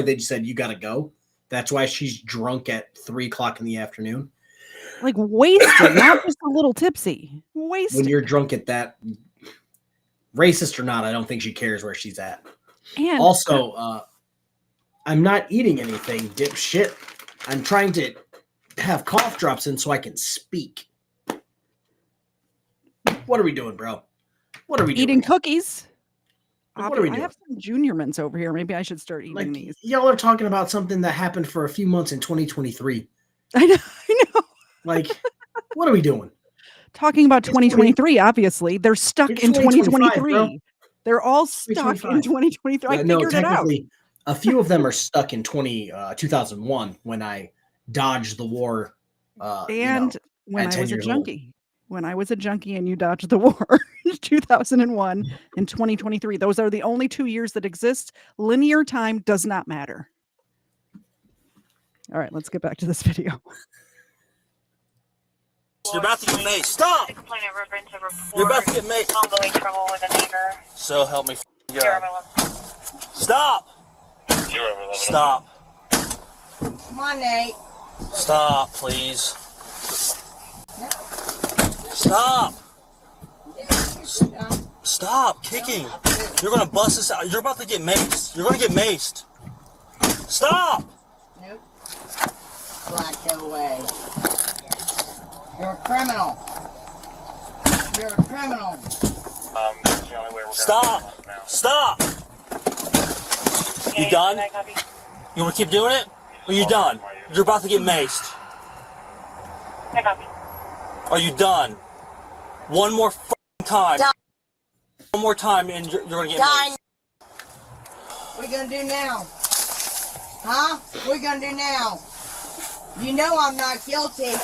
they just said, you got to go. That's why she's drunk at 3 o'clock in the afternoon. Like wasted, not just a little tipsy. Wasted. When you're drunk at that, racist or not, I don't think she cares where she's at. And also, I'm not eating anything, dipshit. I'm trying to have cough drops in so I can speak. What are we doing, bro? What are we doing? Eating cookies. What are we doing? I have some Junior Mints over here. Maybe I should start eating these. Y'all are talking about something that happened for a few months in 2023. I know. Like, what are we doing? Talking about 2023, obviously. They're stuck in 2023. Bro. They're all stuck in 2023. I figured it out. A few of them are stuck in 2001 when I dodged the war. And when I was a junkie. When I was a junkie and you dodged the war. 2001 and 2023. Those are the only 2 years that exist. Linear time does not matter. All right, let's get back to this video. You're about to get maced. Stop! You're about to get maced. Ongoing trouble with a neighbor. So help me God. Stop! Stop. Come on, Nate. Stop, please. Stop! Stop kicking. You're gonna bust this out. You're about to get maced. You're gonna get maced. Stop! Nope. Black, go away. You're a criminal. You're a criminal. That's the only way we're Stop! Stop! You done? You wanna keep doing it? Or you done? You're about to get maced. I copy. Are you done? One more time. Done. One more time and you're gonna get Done. maced. What are you gonna do now? Huh? What are you gonna do now? You know I'm not guilty,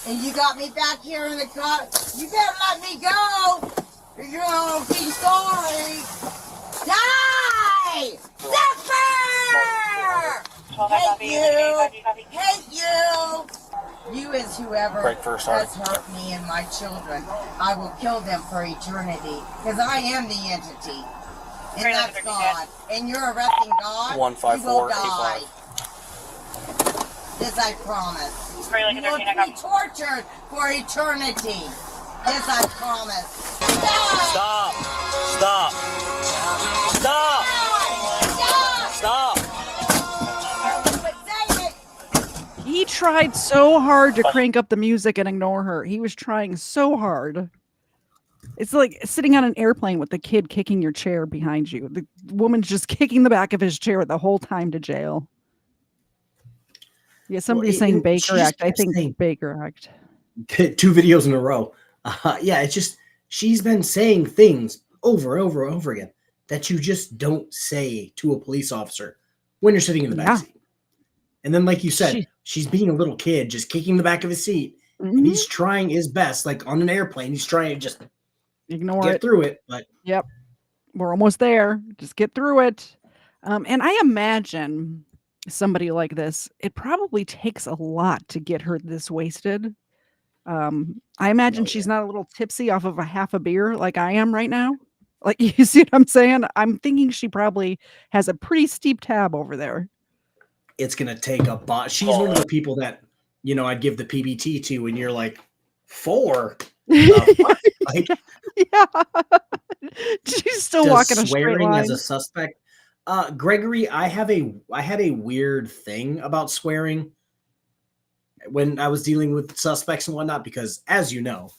and you got me back here in the car. You better let me go, or you're gonna be sorry. Die! Suffer! Hate you! Hate you! You is whoever has hurt me and my children. I will kill them for eternity, because I am the entity. And that's God. And you're arresting God, 15485. you will die. This I promise. You will be tortured for eternity. This I promise. Stop! Stop! Stop! Stop! Stop! He tried so hard to crank up the music and ignore her. He was trying so hard. It's like sitting on an airplane with the kid kicking your chair behind you. The woman's just kicking the back of his chair the whole time to jail. Yeah, somebody's saying Baker Act. I think Baker Act. 2 videos in a row. Yeah, it's just she's been saying things over and over and over again that you just don't say to a police officer when you're sitting in the back seat. And then, like you said, she's being a little kid, just kicking the back of his seat, and he's trying his best, like on an airplane. He's trying to just get through it. But yep, we're almost there. Just get through it. And I imagine somebody like this, it probably takes a lot to get her this wasted. I imagine she's not a little tipsy off of a half a beer like I am right now. Like, you see what I'm saying? I'm thinking she probably has a pretty steep tab over there. It's going to take a bot. She's one of the people that, you know, I'd give the PBT to, and you're like, 4? Like, yeah. She's still walking a straight swearing line. as a suspect. Gregory, I had a weird thing about swearing when I was dealing with suspects and whatnot, because as you know,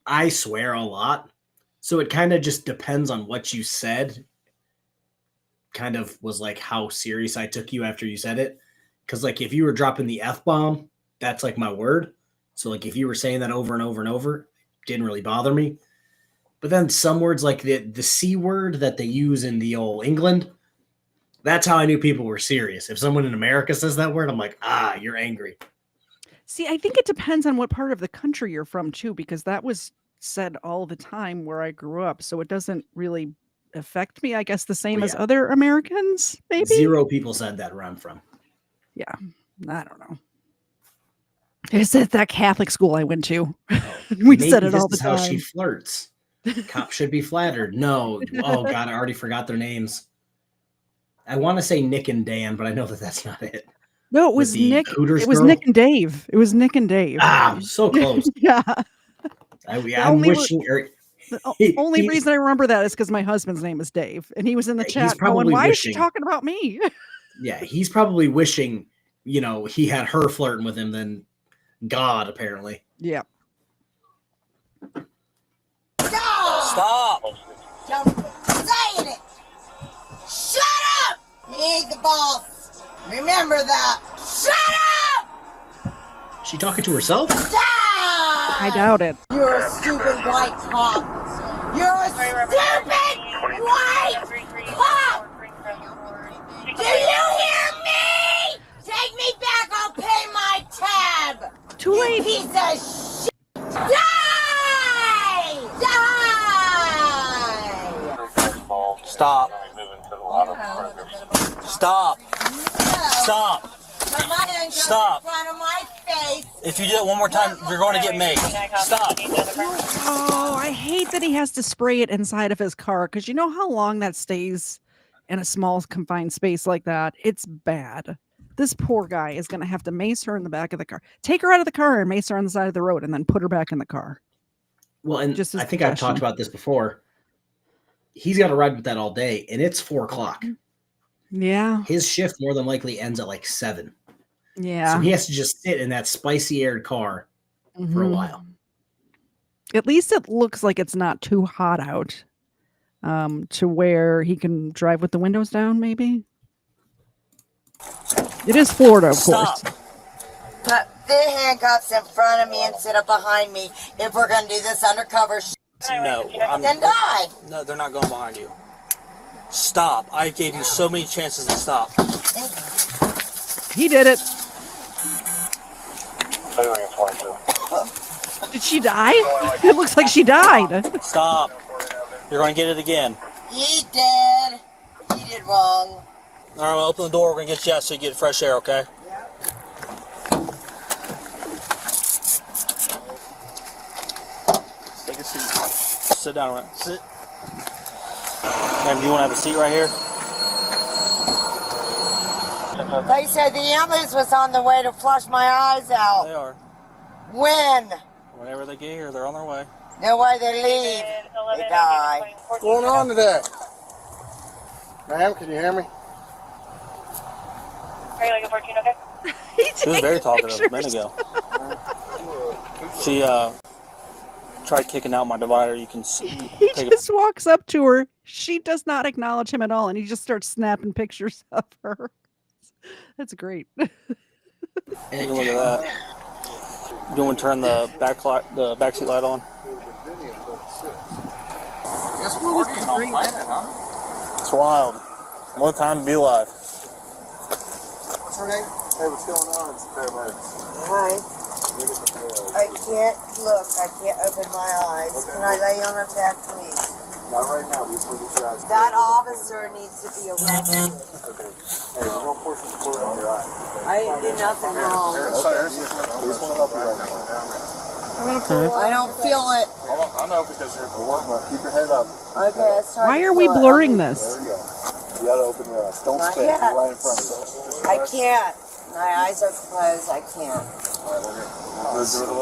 I swear a lot. So it kind of just depends on what you said. Kind of was like how serious I took you after you said it. Because like if you were dropping the F-bomb, that's like my word. So like if you were saying that over and over and over, it didn't really bother me. But then some words like the C word that they use in the old England, that's how I knew people were serious. If someone in America says that word, I'm like, you're angry. See, I think it depends on what part of the country you're from too, because that was said all the time where I grew up. So it doesn't really affect me, I guess, the same as other Americans, maybe? 0 people said that where I'm from. Yeah, I don't know. It's at that Catholic school I went to. We said it all the time. How she flirts. Cops should be flattered. No. Oh, God, I already forgot their names. I want to say Nick and Dan, but I know that that's not it. No, it was Nick. Hooters it was girl? Nick and Dave. It was Nick and Dave. So close. Yeah. I'm wishing... The only reason I remember that is because my husband's name is Dave, and he was in the chat going, why is she talking about me? Yeah, he's probably wishing, you know, he had her flirting with him than God, apparently. Yeah. Stop! Don't say it! Shut up! He's the boss. Remember that. Shut up! She talking to herself? I doubt it. You're a stupid white cop. You're a stupid white cop! Do you hear me? Take me back, I'll pay my tab! Too late. You piece of shit! Die! Die! Stop. Stop. Stop. Stop. In front of my face. If you do it one more time, you're going to get made. Stop. Oh, I hate that he has to spray it inside of his car, because you know how long that stays in a small confined space like that? It's bad. This poor guy is going to have to mace her in the back of the car. Take her out of the car and mace her on the side of the road and then put her back in the car. Well, and Just I think I've talked about this before. He's got to ride with that all day, and it's 4 o'clock. Yeah. His shift more than likely ends at like 7. Yeah. So he has to just sit in that spicy aired car for a while. At least it looks like it's not too hot out to where he can drive with the windows down, maybe. It is Florida, of course. Put the handcuffs in front of me instead of behind me if we're going to do this undercover shit. No. Then die. No, they're not going behind you. Stop. I gave you so many chances to stop. He did it. Did she die? It looks like she died. Stop. You're going to get it again. He did. He did wrong. All right, well, open the door. We're going to get you out so you get fresh air, okay? Take a seat. Sit down, right? Sit. Ma'am, do you want to have a seat right here? They said the ambulance was on the way to flush my eyes out. They are. When? Whenever they get here, they're on their way. No way they leave. They die. What's going on today? Ma'am, can you hear me? Are you looking for 14, okay? She was very talkative a minute ago. She tried kicking out my divider. You can see. He just walks up to her. She does not acknowledge him at all, and he just starts snapping pictures of her. That's great. You can look at that. You want to turn the backseat light on? Guess we're working on planet, huh? It's wild. What a time to be alive. What's her name? Hey, what's going on? It's paramedics. Hi. I can't look. I can't open my eyes. Can I lay on a back, please? Not right now. We just want to get your eyes. That officer needs to be arrested. Okay. Hey, we're going to pour some fluid on your eye. I didn't do nothing wrong. We just want to help you right now. I don't feel it. Hold on. I know because you're keep your head up. Okay, let's try. Why are we blurring this? There you go. You got to open your eyes. Don't Not spit. yet. You're right in front of us. I can't. My eyes are closed. I can't.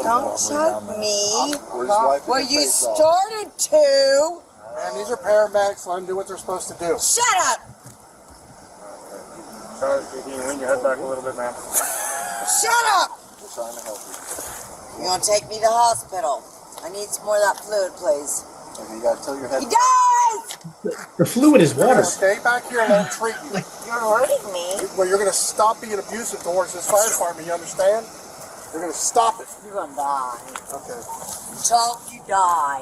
Don't choke me. Well, you started to. Man, these are paramedics. Let them do what they're supposed to do. Shut up. Charlie, can you lean your head back a little bit, ma'am? Shut up. We're trying to help you. You're gonna take me to the hospital. I need some more of that fluid, please. Okay, you got to tilt your head. He dies. The fluid is water. Stay back here and let them treat you. You're hurting me. Well, you're going to stop being abusive towards this fire department, you understand? You're going to stop it. You're gonna die. Okay. Until you die.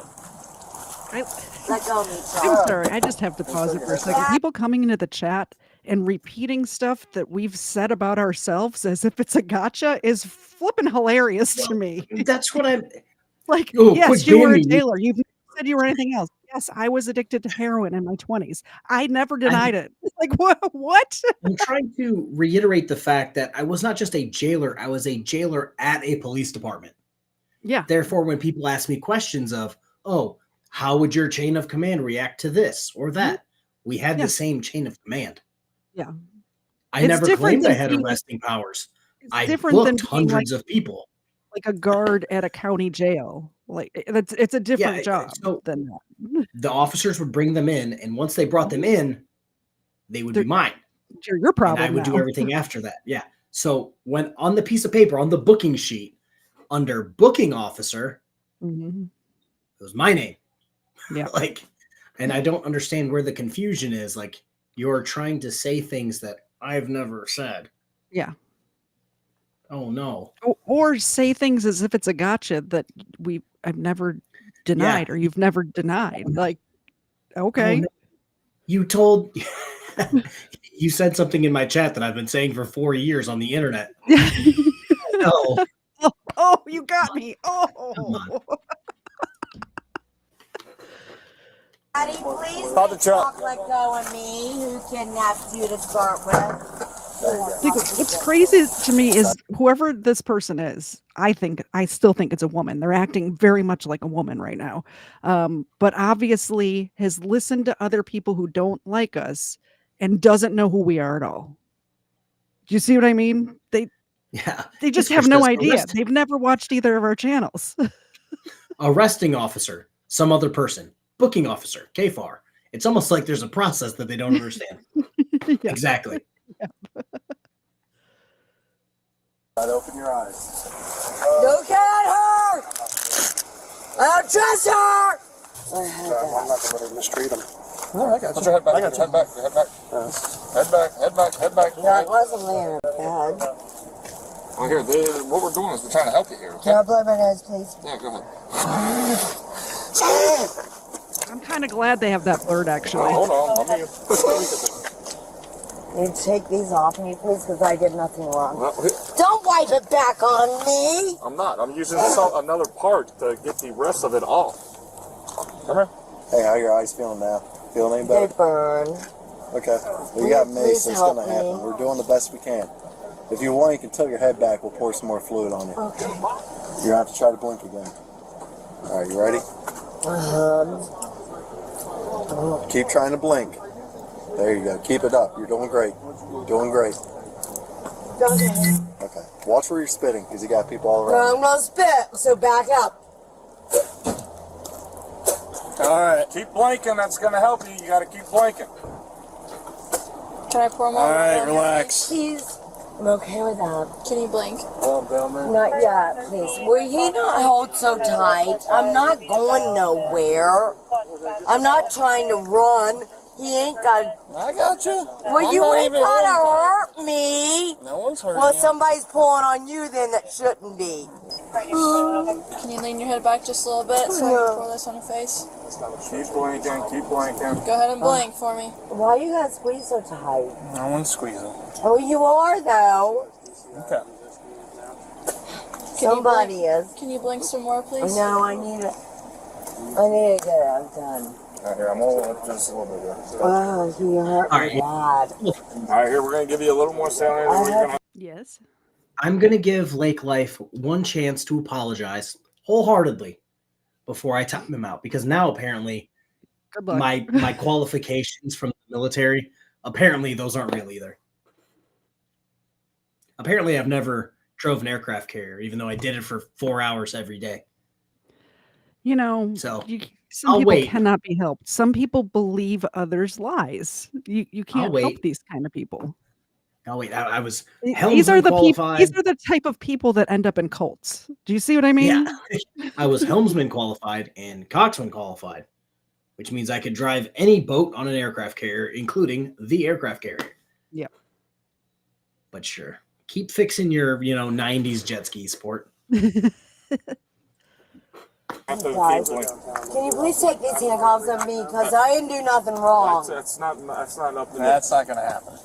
Let go of me, Charlie. I'm sorry. I just have to pause it for a second. People coming into the chat and repeating stuff that we've said about ourselves as if it's a gotcha is flipping hilarious to me. That's what I'm like. Oh, Yes, quit you were a banning me. jailer. You've never said you were anything else. Yes, I was addicted to heroin in my 20s. I never denied it. Like what? I'm trying to reiterate the fact that I was not just a jailer, I was a jailer at a police department. Yeah. Therefore, when people ask me questions of, oh, how would your chain of command react to this or that? We had the same chain of command. Yeah. I It's never different claimed I than had being- arresting powers. It's I different than booked being hundreds like- of people. Like a guard at a county jail. Like it's a different job than that. The officers would bring them in, and once they brought them in, they would be mine. Your problem. And I would do now. everything after that. Yeah. So when on the piece of paper, on the booking sheet, under booking officer, Mhm. it was my name. Yeah. Like, and I don't understand where the confusion is. Like, you're trying to say things that I've never said. Yeah. Oh no. Or say things as if it's a gotcha that I've never denied or you've never denied. Like, okay. Oh, no. You told you said something in my chat that I've been saying for 4 years on the internet. No. Oh, you got me. Oh. Daddy, please Stop the truck. talk, let go of me. Who kidnapped you to start with? Like, what's crazy to me is whoever this person is, I still think it's a woman. They're acting very much like a woman right now. But obviously has listened to other people who don't like us and doesn't know who we are at all. Do you see what I mean? They just have no idea. They've never watched either of our channels. Arresting officer, some other person. Booking officer, KFARR. It's almost like there's a process that they don't understand. Exactly. Open your eyes. Look at her! I'll trust her! I'm not going to let her mistreat them. No, I got you. Put your head back. I got you. Head back. Head back. Head back. Head back. Head back. No, I wasn't laying on bed. Well, here, what we're doing is we're trying to help you here. Can I blow my nose, please? Yeah, go ahead. I'm kind of glad they have that blurred, actually. Hold on. Let me You take these off me, please, because I did nothing wrong. Don't wipe it back on me! I'm not. I'm using another part to get the rest of it off. Come here. Hey, how are your eyes feeling now? Feeling any better? They burn. Okay. We got mace. It's going to happen. We're doing the best we can. If you want, you can tilt your head back. We'll pour some more fluid on you. Okay. You're going to have to try to blink again. All right, you ready? Keep trying to blink. There you go. Keep it up. You're doing great. Doing great. Okay. Watch where you're spitting because you got people all around. I'm gonna spit, so back up. All right. Keep blinking. That's going to help you. You got to keep blinking. Can I pour more? All right, relax. Please. I'm okay with that. Can you blink? Not yet, please. Will he not hold so tight? I'm not going nowhere. I'm not trying to run. He ain't got. I got you. Well, you ain't gotta hurt me. No one's hurting Well, you. somebody's pulling on you then that shouldn't be. Can you lean your head back just a little bit so I can pour this on your face? Keep blinking, keep blinking. Go ahead and blink for me. Why you gotta squeeze so tight? No one's squeezing. Oh, you are though. Okay. Somebody is. Can you blink some more, please? No, I need it. I need to get it. I'm done. All right, here, I'm holding up just a little bit here. Oh, he hurt me bad. All right, here, we're going to give you a little more saline. Yes. I'm going to give Lake Life one chance to apologize wholeheartedly before I time him out, because now apparently Good luck. my qualifications from the military, apparently those aren't real either. Apparently I've never drove an aircraft carrier, even though I did it for 4 hours every day. You know, So some I'll people wait. cannot be helped. Some people believe others' lies. You can't wait. help these kind of people. Oh wait, I was These helmsman are the people. qualified. These are the type of people that end up in cults. Do you see what I mean? Yeah, I was helmsman qualified and coxswain qualified, which means I could drive any boat on an aircraft carrier, including the aircraft carrier. Yeah. But sure, keep fixing your 90s jet ski sport. Guys, can you please take these handcuffs of me? Because I didn't do nothing wrong. That's not up to That's not going to happen.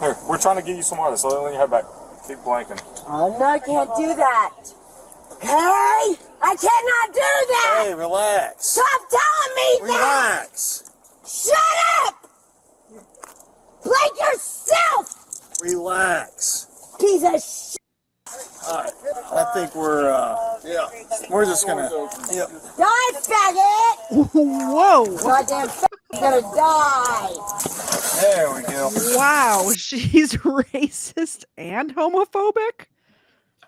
Here, we're trying to give you some water, so lean your head back. Keep blinking. Oh, no, I can't do that. Hey, I cannot do that. Hey, relax. Stop telling me Relax. that. Shut up. Blake yourself. Relax. Piece of shit. All right, I think we're just gonna, Die, faggot. Whoa. Goddamn faggot's gonna die. There we go. Wow, she's racist and homophobic.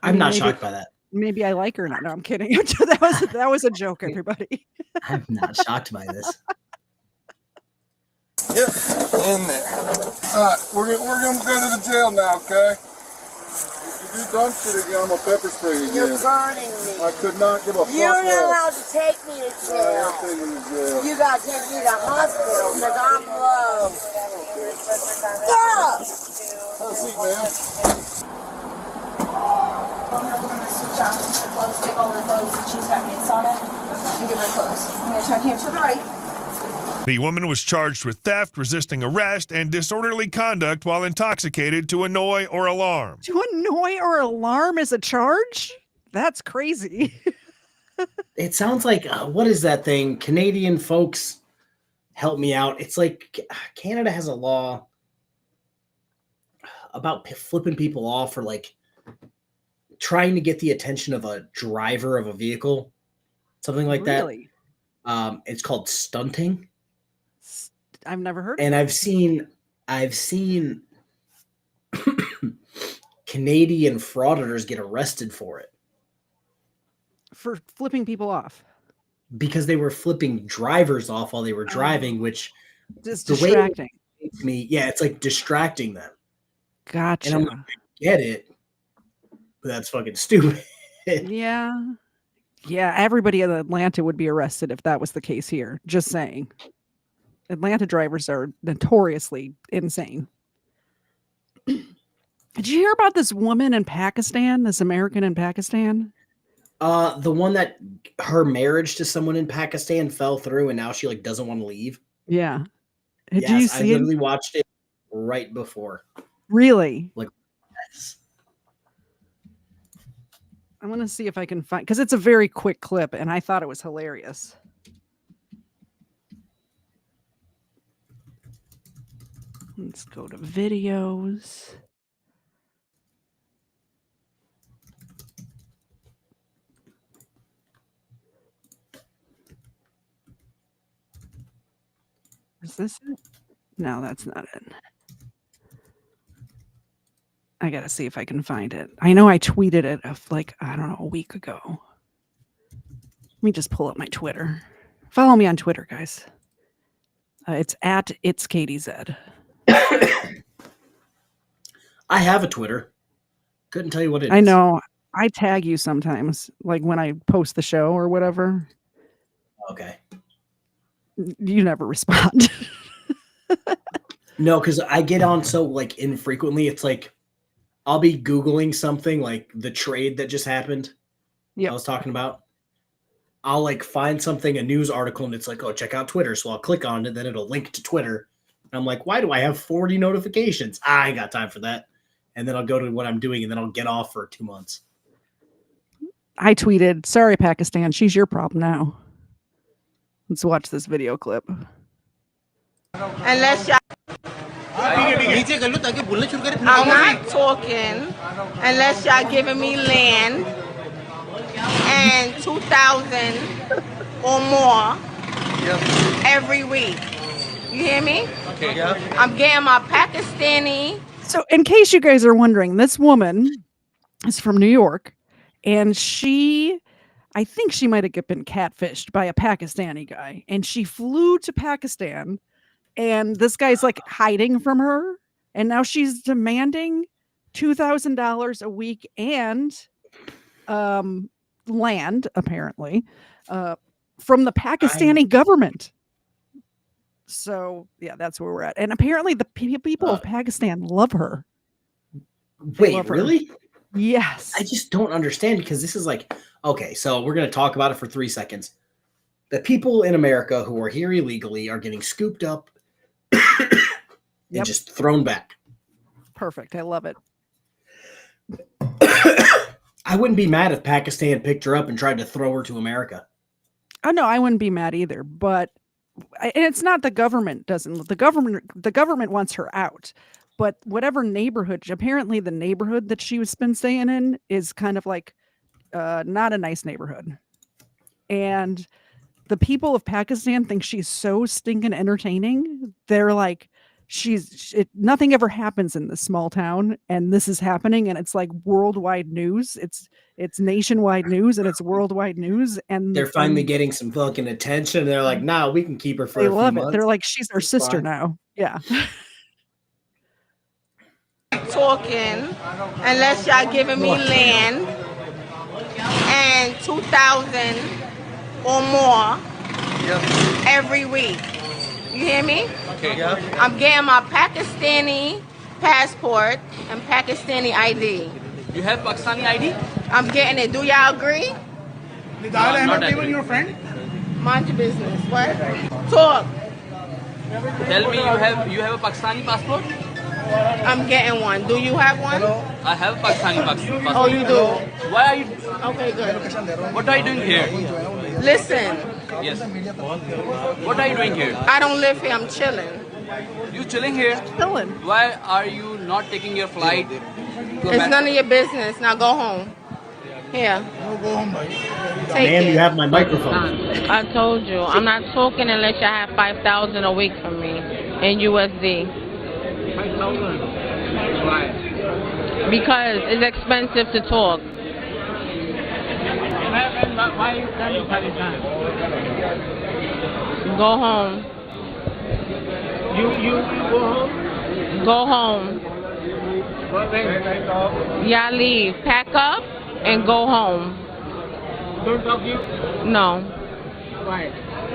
I'm not shocked by that. Maybe I like her now. No, I'm kidding. that was a joke, everybody. I'm not shocked by this. Yep, in there. All right, we're gonna go to the jail now, okay? If you do dumb shit again, I'm gonna pepper spray you again. You're burning me. I could not give a fuck. You're not less. allowed to take me to jail. I'll take you to jail. You gotta take me to hospital because I'm low. Stop! Have a seat, man. Take all the clothes that she's got mitts on it and give her clothes. I'm going to turn here to the right. The woman was charged with theft, resisting arrest, and disorderly conduct while intoxicated to annoy or alarm. To annoy or alarm is a charge? That's crazy. It sounds like what is that thing? Canadian folks, help me out. It's like Canada has a law about flipping people off or like trying to get the attention of a driver of a vehicle, something like Really? that. It's called stunting. I've never heard of And it. I've seen Canadian frauditors get arrested for it For flipping people off. because they were flipping drivers off while they were driving, which Just the way distracting. to me, yeah, it's like distracting them. Gotcha. And I'm like, I get it, but that's fucking stupid. Yeah. Yeah, everybody in Atlanta would be arrested if that was the case here. Just saying. Atlanta drivers are notoriously insane. Did you hear about this woman in Pakistan, this American in Pakistan? The one that her marriage to someone in Pakistan fell through and now she like doesn't want to leave. Yeah. Did Yes, you I see it? literally watched it right before. Really? Like, yes. I'm going to see if I can find, because it's a very quick clip and I thought it was hilarious. Let's go to videos. Is this it? No, that's not it. I got to see if I can find it. I know I tweeted it like, I don't know, a week ago. Let me just pull up my Twitter. Follow me on Twitter, guys. It's at KTZed. I have a Twitter. Couldn't tell you what it is. I know. I tag you sometimes, like when I post the show or whatever. Okay. You never respond. No, because I get on so like infrequently. It's like I'll be Googling something like the trade that just happened. I was talking about. I'll like find something, a news article, and it's like, oh, check out Twitter. So I'll click on it, then it'll link to Twitter. And I'm like, why do I have 40 notifications? I ain't got time for that. And then I'll go to what I'm doing, and then I'll get off for 2 months. I tweeted, sorry, Pakistan, she's your problem now. Let's watch this video clip. Unless y'all, I'm not talking unless y'all giving me land and 2,000 or more every week. You hear me? Okay. I'm getting my Pakistani. So in case you guys are wondering, this woman is from New York, and I think she might have been catfished by a Pakistani guy, and she flew to Pakistan, and this guy's like hiding from her, and now she's demanding $2,000 a week and land, apparently, from the Pakistani government. So yeah, that's where we're at. And apparently the people of Pakistan love her. Wait, really? Yes. I just don't understand, because this is like, okay, so we're going to talk about it for 3 seconds. The people in America who are here illegally are getting scooped up and just thrown back. Perfect. I love it. I wouldn't be mad if Pakistan picked her up and tried to throw her to America. Oh no, I wouldn't be mad either, but and it's not the government doesn't. The government wants her out. But whatever neighborhood, apparently the neighborhood that she's been staying in is kind of like not a nice neighborhood. And the people of Pakistan think she's so stinking entertaining. They're like, nothing ever happens in this small town, and this is happening, and it's like worldwide news. It's nationwide news, and it's worldwide news. And they're finally getting some fucking attention. They're like, nah, we can keep her for a few months. They're like, she's our sister now. Yeah. Talking unless y'all giving me land and 2,000 or more every week. You hear me? Okay. I'm getting my Pakistani passport and Pakistani ID. You have Pakistani ID? I'm getting it. Do y'all agree? Not agree. Your friend? Mind your business. What? Talk. Tell me you have a Pakistani passport? I'm getting one. Do you have one? I have a Pakistani passport. Oh, you do? Why are you? Okay, good. What are you doing here? Listen. Yes. What are you doing here? I don't live here. I'm chilling. You chilling here? Chilling. Why are you not taking your flight? It's none of your business. Now go home. Here. Take Ma'am, it. you have my microphone. I told you, I'm not talking unless you have 5,000 a week from me in USD. 5,000. Why? Because it's expensive to talk. Why you coming Pakistan? Go home. You go home? Go home. Yeah, leave. Pack up and go home. Don't talk you? No. Why?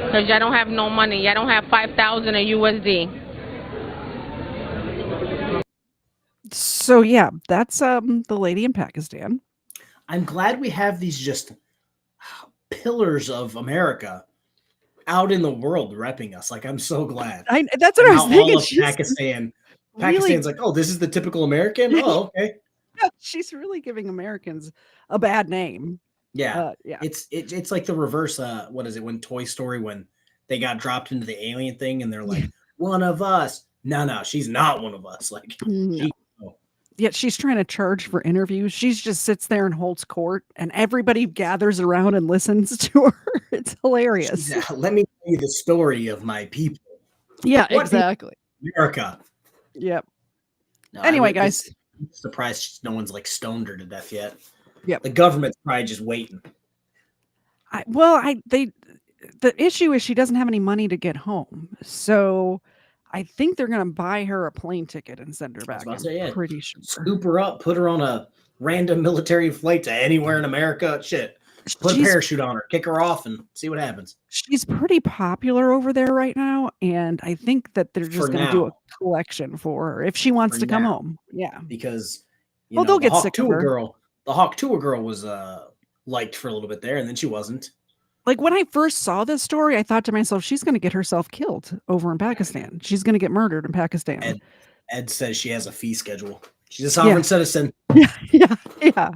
Because y'all don't have no money. Y'all don't have 5,000 in USD. So yeah, that's the lady in Pakistan. I'm glad we have these just pillars of America out in the world repping us. Like, I'm so glad. That's what I was thinking. All of Pakistan's like, oh, this is the typical American. Oh, okay. Yeah, she's really giving Americans a bad name. Yeah, yeah. It's like the reverse. What is it? When Toy Story, when they got dropped into the alien thing, and they're like, one of us. No, she's not one of us. Like, Yet she's trying to charge for interviews. She just sits there and holds court, and everybody gathers around and listens to her. It's hilarious. Yeah, let me tell you the story of my people. Yeah, exactly. America. Yep. No, Anyway, guys. I'm surprised no one's like stoned her to death yet. Yep. The government's probably just waiting. The issue is she doesn't have any money to get home. So I think they're going to buy her a plane ticket and send her back. I'm pretty sure. Scoop her up, put her on a random military flight to anywhere in America. Shit. Put a parachute on her, kick her off, and see what happens. She's pretty popular over there right now, and I think that they're just going to do a collection for her if she wants to come home. Yeah. Because they'll get sick of her. The Hawk Tuah girl was liked for a little bit there, and then she wasn't. Like when I first saw this story, I thought to myself, she's going to get herself killed over in Pakistan. She's going to get murdered in Pakistan. Ed says she has a fee schedule. She's a sovereign citizen. Yeah.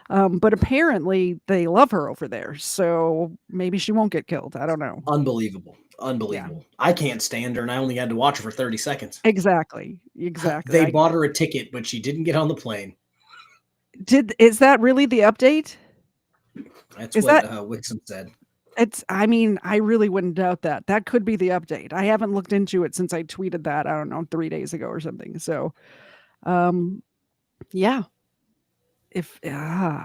But apparently they love her over there, so maybe she won't get killed. I don't know. Unbelievable. Yeah. I can't stand her, and I only had to watch her for 30 seconds. Exactly. They bought her a ticket, but she didn't get on the plane. Is that really the update? That's what Wixom said. I really wouldn't doubt that. That could be the update. I haven't looked into it since I tweeted that, I don't know, 3 days ago or something. So, yeah.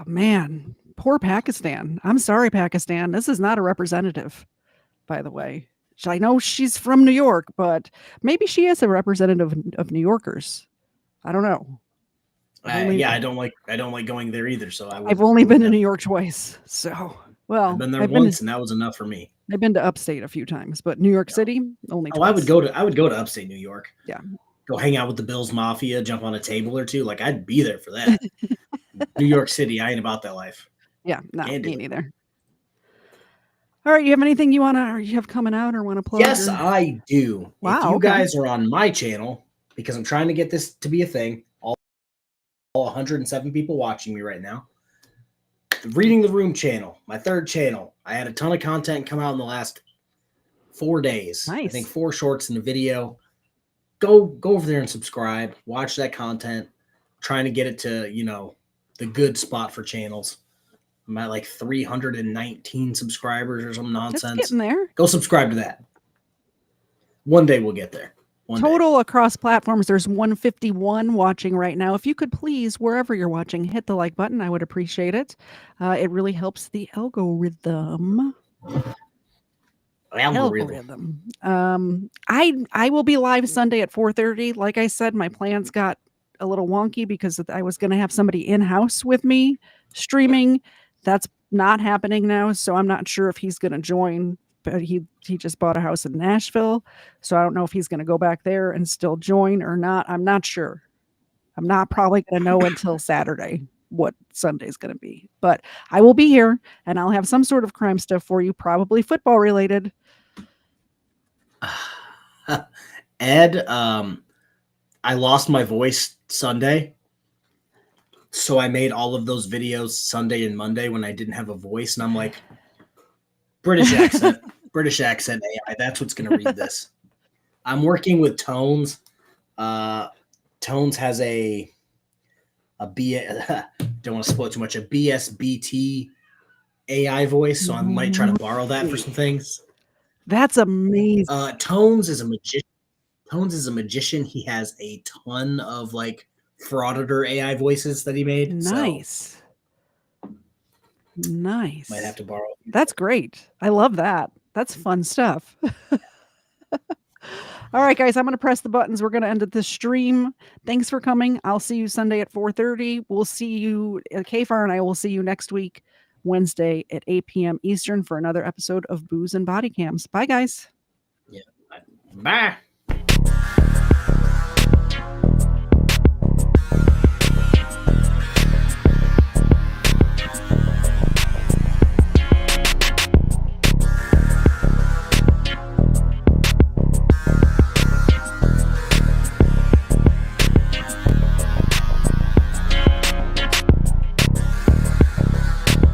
Man, poor Pakistan. I'm sorry, Pakistan. This is not a representative, by the way. I know she's from New York, but maybe she is a representative of New Yorkers. I don't know. I don't like going there either. So I've only been to New York twice. So, well, I've been there once, and that was enough for me. I've been to upstate a few times, but New York City only twice. I would go to upstate New York. Yeah. Go hang out with the Bills Mafia, jump on a table or two. Like, I'd be there for that. New York City, I ain't about that life. Yeah, no, me neither. All right, you have anything you have coming out or want to plug? Yes, I do. Wow, if you guys are on my channel, because I'm trying to get this to be a thing, all 107 people watching me right now. The Reading the Room channel, my third channel. I had a ton of content come out in the last 4 days. Nice. I think 4 shorts and a video. Go over there and subscribe. Watch that content. Trying to get it to, the good spot for channels. I'm at like 319 subscribers or some nonsense. Just getting there. Go subscribe to that. One day we'll get there. Total across platforms, there's 151 watching right now. If you could please, wherever you're watching, hit the like button. I would appreciate it. It really helps the algorithm. Algorithm. I will be live Sunday at 4:30. Like I said, my plans got a little wonky because I was going to have somebody in-house with me streaming. That's not happening now, so I'm not sure if he's going to join. But he just bought a house in Nashville, so I don't know if he's going to go back there and still join or not. I'm not sure. I'm not probably going to know until Saturday what Sunday's going to be. But I will be here, and I'll have some sort of crime stuff for you, probably football related. Ed, I lost my voice Sunday, so I made all of those videos Sunday and Monday when I didn't have a voice, and I'm like, British accent AI, that's what's going to read this. I'm working with Tones. Tones has a don't want to spoil too much, a BSBT AI voice, so I might try to borrow that for some things. That's amazing. Tones is a magician. He has a ton of like frauditor AI voices that he made. Nice. Nice. Might have to borrow. That's great. I love that. That's fun stuff. All right, guys, I'm going to press the buttons. We're going to end this stream. Thanks for coming. I'll see you Sunday at 4:30. We'll see you, KFARR and I will see you next week, Wednesday at 8 p.m. Eastern for another episode of Booze and Bodycams. Bye, guys. Yeah. Bye.